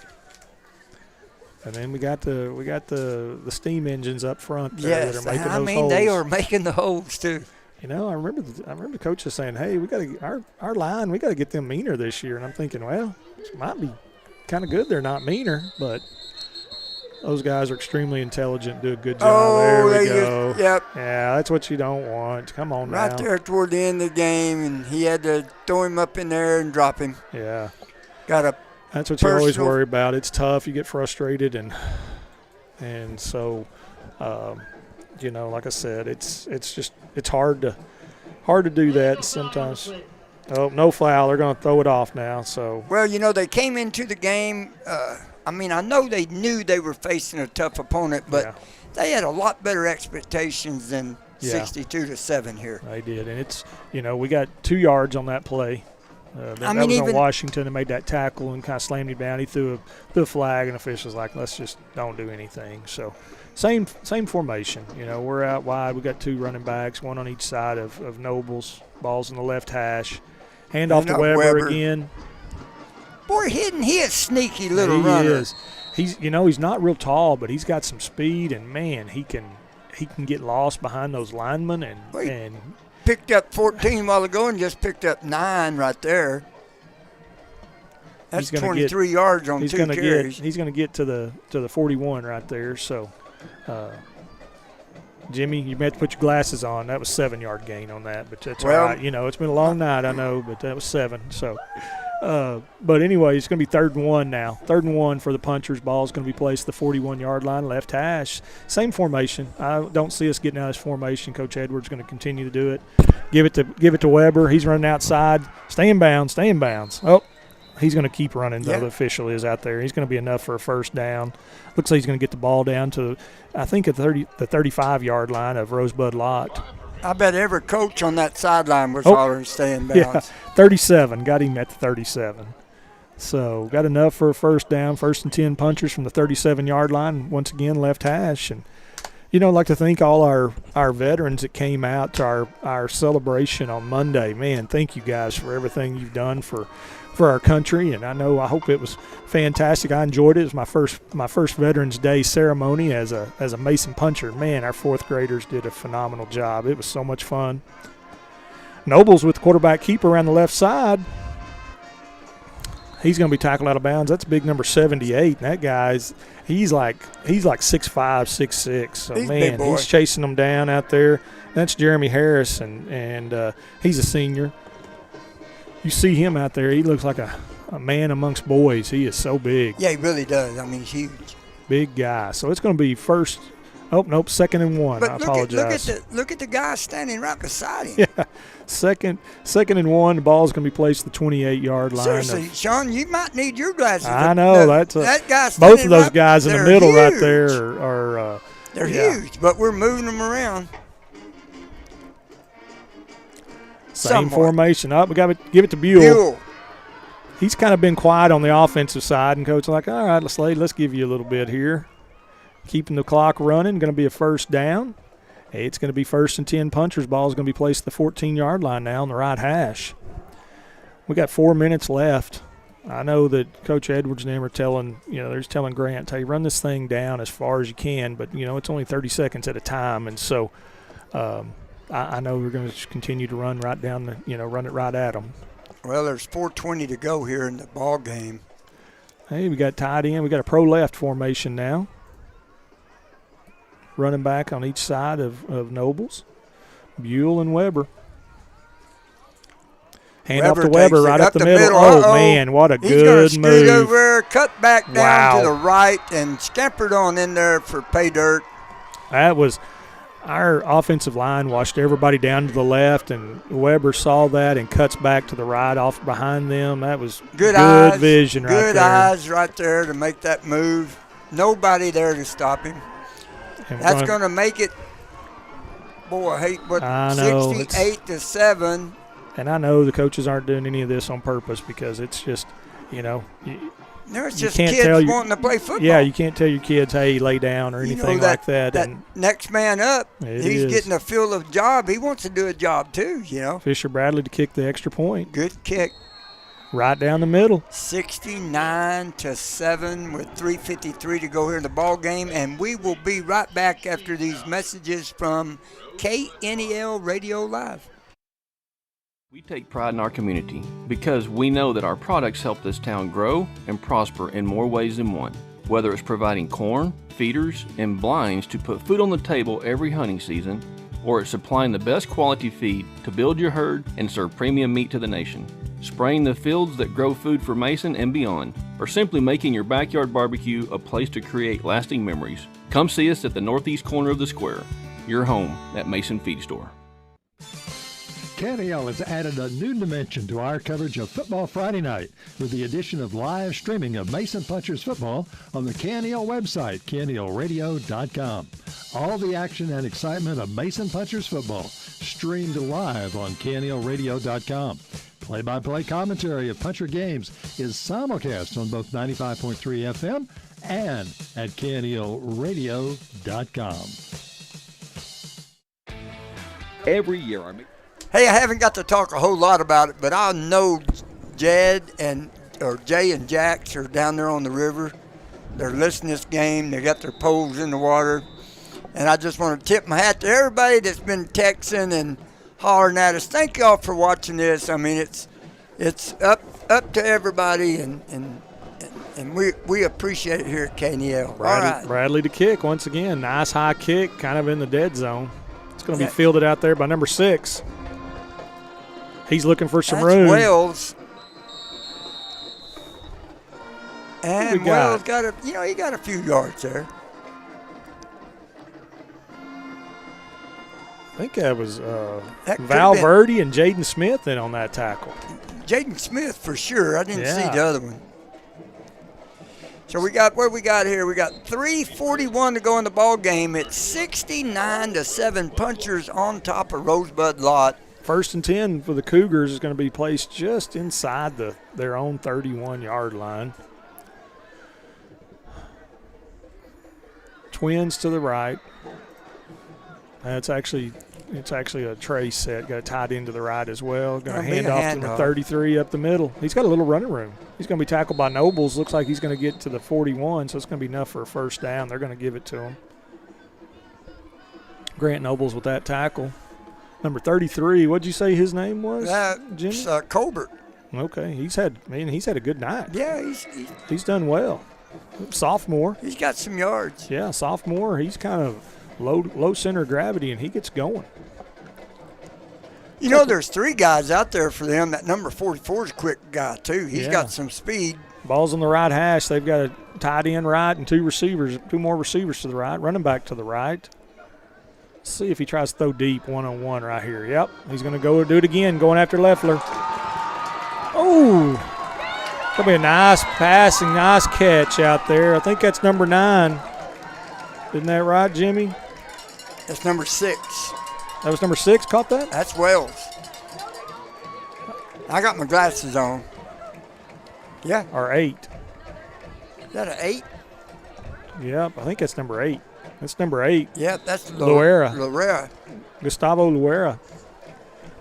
And then we got the steam engines up front there that are making those holes. They are making the holes too. You know, I remember the coaches saying, "Hey, we got to our line. We got to get them meaner this year." And I'm thinking, well, it might be kind of good. They're not meaner, but those guys are extremely intelligent. Do a good job. Oh, there we go. Yep. Yeah, that's what you don't want. Come on now. Right there toward the end of the game, and he had to throw him up in there and drop him. Yeah. Got a. That's what you always worry about. It's tough. You get frustrated, and so, you know, like I said, it's hard to do that sometimes. Oh, no foul. They're going to throw it off now. So. Well, you know, they came into the game. I mean, I know they knew they were facing a tough opponent, but they had a lot better expectations than 62-7 here. They did, and it's, you know, we got 2 yards on that play. That was on Washington and made that tackle and kind of slammed him down. He threw a flag, and officials like, let's just don't do anything. So same formation. You know, we're out wide. We got 2 running backs, 1 on each side of Nobles. Ball's in the left hash. Hand off to Weber again. Boy, he is sneaky little runner. He is. He's not real tall, but he's got some speed, and man, he can get lost behind those linemen and picked up 14 a while ago and just picked up 9 right there. That's 23 yards on 2 carries. He's going to get to the 41 right there. So, Jimmy, you may have to put your glasses on. That was 7-yard gain on that, but that's all right. You know, it's been a long night, I know, but that was 7. So, but anyway, it's going to be 3rd and 1 now. 3rd and 1 for the punchers. Ball's going to be placed at the 41-yard line, left hash. Same formation. I don't see us getting out of this formation. Coach Edwards going to continue to do it. Give it to Weber. He's running outside. Stay in bounds. Oh, he's going to keep running, though. The official is out there. He's going to be enough for a first down. Looks like he's going to get the ball down to, I think, the 35-yard line of Rosebud-Lott. I bet every coach on that sideline was hollering stay in bounds. Yeah, 37. Got him at the 37. So got enough for a first down, 1st and 10 punchers from the 37-yard line. Once again, left hash. And, you know, I'd like to thank all our veterans that came out to our celebration on Monday. Man, thank you guys for everything you've done for our country. And I hope it was fantastic. I enjoyed it. It was my first Veterans Day ceremony as a Mason puncher. Man, our 4th graders did a phenomenal job. It was so much fun. Nobles with the quarterback keeper around the left side. He's going to be tackled out of bounds. That's big number 78. And that guy's he's like 6'5", 6'6". So man, he's chasing them down out there. That's Jeremy Harris, and he's a senior. You see him out there, he looks like a man amongst boys. He is so big. Yeah, he really does. I mean, he's huge. Big guy. So it's going to be first. Oh, nope, 2nd and 1. But I apologize. Look at the guy standing right beside him. Yeah, second and 1. The ball's going to be placed at the 28-yard line. Seriously, Sean, you might need your glasses. I know. That guy both of those guys in the middle huge. Right there are they're huge, but we're moving them around. Same formation. We got to give it to Buell. He's kind of been quiet on the offensive side, and coach is like, all right, let's give you a little bit here. Keeping the clock running, going to be a first down. It's going to be 1st and 10 punchers. Ball is going to be placed at the 14-yard line now on the right hash. We got 4 minutes left. I know that Coach Edwards and them are telling Grant, hey, run this thing down as far as you can, but, it's only 30 seconds at a time. And so I know we're going to continue to run right down run it right at them. Well, there's 4:20 to go here in the ball game. Hey, we got tied in. We got a pro left formation now. Running back on each side of Nobles, Buell and Weber. Hand off to Weber right up the middle. Oh, man, what a good move. He's going to scoot over, cut back down to the right, and scampered on in there for pay dirt. That was our offensive line washed everybody down to the left, and Weber saw that and cuts back to the right off behind them. That was good vision right there. Good eyes right there to make that move. Nobody there to stop him. That's going to make it, 68-7. And I know the coaches aren't doing any of this on purpose because it's just, it's just kids wanting to play football. Yeah, you can't tell your kids, hey, lay down or anything like that. That next man up, he's getting a feel of job. He wants to do a job too, Fisher Bradley to kick the extra point. Good kick. Right down the middle. 69-7 with 3:53 to go here in the ball game, and we will be right back after these messages from KNEL Radio Live. We take pride in our community because we know that our products help this town grow and prosper in more ways than one. Whether it's providing corn, feeders, and blinds to put food on the table every hunting season, or it's supplying the best quality feed to build your herd and serve premium meat to the nation. Spraying the fields that grow food for Mason and beyond, or simply making your backyard barbecue a place to create lasting memories. Come see us at the northeast corner of the square, your home at Mason Feed Store. KNEL has added a new dimension to our coverage of Football Friday night with the addition of live streaming of Mason Punchers football on the KNEL website, KNELradio.com. All the action and excitement of Mason Punchers football streamed live on KNELradio.com. Play-by-play commentary of Puncher games is simulcast on both 95.3 FM and at KNELradio.com. Every year, Hey, I haven't got to talk a whole lot about it, but I know Jay and Jax are down there on the river. They're listening to this game. They got their poles in the water. And I just want to tip my hat to everybody that's been texting and hollering at us. Thank y'all for watching this. I mean, it's up to everybody, and we appreciate it here at KNEL. Bradley to kick once again. Nice high kick, kind of in the dead zone. It's going to be fielded out there by number 6. He's looking for some room. Wells. And Wells got he got a few yards there. I think that was Valverde and Jaden Smith in on that tackle. Jaden Smith for sure. I didn't see the other one. So we got what we got here. We got 3:41 to go in the ball game. It's 69-7. Punchers on top of Rosebud-Lott. 1st and 10 for the Cougars is going to be placed just inside their own 31-yard line. Twins to the right. It's actually a trace set. Got a tight end to the right as well. Going to hand off to the 33 up the middle. He's got a little running room. He's going to be tackled by Nobles. Looks like he's going to get to the 41, so it's going to be enough for a first down. They're going to give it to him. Grant Nobles with that tackle. Number 33, what'd you say his name was, Jimmy? Colbert. Okay, he's had a good night. Yeah, he's done well. Sophomore. He's got some yards. Yeah, sophomore. He's kind of low center of gravity, and he gets going. You know, there's 3 guys out there for them. That number 44 is a quick guy, too. He's got some speed. Ball's on the right hash. They've got a tight end right and 2 more receivers to the right, running back to the right. Let's see if he tries to throw deep one-on-one right here. Yep, he's going to go do it again, going after Leffler. Oh, going to be a nice passing, nice catch out there. I think that's number 9. Isn't that right, Jimmy? That's number 6. That was number 6, caught that? That's Wells. I got my glasses on. Yeah. Or 8. Is that an 8? Yep, I think that's number 8. That's number 8. Yep, that's Loera. Gustavo Loera.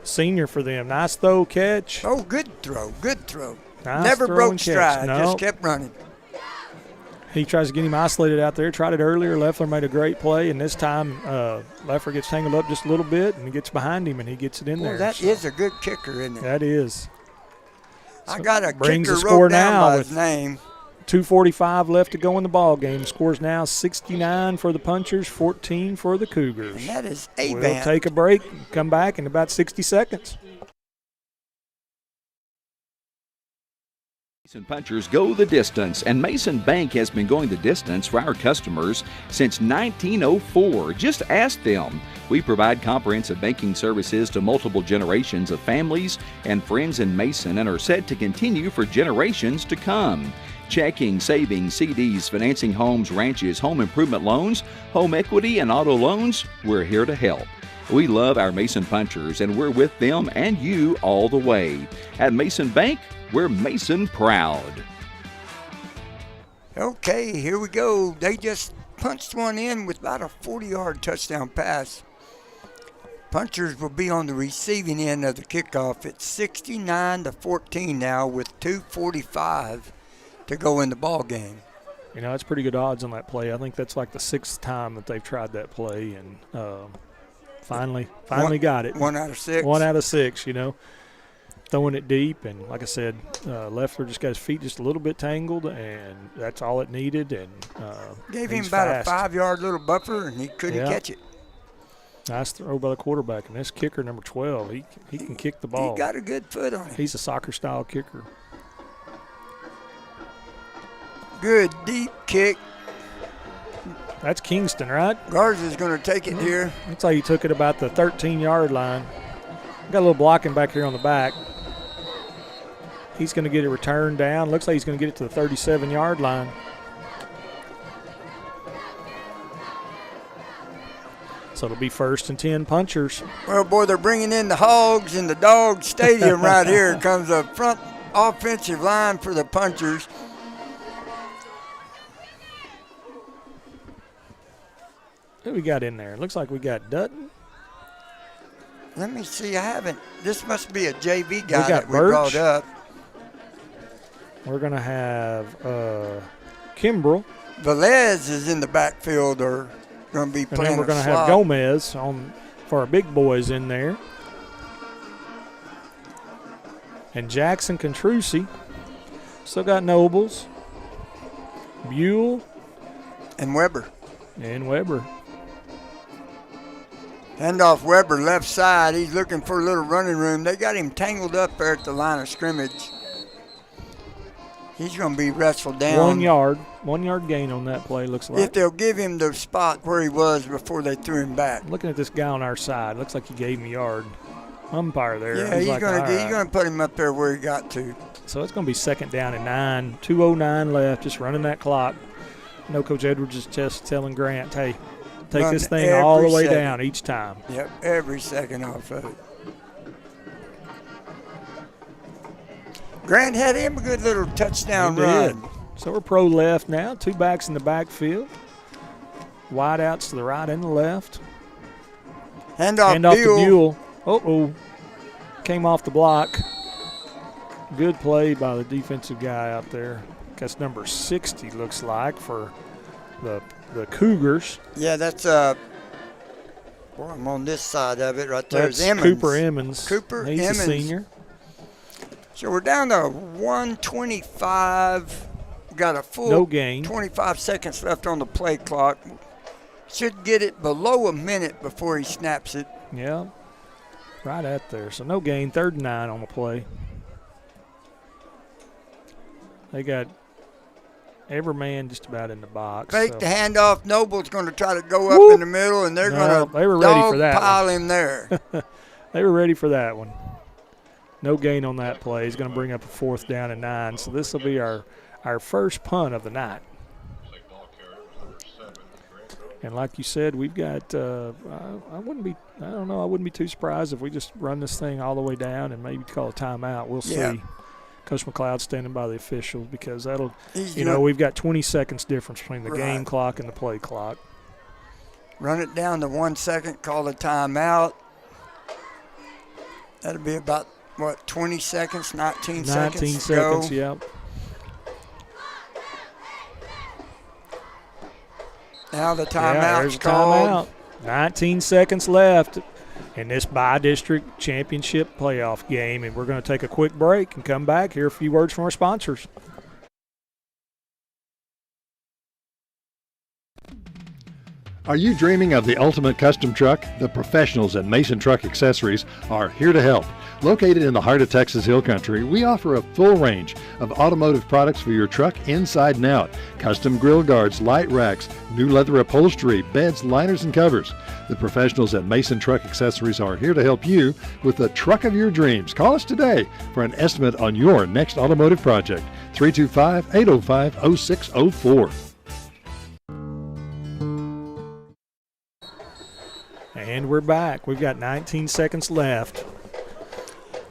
Senior for them. Nice throw, catch. Oh, good throw. Nice Never throw broke and catch. stride. No. Just kept running. He tries to get him isolated out there. Tried it earlier. Leffler made a great play, and this time Leffler gets tangled up just a little bit, and he gets behind him, and he gets it in there. That is a good kicker, isn't it? That is. I got a brings kicker the score wrote down now by with his name. 2:45 left to go in the ball game. Scores now 69 for the Punchers, 14 for the Cougars. And that is a We'll take a break, come back in about 60 seconds. Mason Punchers go the distance, and Mason Bank has been going the distance for our customers since 1904. Just ask them. We provide comprehensive banking services to multiple generations of families and friends in Mason and are set to continue for generations to come. Checking, savings, CDs, financing homes, ranches, home improvement loans, home equity, and auto loans, we're here to help. We love our Mason Punchers, and we're with them and you all the way. At Mason Bank, we're Mason proud. Okay, here we go. They just punched one in with about a 40-yard touchdown pass. Punchers will be on the receiving end of the kickoff. It's 69-14 now with 2:45 to go in the ball game. You know, it's pretty good odds on that play. I think that's like the 6th time that they've tried that play, and finally got it. 1 out of 6. 1 out of 6, you know. Throwing it deep, and like I said, Leffler just got his feet just a little bit tangled, and that's all it needed. And gave him about a 5-yard little buffer, and he couldn't catch it. Nice throw by the quarterback, and this kicker, number 12, he can kick the ball. He got a good foot on it. He's a soccer-style kicker. Good deep kick. That's Kingston, right? Garza's going to take it here. Looks like he took it about the 13-yard line. Got a little blocking back here on the back. He's going to get it returned down. Looks like he's going to get it to the 37-yard line. So it'll be 1st and 10 Punchers. Well, boy, they're bringing in the Hogs in the Dog Stadium right here. Comes the front offensive line for the Punchers. Who we got in there? Looks like we got Dutton. Let me see. I haven't. This must be a JV guy that we Birch. brought up. We're going to have Kimbrell. Velez is in the backfield or going to be playing. And then we're going to have Gomez for our big boys in there. And Jackson Contrusi. Still got Nobles, Buell. And Weber. Handoff Weber, left side. He's looking for a little running room. They got him tangled up there at the line of scrimmage. He's going to be wrestled down. 1 yard gain on that play, looks like. If they'll give him the spot where he was before they threw him back. Looking at this guy on our side, looks like he gave him a yard. umpire there. Yeah, he's gonna put him up there where he got to. So it's going to be 2nd down and 9. 2:09 left, just running that clock. I know Coach Edwards is just telling Grant, hey, take this thing all the way down each time. Yep, every second off of it. Grant had him a good little touchdown run. So we're pro left now. 2 backs in the backfield. Wide outs to the right and the left. Handoff to Buell. Uh-oh. Came off the block. Good play by the defensive guy out there. That's number 60, looks like, for the Cougars. Yeah, that's I'm on this side of it right there. That's Cooper Emmons. He's Emmons. a senior. So we're down to 1:25. Got a full no gain. 25 seconds left on the play clock. Should get it below a minute before he snaps it. Yeah, right at there. So no gain. 3rd and 9 on the play. They got every man just about in the box. Fake so. the handoff. Noble's going to try to go up in the middle, and they're going to pile him there. They were ready for that one. No gain on that play. He's going to bring up a 4th down and 9. So this will be our first punt of the night. And like you said, we've got I wouldn't be too surprised if we just run this thing all the way down and maybe call a timeout. We'll see. Coach McLeod standing by the officials because that'll, we've got 20 seconds difference between the game clock and the play clock. Run it down to 1 second, call a timeout. That'll be about, 20 seconds, 19 seconds? 19 seconds, yep. Now the timeout's called. 19 seconds left in this bi-district championship playoff game, and we're going to take a quick break and come back, hear a few words from our sponsors. Are you dreaming of the ultimate custom truck? The professionals at Mason Truck Accessories are here to help. Located in the heart of Texas Hill Country, we offer a full range of automotive products for your truck inside and out. Custom grill guards, light racks, new leather upholstery, beds, liners, and covers. The professionals at Mason Truck Accessories are here to help you with the truck of your dreams. Call us today for an estimate on your next automotive project. 325-805-0604. And we're back. We've got 19 seconds left.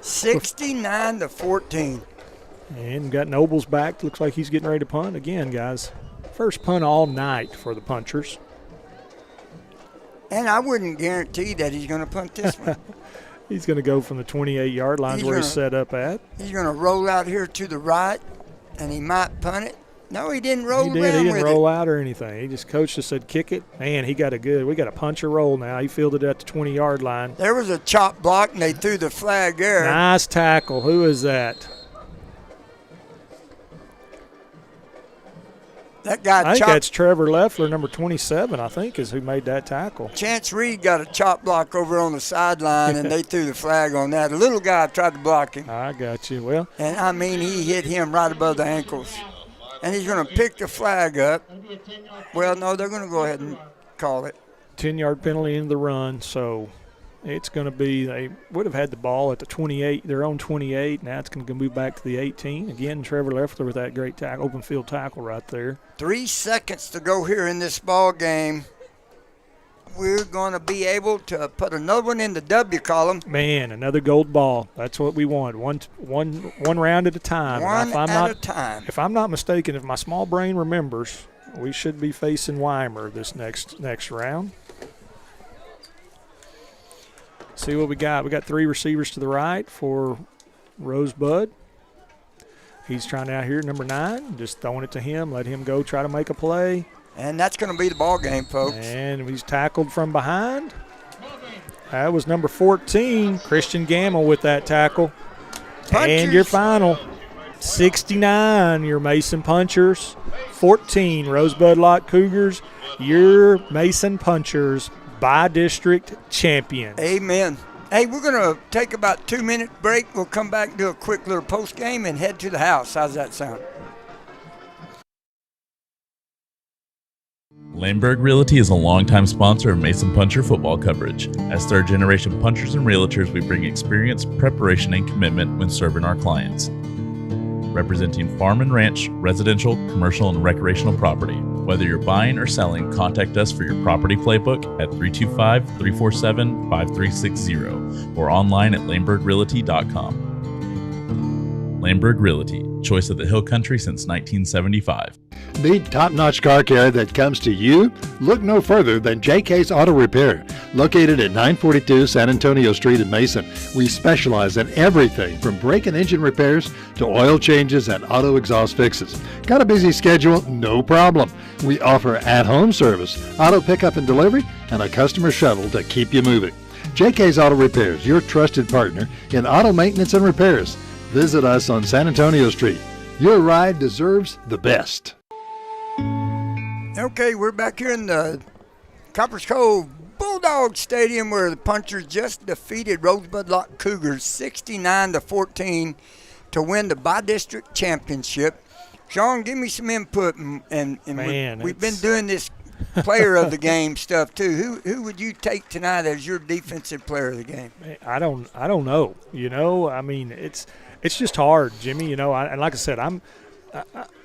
69-14. And got Nobles back. Looks like he's getting ready to punt again, guys. First punt all night for the Punchers. And I wouldn't guarantee that he's going to punt this one. He's going to go from the 28-yard line where he's set up at. He's going to roll out here to the right, and he might punt it. No, he didn't roll around with it. He didn't roll out or anything. He just coach just said kick it. Man, we got a puncher roll now. He fielded it at the 20-yard line. There was a chop block, and they threw the flag there. Nice tackle. Who is that? That guy I think that's Trevor Leffler, number 27, I think, is who made that tackle. Chance Reed got a chop block over on the sideline, and they threw the flag on that. A little guy tried to block him. I got you. Well, and, he hit him right above the ankles. And he's going to pick the flag up. Well, no, they're going to go ahead and call it. 10-yard penalty into the run, so it's going to be, they would have had the ball at the 28, their own 28. Now it's going to move back to the 18. Again, Trevor Leffler with that great tackle, open field tackle right there. 3 seconds to go here in this ball game. We're going to be able to put another one in the W column. Man, another gold ball. That's what we want. One round at a time. One at a time. If I'm not mistaken, if my small brain remembers, we should be facing Weimer this next round. See what we got. We got 3 receivers to the right for Rosebud. He's trying out here, number 9, just throwing it to him. Let him go try to make a play. And that's going to be the ball game, folks. And he's tackled from behind. That was number 14, Christian Gamble with that tackle. Punchers. And your final, 69, your Mason Punchers. 14, Rosebud-Lott Cougars, your Mason Punchers by-district champions. Amen. Hey, we're going to take about 2-minute break. We'll come back and do a quick little post game and head to the house. How's that sound? Lamberg Realty is a longtime sponsor of Mason Puncher football coverage. As third-generation punchers and realtors, we bring experience, preparation, and commitment when serving our clients. Representing farm and ranch, residential, commercial, and recreational property. Whether you're buying or selling, contact us for your property playbook at 325-347-5360 or online at lambergrealty.com. Lamberg Realty, choice of the Hill Country since 1975. Need top-notch car care that comes to you? Look no further than JK's Auto Repair. Located at 942 San Antonio Street in Mason, we specialize in everything from brake and engine repairs to oil changes and auto exhaust fixes. Got a busy schedule? No problem. We offer at-home service, auto pickup and delivery, and a customer shuttle to keep you moving. JK's Auto Repairs, your trusted partner in auto maintenance and repairs. Visit us on San Antonio Street. Your ride deserves the best. Okay, we're back here in the Coppers Cove Bulldog Stadium where the Punchers just defeated Rosebud-Lott Cougars 69-14 to win the by-district championship. Sean, give me some input, and Man, we've been doing this player of the game stuff too. Who would you take tonight as your defensive player of the game? I don't know. You know, I mean, it's just hard, Jimmy. You know, and like I said,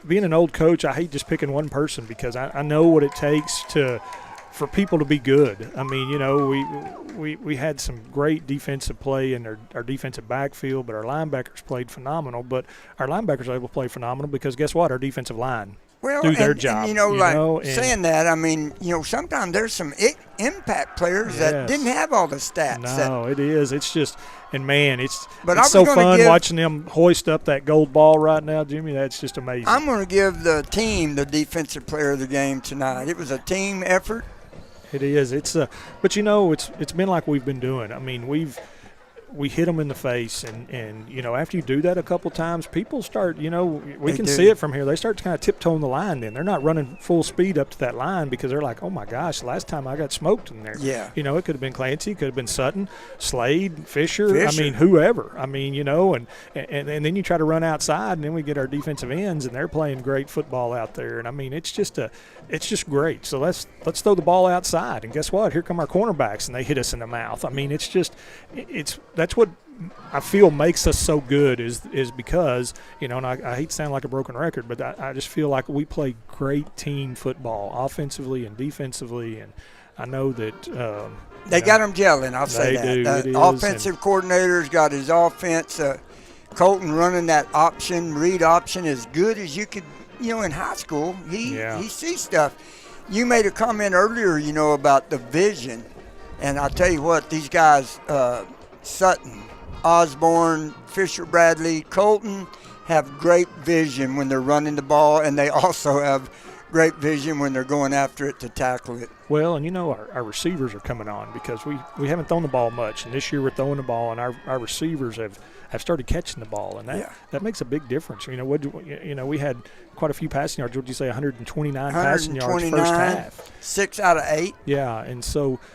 being an old coach, I hate just picking one person because I know what it takes for people to be good. I mean, you know, we had some great defensive play in our defensive backfield, but our linebackers played phenomenal. But our linebackers were able to play phenomenal because guess what? Our defensive line do their job. And, saying that, I mean, sometimes there's some impact players that didn't have all the stats. No, it is. It's just – and, man, it's so fun watching them hoist up that gold ball right now, Jimmy. That's just amazing. I'm going to give the team the defensive player of the game tonight. It was a team effort. It is. But, it's been like we've been doing. I mean, we hit them in the face, and after you do that a couple times, people start, we can see it from here. They start to kind of tiptoeing the line then. They're not running full speed up to that line because they're like, oh, my gosh, last time I got smoked in there. Yeah. It could have been Clancy, could have been Sutton, Slade, Fisher. I mean, whoever. I mean, and then you try to run outside, and then we get our defensive ends, and they're playing great football out there. And, I mean, it's just great. So let's throw the ball outside. And guess what? Here come our cornerbacks, and they hit us in the mouth. I mean, that's what I feel makes us so good is because, and I hate to sound like a broken record, but I just feel like we play great team football offensively and defensively, and I know that they got them gelling, I'll say that. The offensive coordinator's got his offense. Colton running that read option as good as you could, in high school. He sees stuff. You made a comment earlier, about the vision, and I'll tell you what, these guys Sutton, Osborne, Fisher Bradley, Colton have great vision when they're running the ball, and they also have great vision when they're going after it to tackle it. Well, and our receivers are coming on because we haven't thrown the ball much, and this year we're throwing the ball, and our receivers have started catching the ball, and that makes a big difference. We had quite a few passing yards. What did you say, 129 passing yards first half? 6 out of 8. Yeah, and so –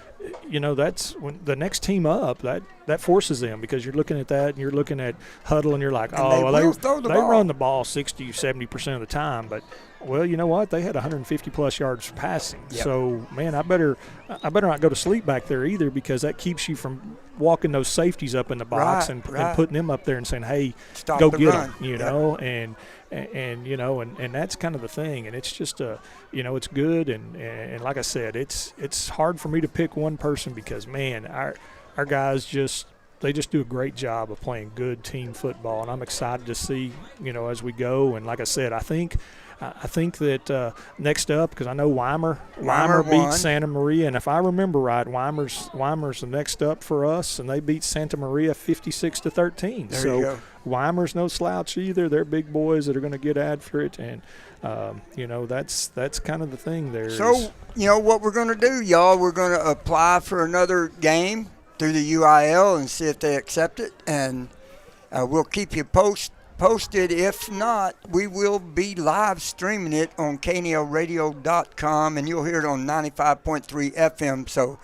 that's when the next team up, that forces them because you're looking at that and you're looking at huddle and you're like, they run the ball 60, 70% of the time. But, well, you know what? They had 150-plus yards passing. Yep. So, man, I better not go to sleep back there either because that keeps you from walking those safeties up in the box and putting them up there and saying, hey, go get them, and that's kind of the thing. And it's just, it's good. And like I said, it's hard for me to pick one person because, man, our guys they just do a great job of playing good team football. And I'm excited to see, as we go. And like I said, I think that next up, because I know Weimar beat Santa Maria, and if I remember right, Weimar's the next up for us, and they beat Santa Maria 56-13. There you go. Weimar's no slouch either. They're big boys that are going to get after it, and that's kind of the thing there. So what we're going to do, y'all, we're going to apply for another game through the UIL and see if they accept it, and we'll keep you posted. If not, we will be live streaming it on KNELradio.com, and you'll hear it on 95.3 FM. So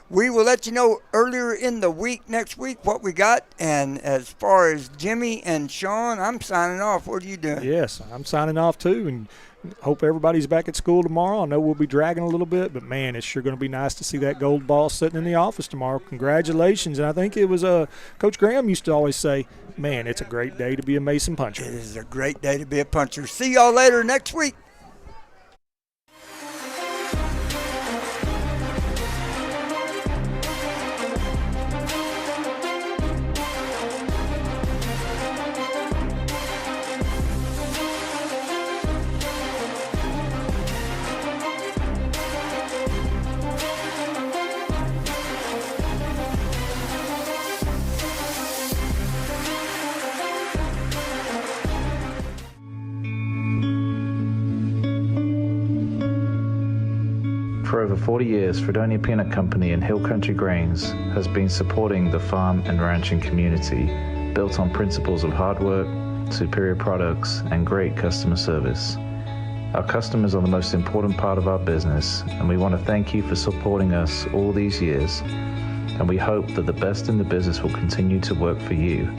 we will let you know earlier in the week, next week, what we got. And as far as Jimmy and Sean, I'm signing off. What are you doing? Yes, I'm signing off too. And Hope everybody's back at school tomorrow. I know we'll be dragging a little bit, but, man, it's sure going to be nice to see that gold ball sitting in the office tomorrow. Congratulations. And I think it was Coach Graham used to always say, man, it's a great day to be a Mason puncher. It is a great day to be a puncher. See y'all later next week. For over 40 years, Fredonia Peanut Company and Hill Country Grains has been supporting the farm and ranching community, built on principles of hard work, superior products, and great customer service. Our customers are the most important part of our business, and we want to thank you for supporting us all these years, and we hope that the best in the business will continue to work for you.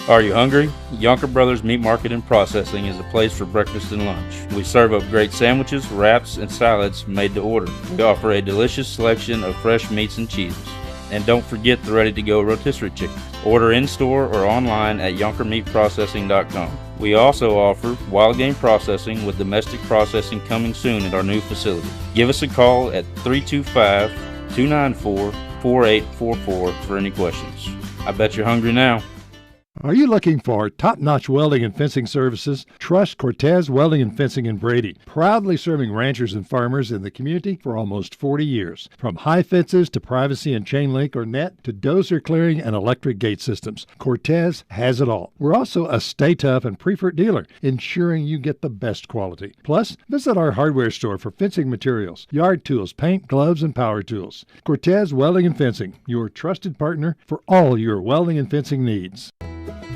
Are you hungry? Yonker Brothers Meat Market and Processing is a place for breakfast and lunch. We serve up great sandwiches, wraps, and salads made to order. We offer a delicious selection of fresh meats and cheeses. And don't forget the ready-to-go rotisserie chicken. Order in-store or online at yonkermeatprocessing.com. We also offer wild game processing with domestic processing coming soon at our new facility. Give us a call at 325-294-4844 for any questions. I bet you're hungry now. Are you looking for top-notch welding and fencing services? Trust Cortez Welding and Fencing in Brady, proudly serving ranchers and farmers in the community for almost 40 years. From high fences to privacy and chain link or net to dozer clearing and electric gate systems, Cortez has it all. We're also a Stay Tough and preferred dealer, ensuring you get the best quality. Plus, visit our hardware store for fencing materials, yard tools, paint, gloves, and power tools. Cortez Welding and Fencing, your trusted partner for all your welding and fencing needs.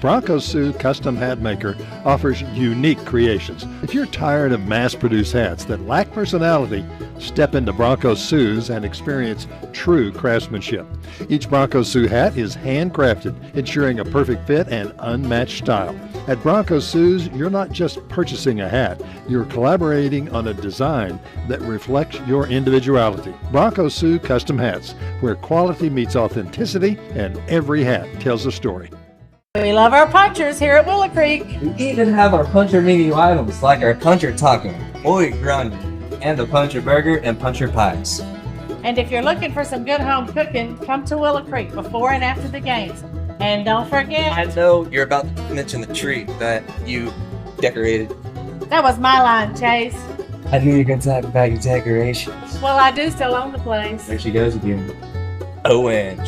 Bronco Sue Custom Hat Maker offers unique creations. If you're tired of mass-produced hats that lack personality, step into Bronco Sue's and experience true craftsmanship. Each Bronco Sue hat is handcrafted, ensuring a perfect fit and unmatched style. At Bronco Sue's, you're not just purchasing a hat, you're collaborating on a design that reflects your individuality. Bronco Sue Custom Hats, where quality meets authenticity and every hat tells a story. We love our punchers here at Willow Creek. We even have our puncher menu items like our puncher taco, boy grande, and the puncher burger and puncher pies. And if you're looking for some good home cooking, come to Willow Creek before and after the games. And don't forget... I know you're about to mention the tree that you decorated. That was my line, Chase. I knew you were going to talk about your decorations. Well, I do still own the place. There she goes again. ONG.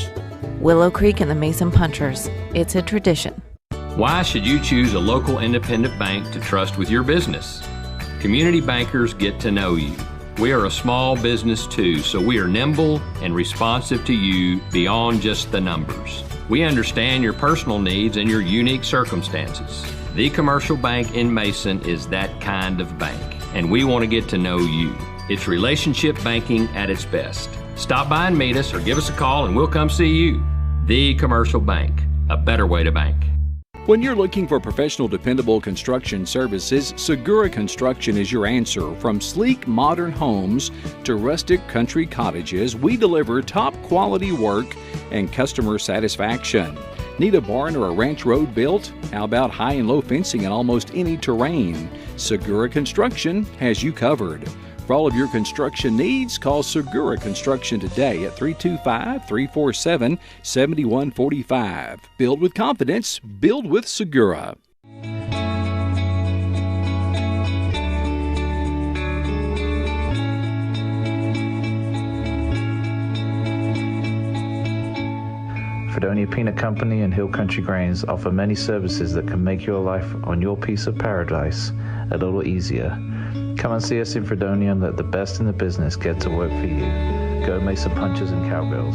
Willow Creek and the Mason Punchers. It's a tradition. Why should you choose a local independent bank to trust with your business? Community bankers get to know you. We are a small business too, so we are nimble and responsive to you beyond just the numbers. We understand your personal needs and your unique circumstances. The Commercial Bank in Mason is that kind of bank, and we want to get to know you. It's relationship banking at its best. Stop by and meet us or give us a call and we'll come see you. The Commercial Bank, a better way to bank. When you're looking for professional, dependable construction services, Segura Construction is your answer. From sleek, modern homes to rustic country cottages, we deliver top quality work and customer satisfaction. Need a barn or a ranch road built? How about high and low fencing in almost any terrain? Segura Construction has you covered. For all of your construction needs, call Segura Construction today at 325-347-7145. Build with confidence. Build with Segura. Fredonia Peanut Company and Hill Country Grains offer many services that can make your life on your piece of paradise a little easier. Come and see us in Fredonia and let the best in the business get to work for you. Go Mason Punchers and Cowgirls.